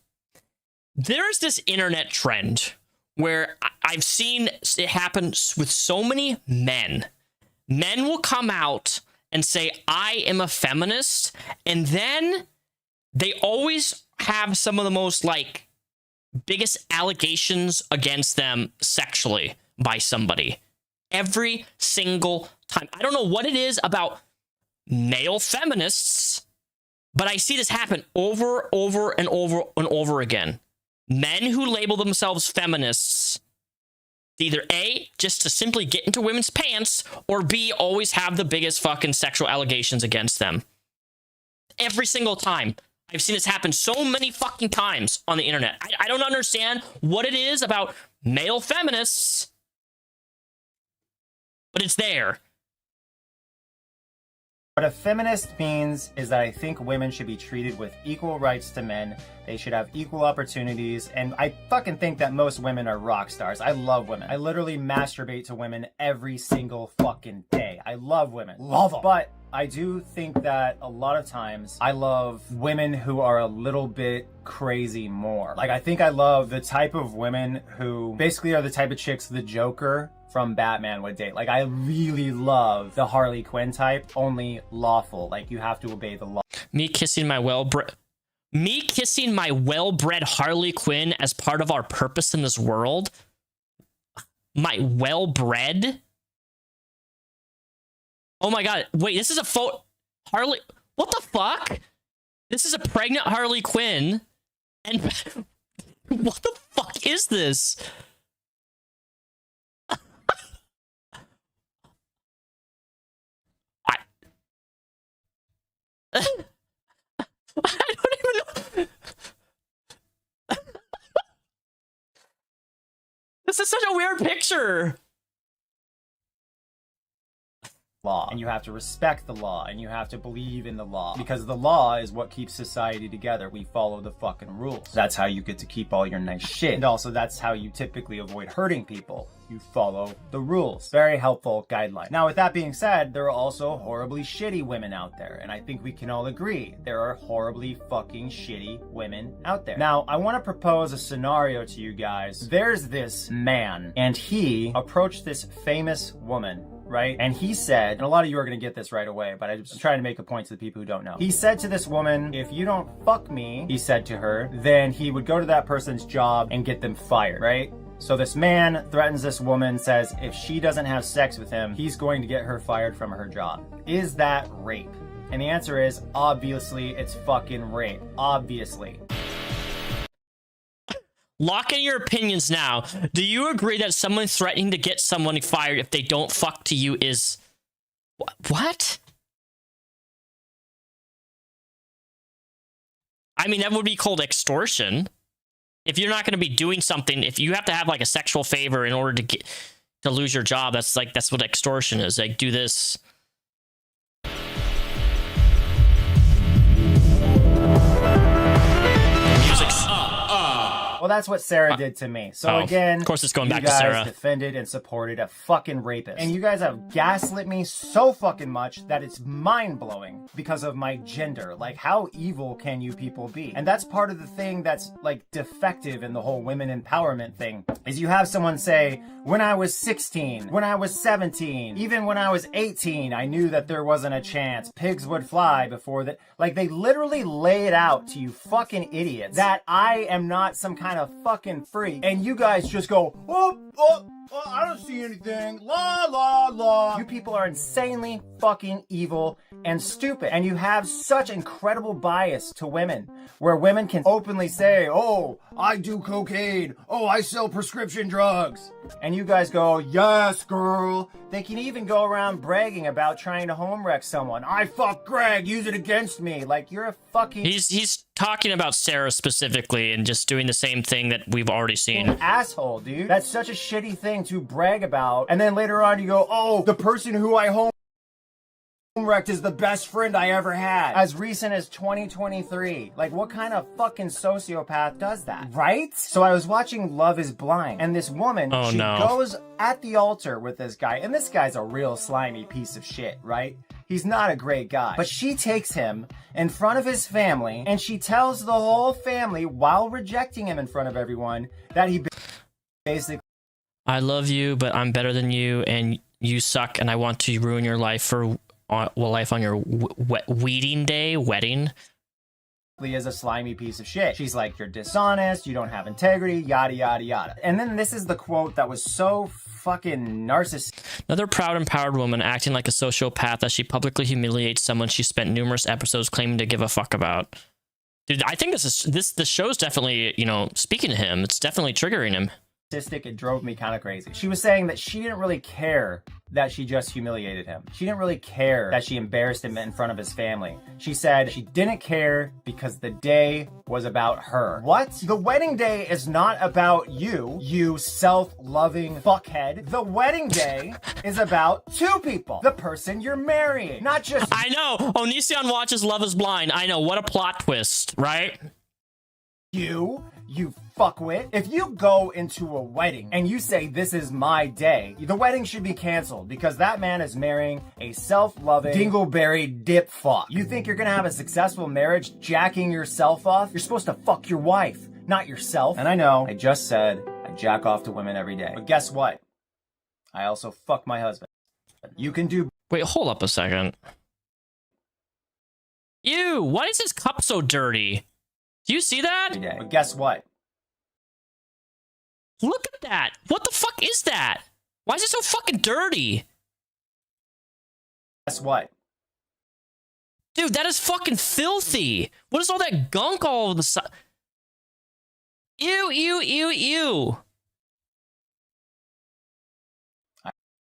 There's this internet trend where I've seen it happen with so many men. Men will come out and say, I am a feminist, and then they always have some of the most, like, biggest allegations against them sexually by somebody. Every single time. I don't know what it is about male feminists, but I see this happen over and over again. Men who label themselves feminists, either A, just to simply get into women's pants, or B, always have the biggest fucking sexual allegations against them. Every single time. I've seen this happen so many fucking times on the internet. I don't understand what it is about male feminists, but it's there. What a feminist means is that I think women should be treated with equal rights to men. They should have equal opportunities. And I fucking think that most women are rock stars. I love women. I literally masturbate to women every single fucking day. I love women. Love them. But I do think that a lot of times I love women who are a little bit crazy more. Like, I think I love the type of women who basically are the type of chicks the Joker from Batman would date. Like, I really love the Harley Quinn type, only lawful. Like, you have to obey the law. Me kissing my well-bred Harley Quinn as part of our purpose in this world? My well-bred? Oh my god, wait, this is a Harley... What the fuck? This is a pregnant Harley Quinn, and... What the fuck is this? I don't even know. This is such a weird picture. Law, and you have to respect the law, and you have to believe in the law, because the law is what keeps society together. We follow the fucking rules. That's how you get to keep all your nice shit, and also that's how you typically avoid hurting people. You follow the rules. Very helpful guideline. Now, with that being said, there are also horribly shitty women out there, and I think we can all agree there are horribly fucking shitty women out there. Now, I want to propose a scenario to you guys. There's this man, and he approached this famous woman, right? And he said, and a lot of you are going to get this right away, but I'm just trying to make a point to the people who don't know. He said to this woman, if you don't fuck me, he said to her, then he would go to that person's job and get them fired, right? So this man threatens this woman, says if she doesn't have sex with him, he's going to get her fired from her job. Is that rape? And the answer is, obviously, it's fucking rape. Obviously. Lock in your opinions now. Do you agree that someone threatening to get someone fired if they don't fuck to you is... What? I mean, that would be called extortion. If you're not going to be doing something, if you have to have like a sexual favor in order to lose your job, that's what extortion is. Like, do this. Music's Well, that's what Sarah did to me. So again, of course it's going back you to guys Sarah. defended and supported a fucking rapist. And you guys have gaslit me so fucking much that it's mind-blowing because of my gender. Like, how evil can you people be? And that's part of the thing that's, like, defective in the whole women empowerment thing, is you have someone say, when I was 16, when I was 17, even when I was 18, I knew that there wasn't a chance. Pigs would fly before that. Like, they literally lay it out to you fucking idiots that I am not some kind of fucking freak. And you guys just go, oh, I don't see anything. La, la, la. You people are insanely fucking evil and stupid. And you have such incredible bias to women, where women can openly say, oh, I do cocaine. Oh, I sell prescription drugs. And you guys go, yes, girl. They can even go around bragging about trying to home wreck someone. I fuck Greg, use it against me. Like, you're a fucking... He's talking about Sarah specifically and just doing the same thing that we've already seen. Asshole, dude. That's such a shitty thing to brag about. And then later on you go, oh, the person who I home wrecked is the best friend I ever had. As recent as 2023. Like, what kind of fucking sociopath does that? Right? So I was watching Love is Blind, and this woman, she goes at the altar with this guy, and this guy's a real slimy piece of shit, right? He's not a great guy. But she takes him in front of his family, and she tells the whole family, while rejecting him in front of everyone, that he basically... I love you, but I'm better than you, and you suck, and I want to ruin your life on your wedding. Is a slimy piece of shit. She's like, you're dishonest, you don't have integrity, yada, yada, yada. And then this is the quote that was so fucking narcissistic. Another proud, empowered woman acting like a sociopath as she publicly humiliates someone she spent numerous episodes claiming to give a fuck about. Dude, I think the show's definitely, speaking to him. It's definitely triggering him. It drove me kind of crazy. She was saying that she didn't really care that she just humiliated him. She didn't really care that she embarrassed him in front of his family. She said she didn't care because the day was about her. What? The wedding day is not about you, you self-loving fuckhead. The wedding day is about two people. The person you're marrying, not just... I know! Onision watches Love is Blind. I know, what a plot twist, right? You fuckwit. If you go into a wedding and you say, this is my day, the wedding should be canceled because that man is marrying a self-loving, dingleberry dip fuck. You think you're gonna have a successful marriage jacking yourself off? You're supposed to fuck your wife, not yourself. And I know, I just said I jack off to women every day. But guess what? I also fuck my husband. You can do... Wait, hold up a second. Ew, why is his cup so dirty? Do you see that? But guess what? Look at that. What the fuck is that? Why is it so fucking dirty? Guess what? Dude, that is fucking filthy. What is all that gunk all over the side? Ew, ew, ew, ew.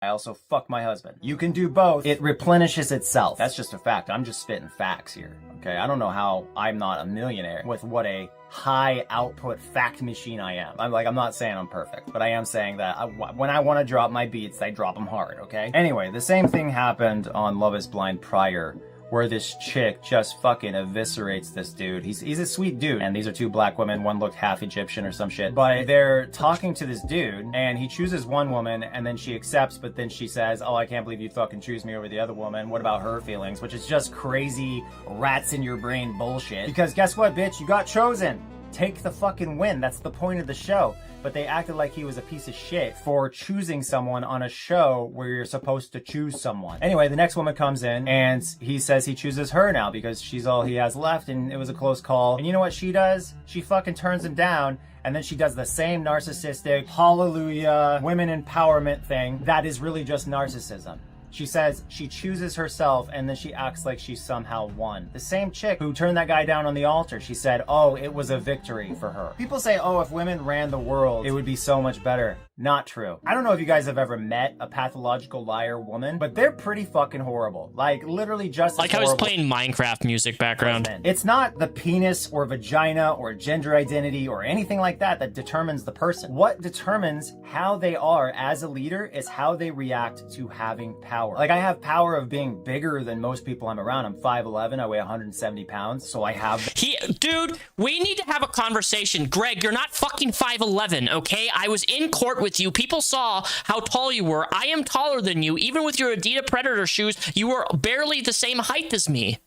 I also fuck my husband. You can do both. It replenishes itself. That's just a fact. I'm just spitting facts here, okay? I don't know how I'm not a millionaire with what a high output fact machine I am. I'm not saying I'm perfect, but I am saying that when I want to drop my beats, I drop them hard, okay? Anyway, the same thing happened on Love is Blind prior, where this chick just fucking eviscerates this dude. He's a sweet dude, and these are two black women. One looked half Egyptian or some shit. But they're talking to this dude, and he chooses one woman, and then she accepts, but then she says, oh, I can't believe you fucking choose me over the other woman. What about her feelings? Which is just crazy rats in your brain bullshit. Because guess what, bitch? You got chosen. Take the fucking win. That's the point of the show. But they acted like he was a piece of shit for choosing someone on a show where you're supposed to choose someone. Anyway, the next woman comes in and he says he chooses her now because she's all he has left and it was a close call. And you know what she does? She fucking turns him down and then she does the same narcissistic, hallelujah, women empowerment thing that is really just narcissism. She says she chooses herself and then she acts like she somehow won. The same chick who turned that guy down on the altar, she said, oh, it was a victory for her. People say, oh, if women ran the world, it would be so much better. Not true. I don't know if you guys have ever met a pathological liar woman, but they're pretty fucking horrible. Like, literally just like I was playing Minecraft music background. It's not the penis or vagina or gender identity or anything like that that determines the person. What determines how they are as a leader is how they react to having power. Like, I have power of being bigger than most people I'm around. I'm 5'11", I weigh 170 pounds, so I have... Dude, we need to have a conversation. Greg, you're not fucking 5'11", okay? I was in court with you. People saw how tall you were. I am taller than you. Even with your Adidas Predator shoes, you were barely the same height as me.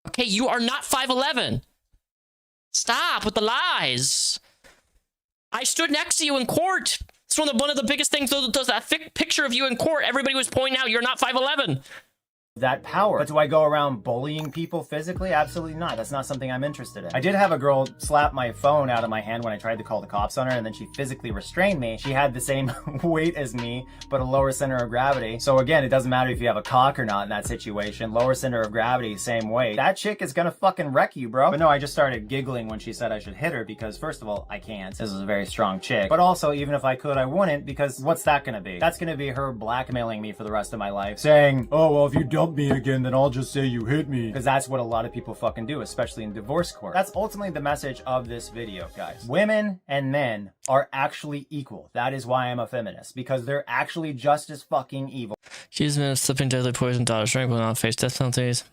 Okay, you are not 5'11". Stop with the lies. I stood next to you in court. It's one of the biggest things. That picture of you in court, everybody was pointing out you're not 5'11". That power. But do I go around bullying people physically? Absolutely not. That's not something I'm interested in. I did have a girl slap my phone out of my hand when I tried to call the cops on her, and then she physically restrained me. She had the same weight as me, but a lower center of gravity. So again, it doesn't matter if you have a cock or not in that situation. Lower center of gravity, same weight. That chick is gonna fucking wreck you, bro. But no, I just started giggling when she said I should hit her because, first of all, I can't. This is a very strong chick. But also, even if I could, I wouldn't, because what's that gonna be? That's gonna be her blackmailing me for the rest of my life, saying, oh, well, if you dump me again, then I'll just say you hit me. Because that's what a lot of people fucking do, especially in divorce court. That's ultimately the message of this video, guys. Women and men are actually equal. That is why I'm a feminist, because they're actually just as fucking evil. She's been slipping deadly poison daughter drink will not face death penalties.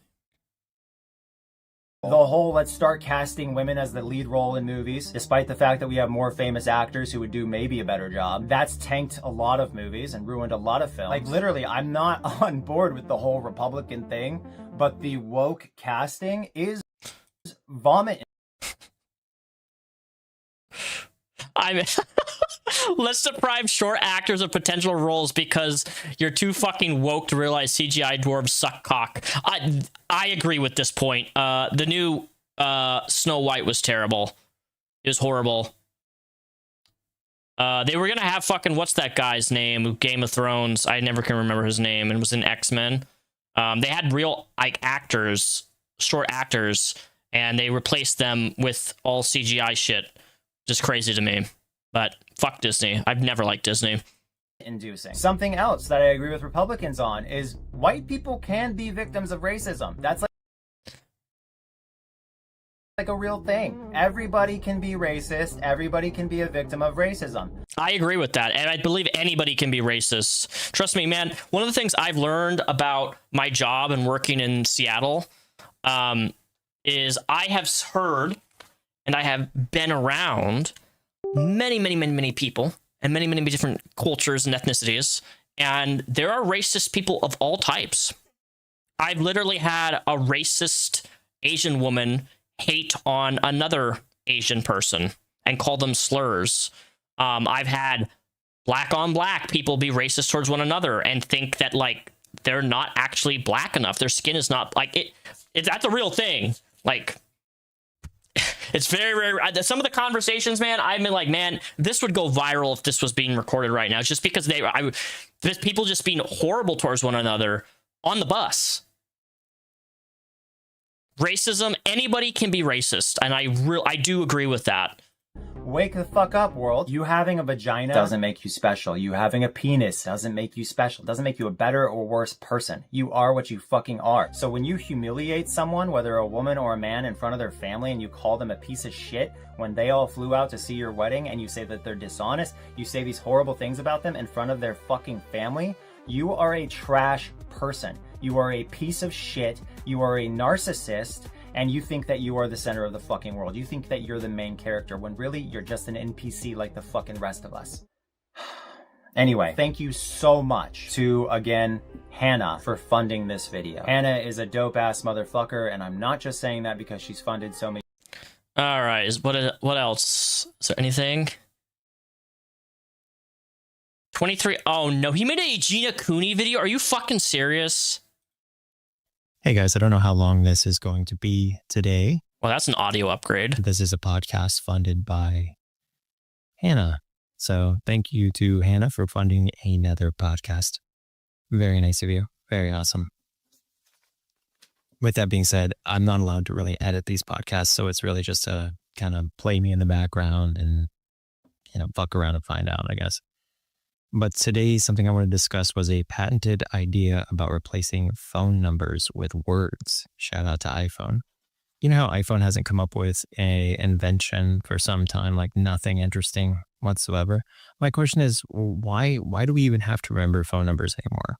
The whole let's start casting women as the lead role in movies, despite the fact that we have more famous actors who would do maybe a better job. That's tanked a lot of movies and ruined a lot of films. Like, literally, I'm not on board with the whole Republican thing, but the woke casting is vomit. Let's deprive short actors of potential roles because you're too fucking woke to realize CGI dwarves suck cock. I agree with this point. The new Snow White was terrible. It was horrible. They were gonna have fucking, what's that guy's name? Game of Thrones. I never can remember his name. And was in X-Men. They had real like actors, short actors, and they replaced them with all CGI shit. Just crazy to me. But fuck Disney. I've never liked Disney. Inducing. Something else that I agree with Republicans on is white people can be victims of racism. That's like a real thing. Everybody can be racist. Everybody can be a victim of racism. I agree with that. And I believe anybody can be racist. Trust me, man. One of the things I've learned about my job and working in Seattle is I have heard and I have been around many people and many different cultures and ethnicities, and there are racist people of all types. I've literally had a racist Asian woman hate on another Asian person and call them slurs. I've had black on black people be racist towards one another and think that like they're not actually black enough, their skin is not like it that's a real thing. Like, it's very rare. Some of the conversations, man, I've been like, man, this would go viral if this was being recorded right now. It's just because there's people just being horrible towards one another on the bus. Racism, anybody can be racist, and I do agree with that. Wake the fuck up, world. You having a vagina doesn't make you special. You having a penis doesn't make you special. Doesn't make you a better or worse person. You are what you fucking are. So when you humiliate someone, whether a woman or a man, in front of their family, and you call them a piece of shit when they all flew out to see your wedding, and you say that they're dishonest, you say these horrible things about them in front of their fucking family, you are a trash person. You are a piece of shit. You are a narcissist. And you think that you are the center of the fucking world. You think that you're the main character when really you're just an NPC like the fucking rest of us. Anyway, thank you so much to, again, Hannah for funding this video. Hannah is a dope-ass motherfucker, and I'm not just saying that because she's funded so many... Alright, what else? Is there anything? 23... Oh no, he made a Gina Cooney video? Are you fucking serious? Hey guys, I don't know how long this is going to be today. Well, that's an audio upgrade. This is a podcast funded by Hannah. So thank you to Hannah for funding another podcast. Very nice of you. Very awesome. With that being said, I'm not allowed to really edit these podcasts, so it's really just to kind of play me in the background and, fuck around and find out, I guess. But today, something I want to discuss was a patented idea about replacing phone numbers with words. Shout out to iPhone. You know how iPhone hasn't come up with a invention for some time, like nothing interesting whatsoever? My question is, why do we even have to remember phone numbers anymore?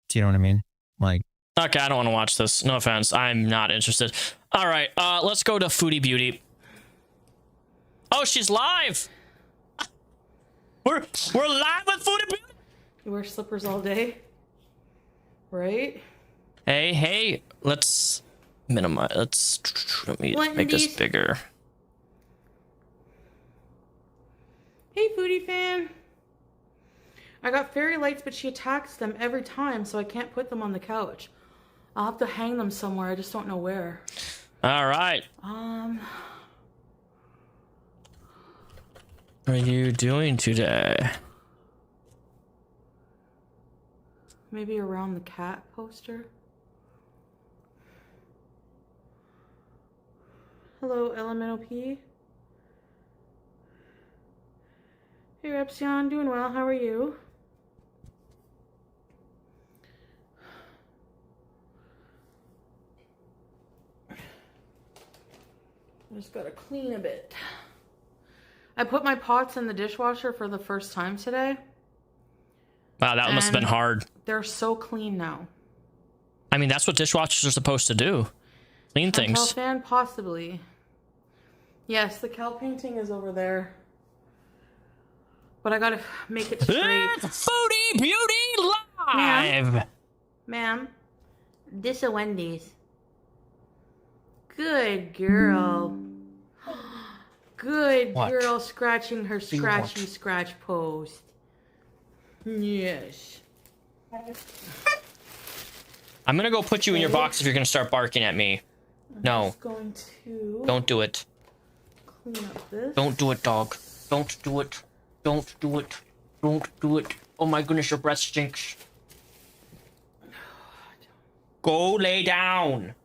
Do you know what I mean? Like, okay, I don't want to watch this. No offense. I'm not interested. All right, let's go to Foodie Beauty. Oh, she's live. We're live with Foodie Beauty. You wear slippers all day, right? Hey, let's minimize. Let me make this bigger. Hey, Foodie fan. I got fairy lights, but she attacks them every time, so I can't put them on the couch. I'll have to hang them somewhere. I just don't know where. All right. What are you doing today? Maybe around the cat poster. Hello, LMNOP. Hey, Repsion, doing well. How are you? I just gotta clean a bit. I put my pots in the dishwasher for the first time today. Wow, that must have been hard. They're so clean now. I mean, that's what dishwashers are supposed to do. Clean things. Fan, possibly. Yes, the cow painting is over there. But I gotta make it straight. It's Foodie Beauty Live! Ma'am, this is Wendy's. Good girl. Good girl scratching her scratchy scratch post. Yes. I'm gonna go put you in your box if you're gonna start barking at me. No. Going to don't do it. Clean up this. Don't do it, dog. Don't do it. Don't do it. Don't do it. Oh my goodness, your breath stinks. Go lay down.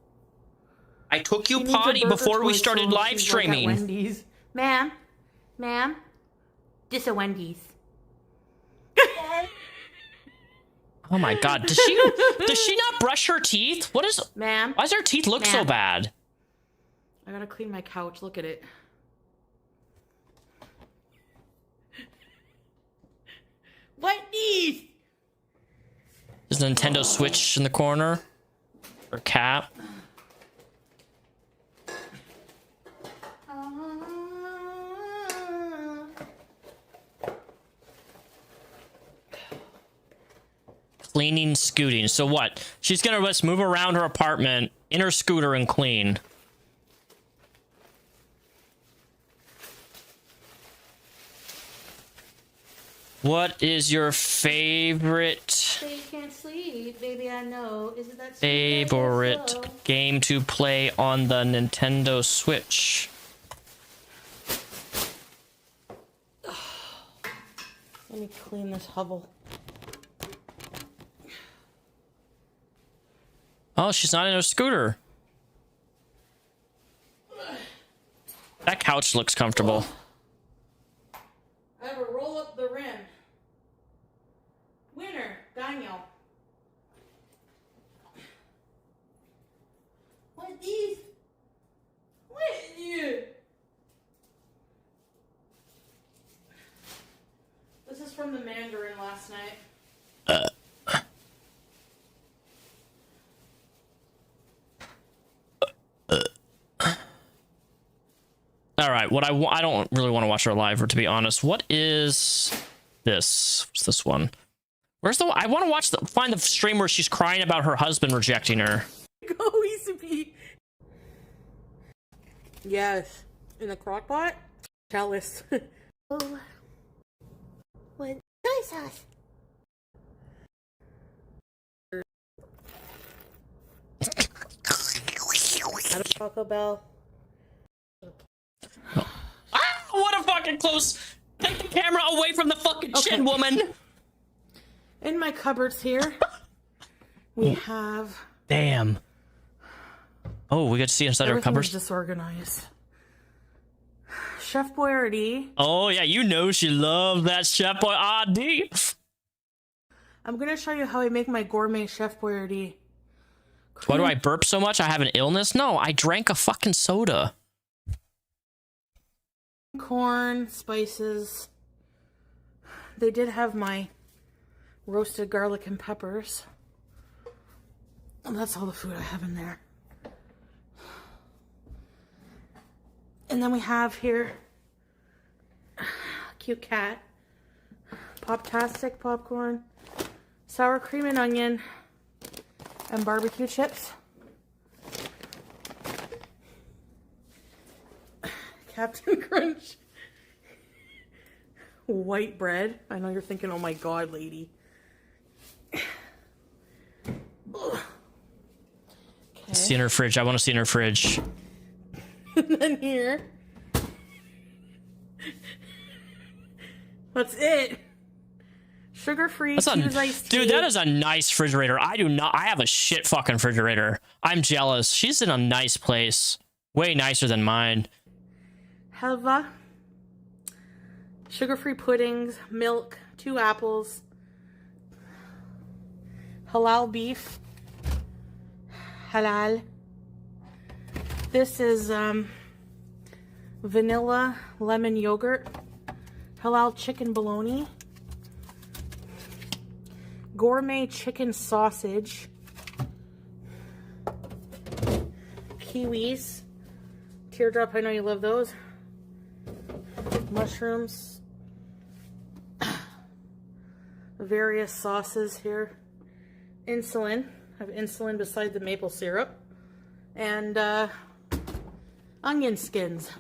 I took you potty before we started live streaming. Wendy's. Ma'am, this is Wendy's. Oh my god, does she not brush her teeth? What is, ma'am? Why does her teeth look so bad? I gotta clean my couch. Look at it. Wendy's. There's a Nintendo Switch in the corner. Or cat. Cleaning, scooting. So what? She's gonna just move around her apartment in her scooter and clean. What is your favorite? So you can't sleep, baby. I know. Is it that favorite game to play on the Nintendo Switch? Let me clean this hovel. Oh, she's not in her scooter. That couch looks comfortable. I have a roll up the rim. Winner, Daniel. What are these? What are you? This is from the Mandarin last night. All right, I don't really want to watch her live, or to be honest. What is this? What's this one? Where's the? I want to find the stream where she's crying about her husband rejecting her. Go easy. Yes, in the crock pot. Chalice. Oh, what soy sauce? Out of Taco Bell. Ah, what a fucking close! Take the camera away from the fucking chin, woman. In my cupboards here. We have... Damn. Oh, we get to see inside our cupboards. Disorganized. Chef Boyardee. Oh, yeah, you know she loves that Chef Boyardee. I'm going to show you how I make my gourmet Chef Boyardee. Why do I burp so much? I have an illness? No, I drank a fucking soda. Corn, spices. They did have my roasted garlic and peppers. And that's all the food I have in there. And then we have here cute cat, Pop-tastic popcorn, sour cream and onion, and barbecue chips. Captain Crunch. White bread. I know you're thinking, oh my god, lady. See in her fridge. I want to see in her fridge. And then here. That's it. Sugar-free Q's iced tea. Dude, that is a nice refrigerator. I do not. I have a shit fucking refrigerator. I'm jealous. She's in a nice place. Way nicer than mine. Helva. Sugar-free puddings, milk, 2 apples, halal beef, halal. This is vanilla lemon yogurt, halal chicken bologna, gourmet chicken sausage, kiwis, teardrop, I know you love those, mushrooms, various sauces here, insulin, I have insulin beside the maple syrup, and onion skins.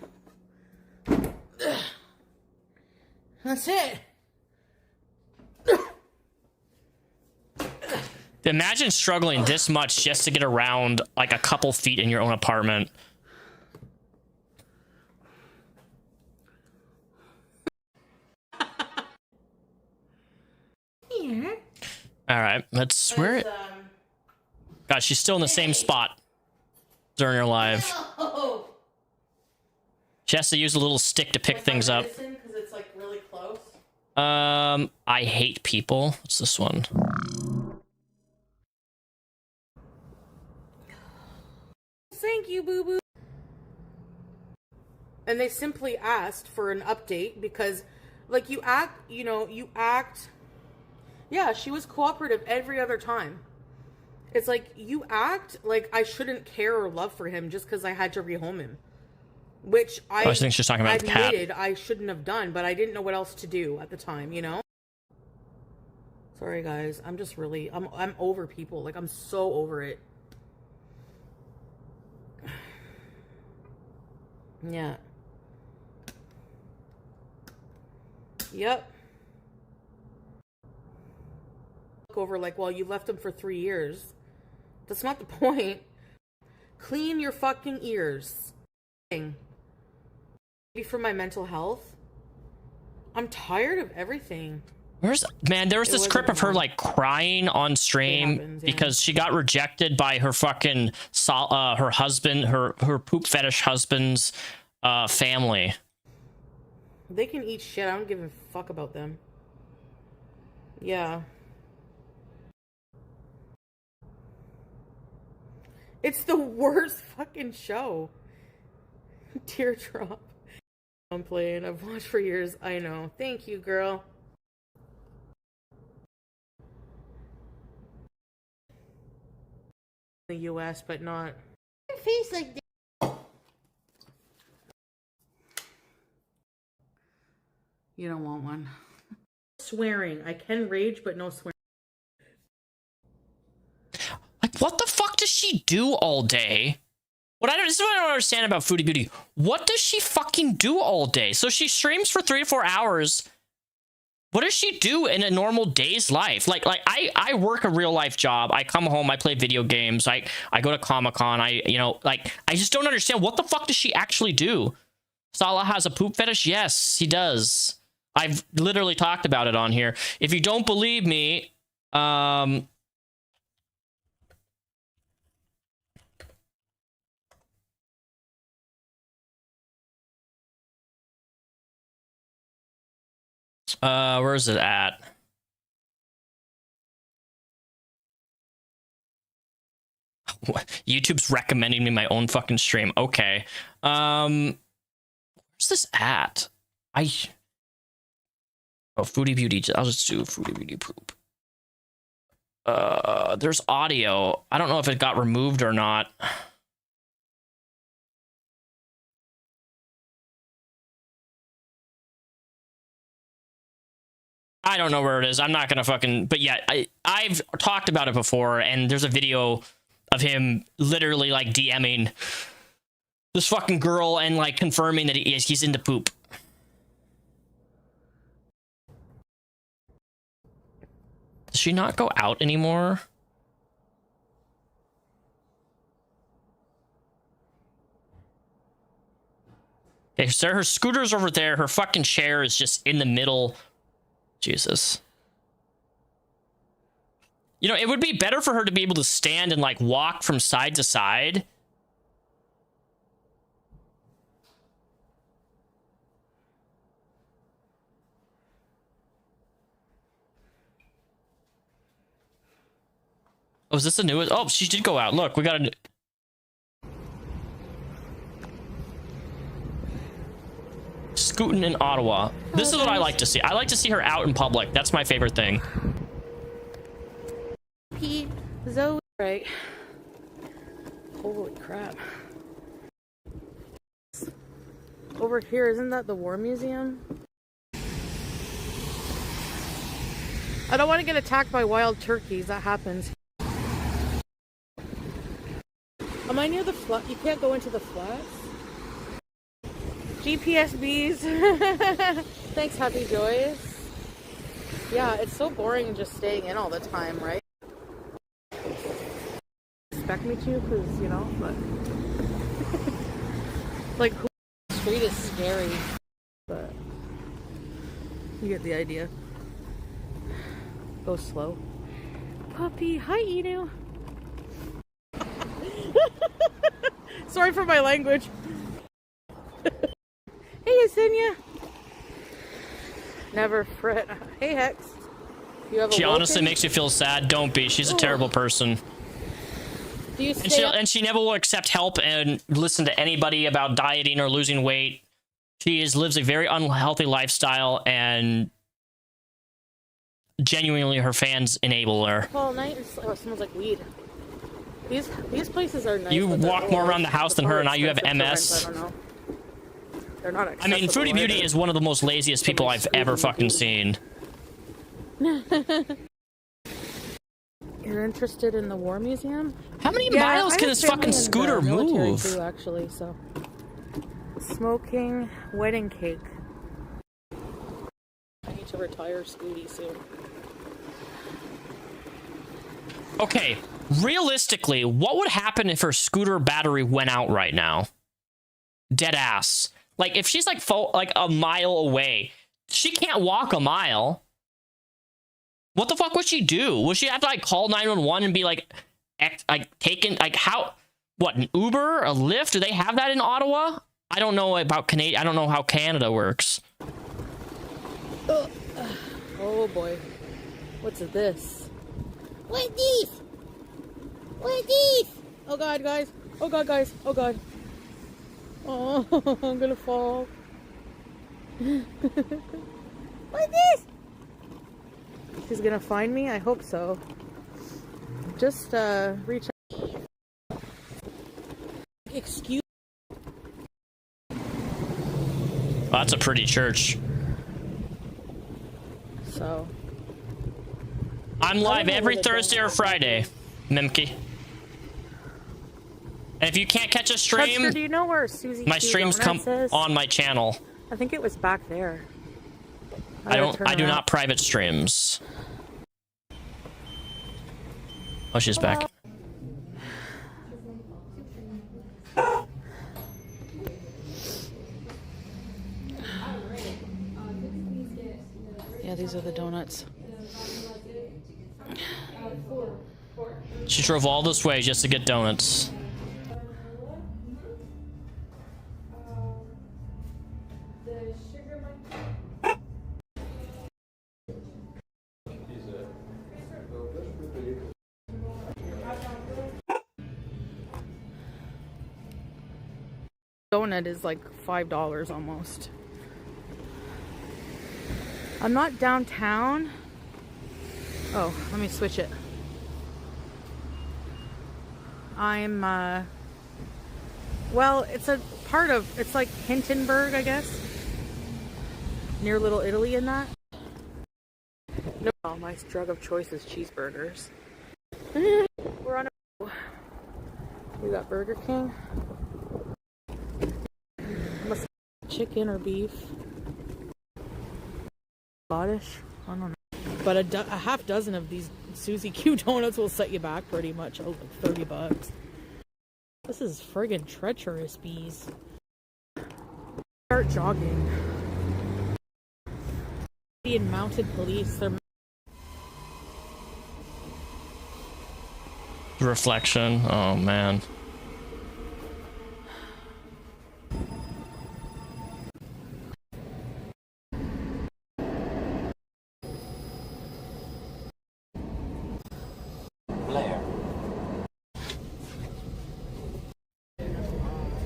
That's it. Imagine struggling this much just to get around like a couple feet in your own apartment. Here. All right, let's where it. God, she's still in the same spot during her live. No. She has to use a little stick to pick things up. Because it's like really close. I hate people. What's this one? Thank you, boo boo. And they simply asked for an update because, like, you act. Yeah, she was cooperative every other time. It's like, you act like I shouldn't care or love for him just because I had to rehome him. Which I think she's talking about the cat. admitted I shouldn't have done, but I didn't know what else to do at the time, you know? Sorry, guys. I'm just really... I'm over people. Like, I'm so over it. Yeah. Yep. Over like, well, you left him for 3 years. That's not the point. Clean your fucking ears. Maybe for my mental health. I'm tired of everything. There was this clip of her like crying on stream because she got rejected by her fucking her husband, her poop fetish husband's family. They can eat shit. I don't give a fuck about them. Yeah. It's the worst fucking show. Teardrop. I'm playing. I've watched for years. I know. Thank you, girl. The US, but not. Your face like that. You don't want one. Swearing. I can rage, but no swearing. Like, what the fuck does she do all day? This is what I don't understand about Foodie Beauty. What does she fucking do all day? So she streams for 3 to 4 hours. What does she do in a normal day's life? Like I work a real life job. I come home, I play video games. I go to Comic-Con. I just don't understand. What the fuck does she actually do? Salah has a poop fetish? Yes, he does. I've literally talked about it on here. If you don't believe me, Where is it at? YouTube's recommending me my own fucking stream. Okay. Where's this at? Oh, Foodie Beauty. I'll just do Foodie Beauty poop. There's audio. I don't know if it got removed or not. I don't know where it is. I'm not gonna fucking. But yeah, I've talked about it before, and there's a video of him literally like DMing this fucking girl and like confirming that he's into poop. Does she not go out anymore? Okay, so her scooter's over there. Her fucking chair is just in the middle. Jesus. You know, it would be better for her to be able to stand and like walk from side to side. Oh, is this the newest? Oh, she did go out. Look, we got a... Scooting in Ottawa. This is what I like to see. I like to see her out in public. That's my favorite thing. Pete, Zoe, right? Holy crap. Over here, isn't that the War Museum? I don't want to get attacked by wild turkeys. That happens. Am I near the flat? You can't go into the flats? GPS bees. Thanks, Happy Joyce. Yeah, it's so boring just staying in all the time, right? Expect me to, because, you know, but... like, the street is scary, but... you get the idea. Go slow. Puppy, hi, Inu. Sorry for my language. Hey, Yesenia. Never fret. Hey, Hex. You have a she honestly makes you feel sad. Don't be. She's a terrible person. Do you and she never will accept help and listen to anybody about dieting or losing weight. She lives a very unhealthy lifestyle, and genuinely her fans enable her. All night. Oh, it smells like weed. These places are nice. You walk more around the house than her, and now you have MS. I don't know. They're not I mean, Foodie Beauty is one of the most laziest people I've ever fucking seen. You're interested in the War Museum? How many miles can this fucking scooter move? Too, actually, so. Smoking wedding cake. I need to retire Scooty soon. Okay, realistically, what would happen if her scooter battery went out right now? Dead ass. Like, if she's like a mile away, she can't walk a mile. What the fuck would she do? Would she have to like call 911 and be like taken, like how, what, an Uber, a Lyft? Do they have that in Ottawa? I don't know about Canada. I don't know how Canada works. Oh boy. What's this? What these? What these? Oh god, guys. Oh god, guys. Oh god. Oh, I'm gonna fall. What this? She's gonna find me? I hope so. Just reach out. Excuse. Oh, that's a pretty church. So. I'm live every Thursday or Friday, Mimky. And if you can't catch a stream, Chester, do you know where Susie my streams come on my channel. I think it was back there. I do not private streams. Oh, she's back. Yeah, these are the donuts. She drove all this way just to get donuts. donut is like $5 almost. I'm not downtown. Oh, let me switch it. I'm, well, it's a part of, it's like Hintonburg, I guess. Near Little Italy and that. No, oh, my drug of choice is cheeseburgers. We're on a... We got Burger King. Must be chicken or beef. Scottish? I don't know. But a half dozen of these Susie Q donuts will set you back pretty much. Oh, like $30. This is friggin' treacherous, bees. Start jogging. Being mounted police. They're Reflection. Oh man. Blair.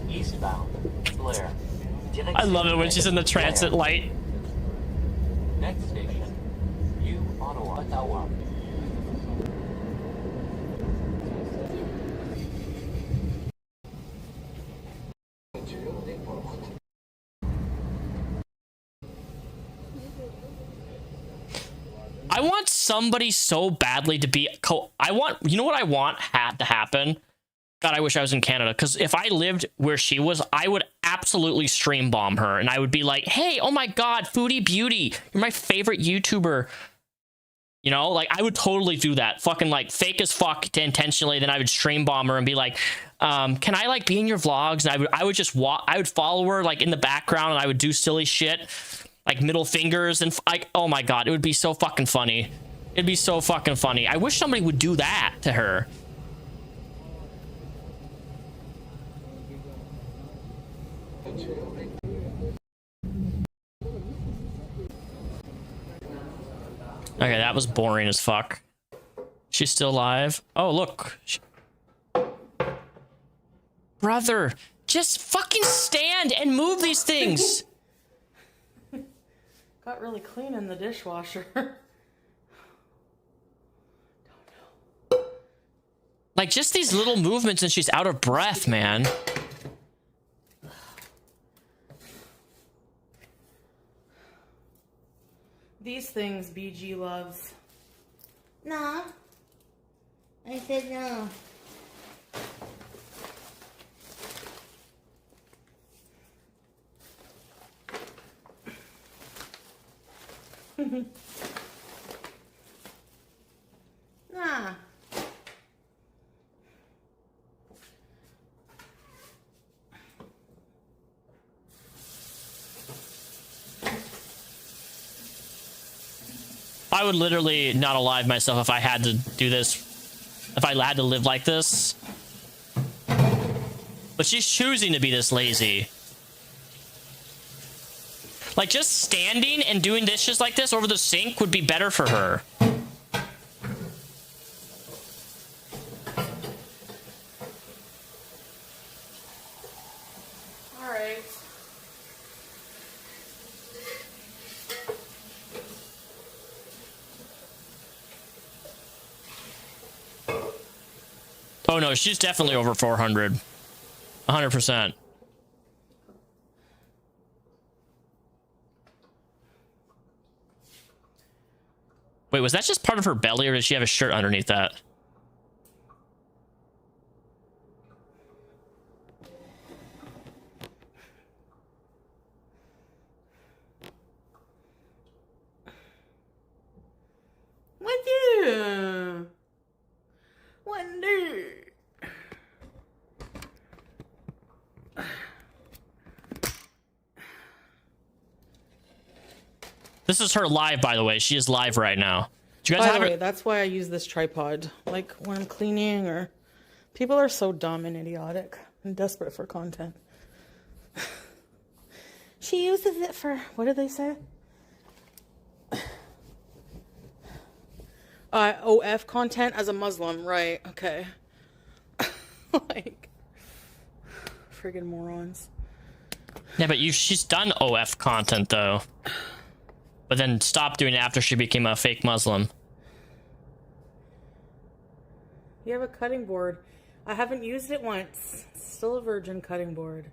Eastbound. Blair. I love it when she's in the transit light. Next station. New Ottawa. Ottawa. I want somebody so badly to be you know what I want to happen? God, I wish I was in Canada, because if I lived where she was, I would absolutely stream bomb her, and I would be like, hey, oh my god, Foodie Beauty, you're my favorite YouTuber. You know, like, I would totally do that. Fucking, like, fake as fuck to intentionally, then I would stream bomb her and be like, can I, like, be in your vlogs? And I would just I would follow her, like, in the background, and I would do silly shit, like, middle fingers, and, like, oh my god, it would be so fucking funny. It'd be so fucking funny. I wish somebody would do that to her. Okay, that was boring as fuck. She's still alive. Oh, look. Brother, just fucking stand and move these things. got really clean in the dishwasher. Like, just these little movements and she's out of breath, man. These things BG loves. No. I said no. Nah. I would literally not alive myself if I had to do this. If I had to live like this. But she's choosing to be this lazy. Like, just standing and doing dishes like this over the sink would be better for her. Alright. Oh no, she's definitely over 400. 100%. Wait, was that just part of her belly, or does she have a shirt underneath that? What do? What do? This is her live, by the way. She is live right now. Do you guys By have the way, it? that's why I use this tripod. Like, when I'm cleaning, or... People are so dumb and idiotic and desperate for content. She uses it for... What did they say? OF content as a Muslim. Right, okay. Like... Friggin' morons. Yeah, but she's done OF content though, but then stopped doing it after she became a fake Muslim. You have a cutting board. I haven't used it once. Still a virgin cutting board.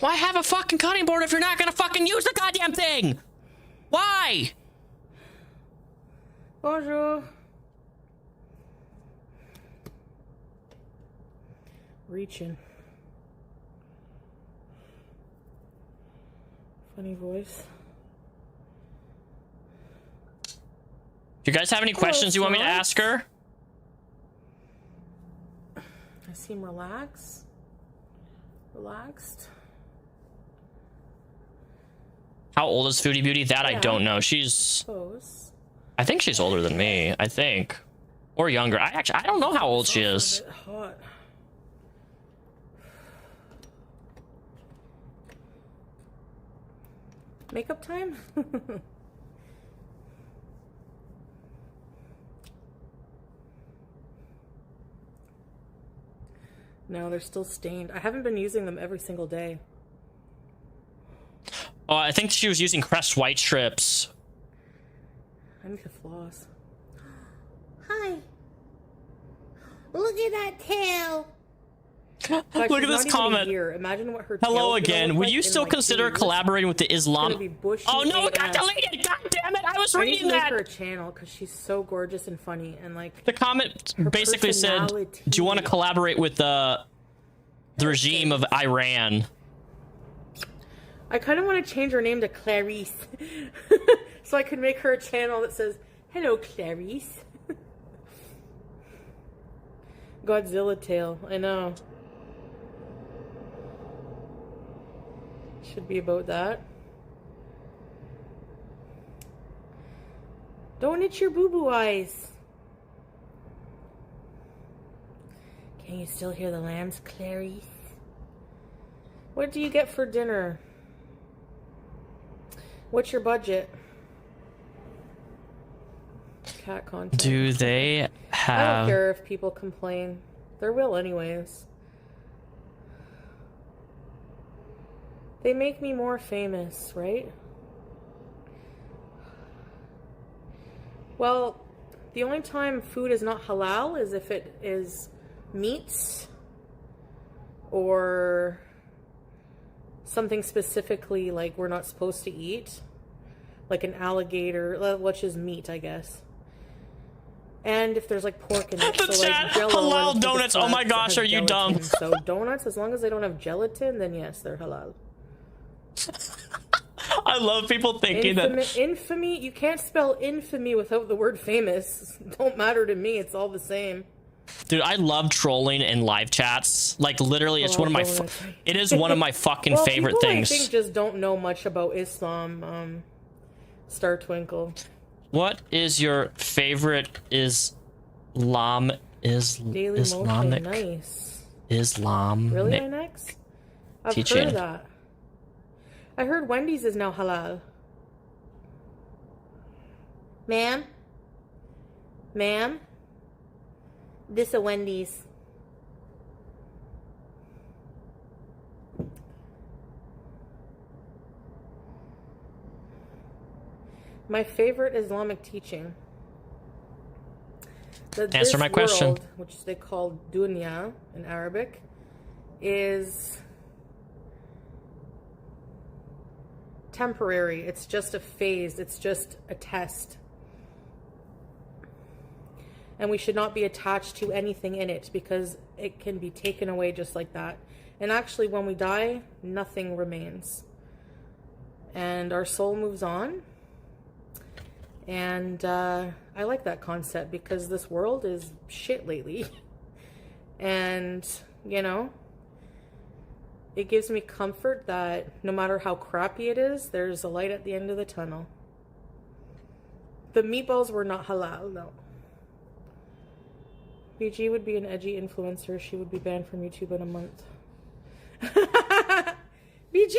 Why have a fucking cutting board if you're not gonna fucking use the goddamn thing? Why? Bonjour. Reaching. Funny voice. Do you guys have any questions you want me to ask her? I seem relaxed. Relaxed. How old is Foodie Beauty? That I Yeah. don't know. She's... Close. I think she's older than me. I think. Or younger. I don't know how old she is. A bit hot. Makeup time? No, they're still stained. I haven't been using them every single day. Oh, I think she was using Crest White Strips. I need to floss. Hi. Look at that tail. Look at this comment. Here. Imagine what her Hello tail's gonna again. look Would like you in, still like, consider 2 years. collaborating with the Islam? It's gonna be bushy Oh no, it got AF. deleted! God damn it! I was I need reading to make that. her a channel because she's so gorgeous and funny and like. The comment basically said, personality. "Do you want to collaborate with the regime of Iran?" I kind of want to change her name to Clarice, so I could make her a channel that says, "Hello, Clarice." Godzilla tail. I know. Should be about that. Don't itch your boo-boo eyes. Can you still hear the lambs, Clarice? What do you get for dinner? What's your budget? Cat content. Do they I don't have? care if people complain. They will anyways. They make me more famous, right? Well, the only time food is not halal is if it is meats or something specifically like we're not supposed to eat, like an alligator, which is meat, I guess. And if there's like pork in it, The so chat, like Jell-O, halal I think donuts. it's Oh my nuts that gosh, has are you dumb? gelatin. So donuts, as long as they don't have gelatin, then yes, they're halal. I love people thinking that. Infamy, you can't spell infamy without the word famous. Don't matter to me, it's all the same. Dude, I love trolling in live chats. Like literally, it's Oh, one of my. donuts. It is one of my fucking Well, favorite people, things. I think just don't know much about Islam. Star Twinkle. What is your favorite Islamic Daily Islamic Motion, nice. Islam? Really, next? I've teaching. heard that. I heard Wendy's is now halal. Ma'am? Ma'am? This a Wendy's. My favorite Islamic teaching. That Answer this my question. world, which they call dunya in Arabic, is temporary. It's just a phase. It's just a test. And we should not be attached to anything in it because it can be taken away just like that. And actually, when we die, nothing remains. And our soul moves on. And I like that concept because this world is shit lately. And, you know, it gives me comfort that no matter how crappy it is, there's a light at the end of the tunnel. The meatballs were not halal, no. BG would be an edgy influencer. She would be banned from YouTube in a month. BG!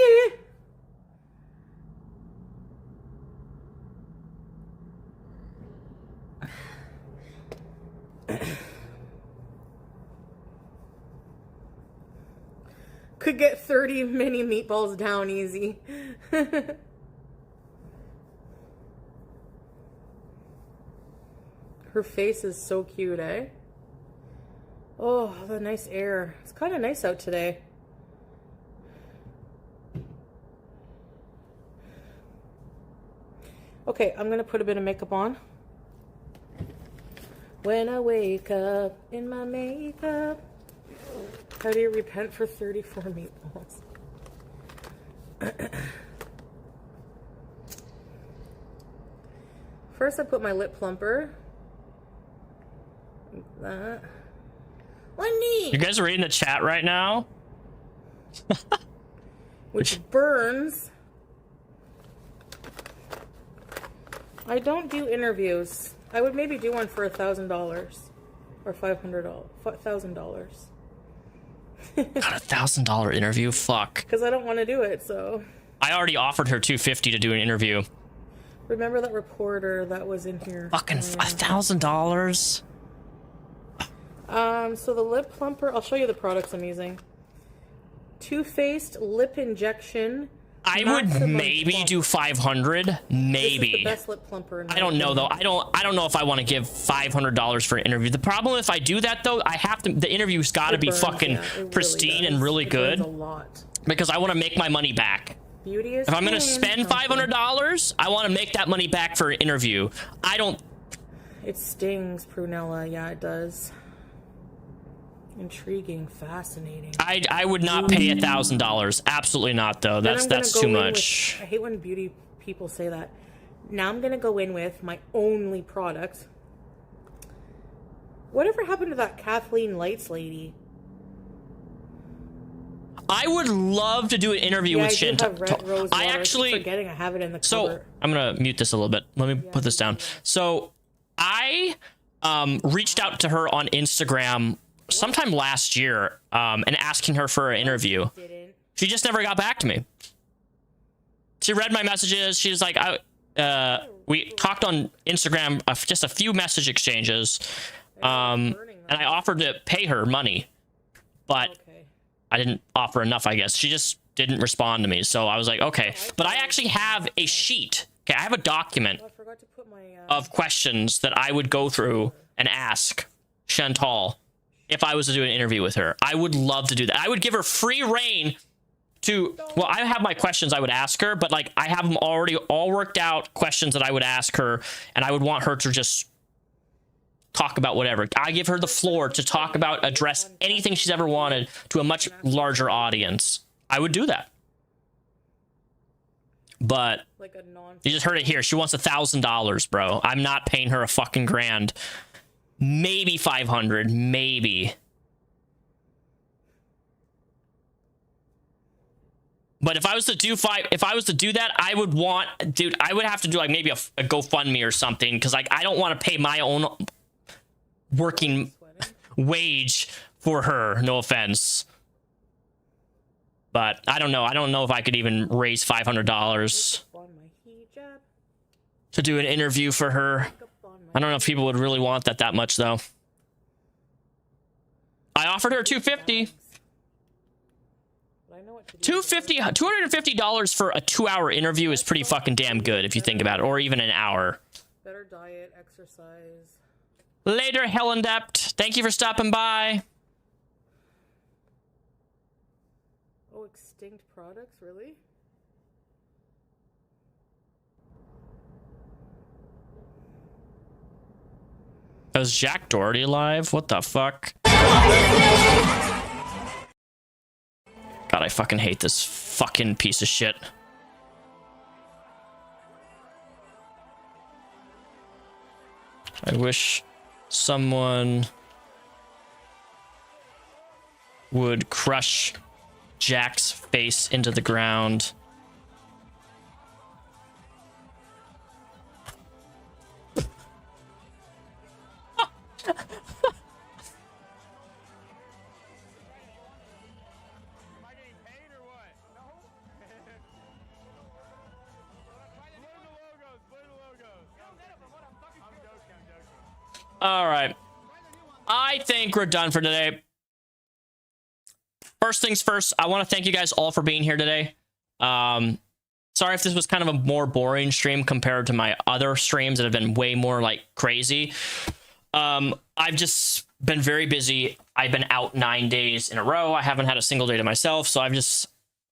could get 30 mini meatballs down easy. Her face is so cute, eh? Oh, the nice air. It's kind of nice out today. Okay, I'm gonna put a bit of makeup on. When I wake up in my makeup. How do you repent for 34 meatballs? First I put my lip plumper. Like that. You guys are reading the chat right now? Which burns. I don't do interviews. I would maybe do one for $1,000 or $500, $1,000. Got $1,000 interview? Fuck. Because I don't want to do it, so. I already offered her $250 to do an interview. Remember that reporter that was in here? Fucking $1,000. So the lip plumper, I'll show you the products I'm using. Too Faced lip injection. I would maybe do 500, maybe. This is the best lip plumper. I don't know though. I don't know if I want to give $500 for an interview. The problem if I do that though, I have to. The interview's got to be fucking pristine and really good. A lot. Because I want to make my money back. Beauty is if I'm gonna spend $500, I want to make that money back for an interview. I don't. It stings, Prunella. Yeah, it does. Intriguing, fascinating. I would not pay $1,000. Absolutely not, though. That's too much. I hate when beauty people say that. Now I'm gonna go in with my only product. Whatever happened to that Kathleen Lights lady? I would love to do an interview with Chantal. I actually forgetting I have it in the cover. So I'm gonna mute this a little bit. Let me put this down. So I reached out to her on Instagram sometime last year and asking her for an interview. She just never got back to me. She read my messages. She's like, we talked on Instagram, just a few message exchanges, and I offered to pay her money, but I didn't offer enough, I guess. She just didn't respond to me. So I was like, okay. But I actually have a sheet. Okay, I have a document of questions that I would go through and ask Chantal if I was to do an interview with her. I would love to do that. I would give her free reign to, well, I have my questions I would ask her, but like I have them already all worked out, questions that I would ask her, and I would want her to just talk about whatever. I give her the floor to talk about, address anything she's ever wanted to a much larger audience. I would do that. But you just heard it here. She wants $1,000, bro. I'm not paying her a fucking grand. Maybe 500, maybe. But if I was to do that, I would want, dude, I would have to do like maybe a GoFundMe or something, because like I don't want to pay my own working wage for her. No offense, but I don't know. I don't know if I could even raise $500 to do an interview for her. I don't know if people would really want that much though. I offered her $250. $250 for a 2-hour interview is pretty fucking damn good if you think about it, or even an hour. Better diet, exercise. Later, Helen Dept. Thank you for stopping by. Oh, extinct products, really? Is Jack Doherty alive? What the fuck? God, I fucking hate this fucking piece of shit. I wish someone would crush Jack's face into the ground. All right. I think we're done for today. first things first, I want to thank you guys all for being here today. Sorry if this was kind of a more boring stream compared to my other streams that have been way more like crazy. I've just been very busy. I've been out 9 days in a row. I haven't had a single day to myself. So I don't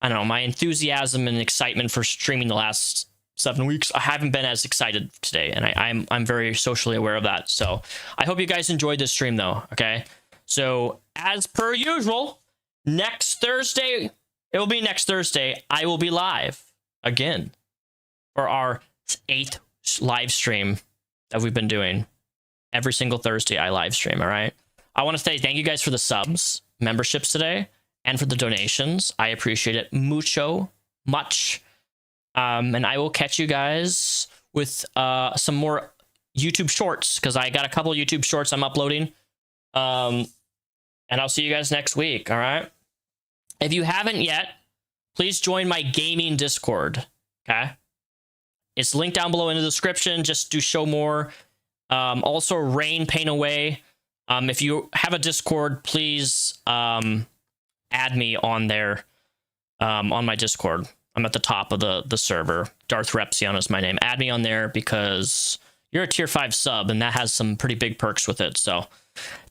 know, my enthusiasm and excitement for streaming the last 7 weeks, I haven't been as excited today. And I'm very socially aware of that. So I hope you guys enjoyed this stream though. Okay. So as per usual, next Thursday, it will be next Thursday, I will be live again for our 8th live stream that we've been doing. Every single Thursday I live stream, all right? I want to say thank you guys for the subs, memberships today, and for the donations. I appreciate it much. And I will catch you guys with some more YouTube shorts, because I got a couple YouTube shorts I'm uploading. And I'll see you guys next week, all right? If you haven't yet, please join my gaming Discord, okay? It's linked down below in the description, just to show more. Also, Rain Pain Away. If you have a Discord, please add me on there, on my Discord. I'm at the top of the server. Darth Repsion is my name. Add me on there because you're a tier 5 sub, and that has some pretty big perks with it. So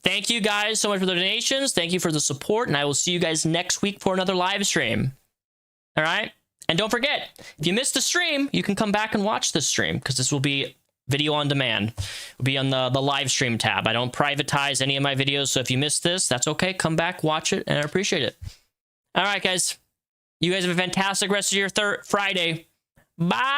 thank you guys so much for the donations. Thank you for the support, and I will see you guys next week for another live stream. All right? And don't forget, if you missed a stream, you can come back and watch this stream, because this will be video on demand. It'll be on the live stream tab. I don't privatize any of my videos, so if you missed this, that's okay. Come back, watch it, and I appreciate it. All right, guys. You guys have a fantastic rest of your Friday. Bye!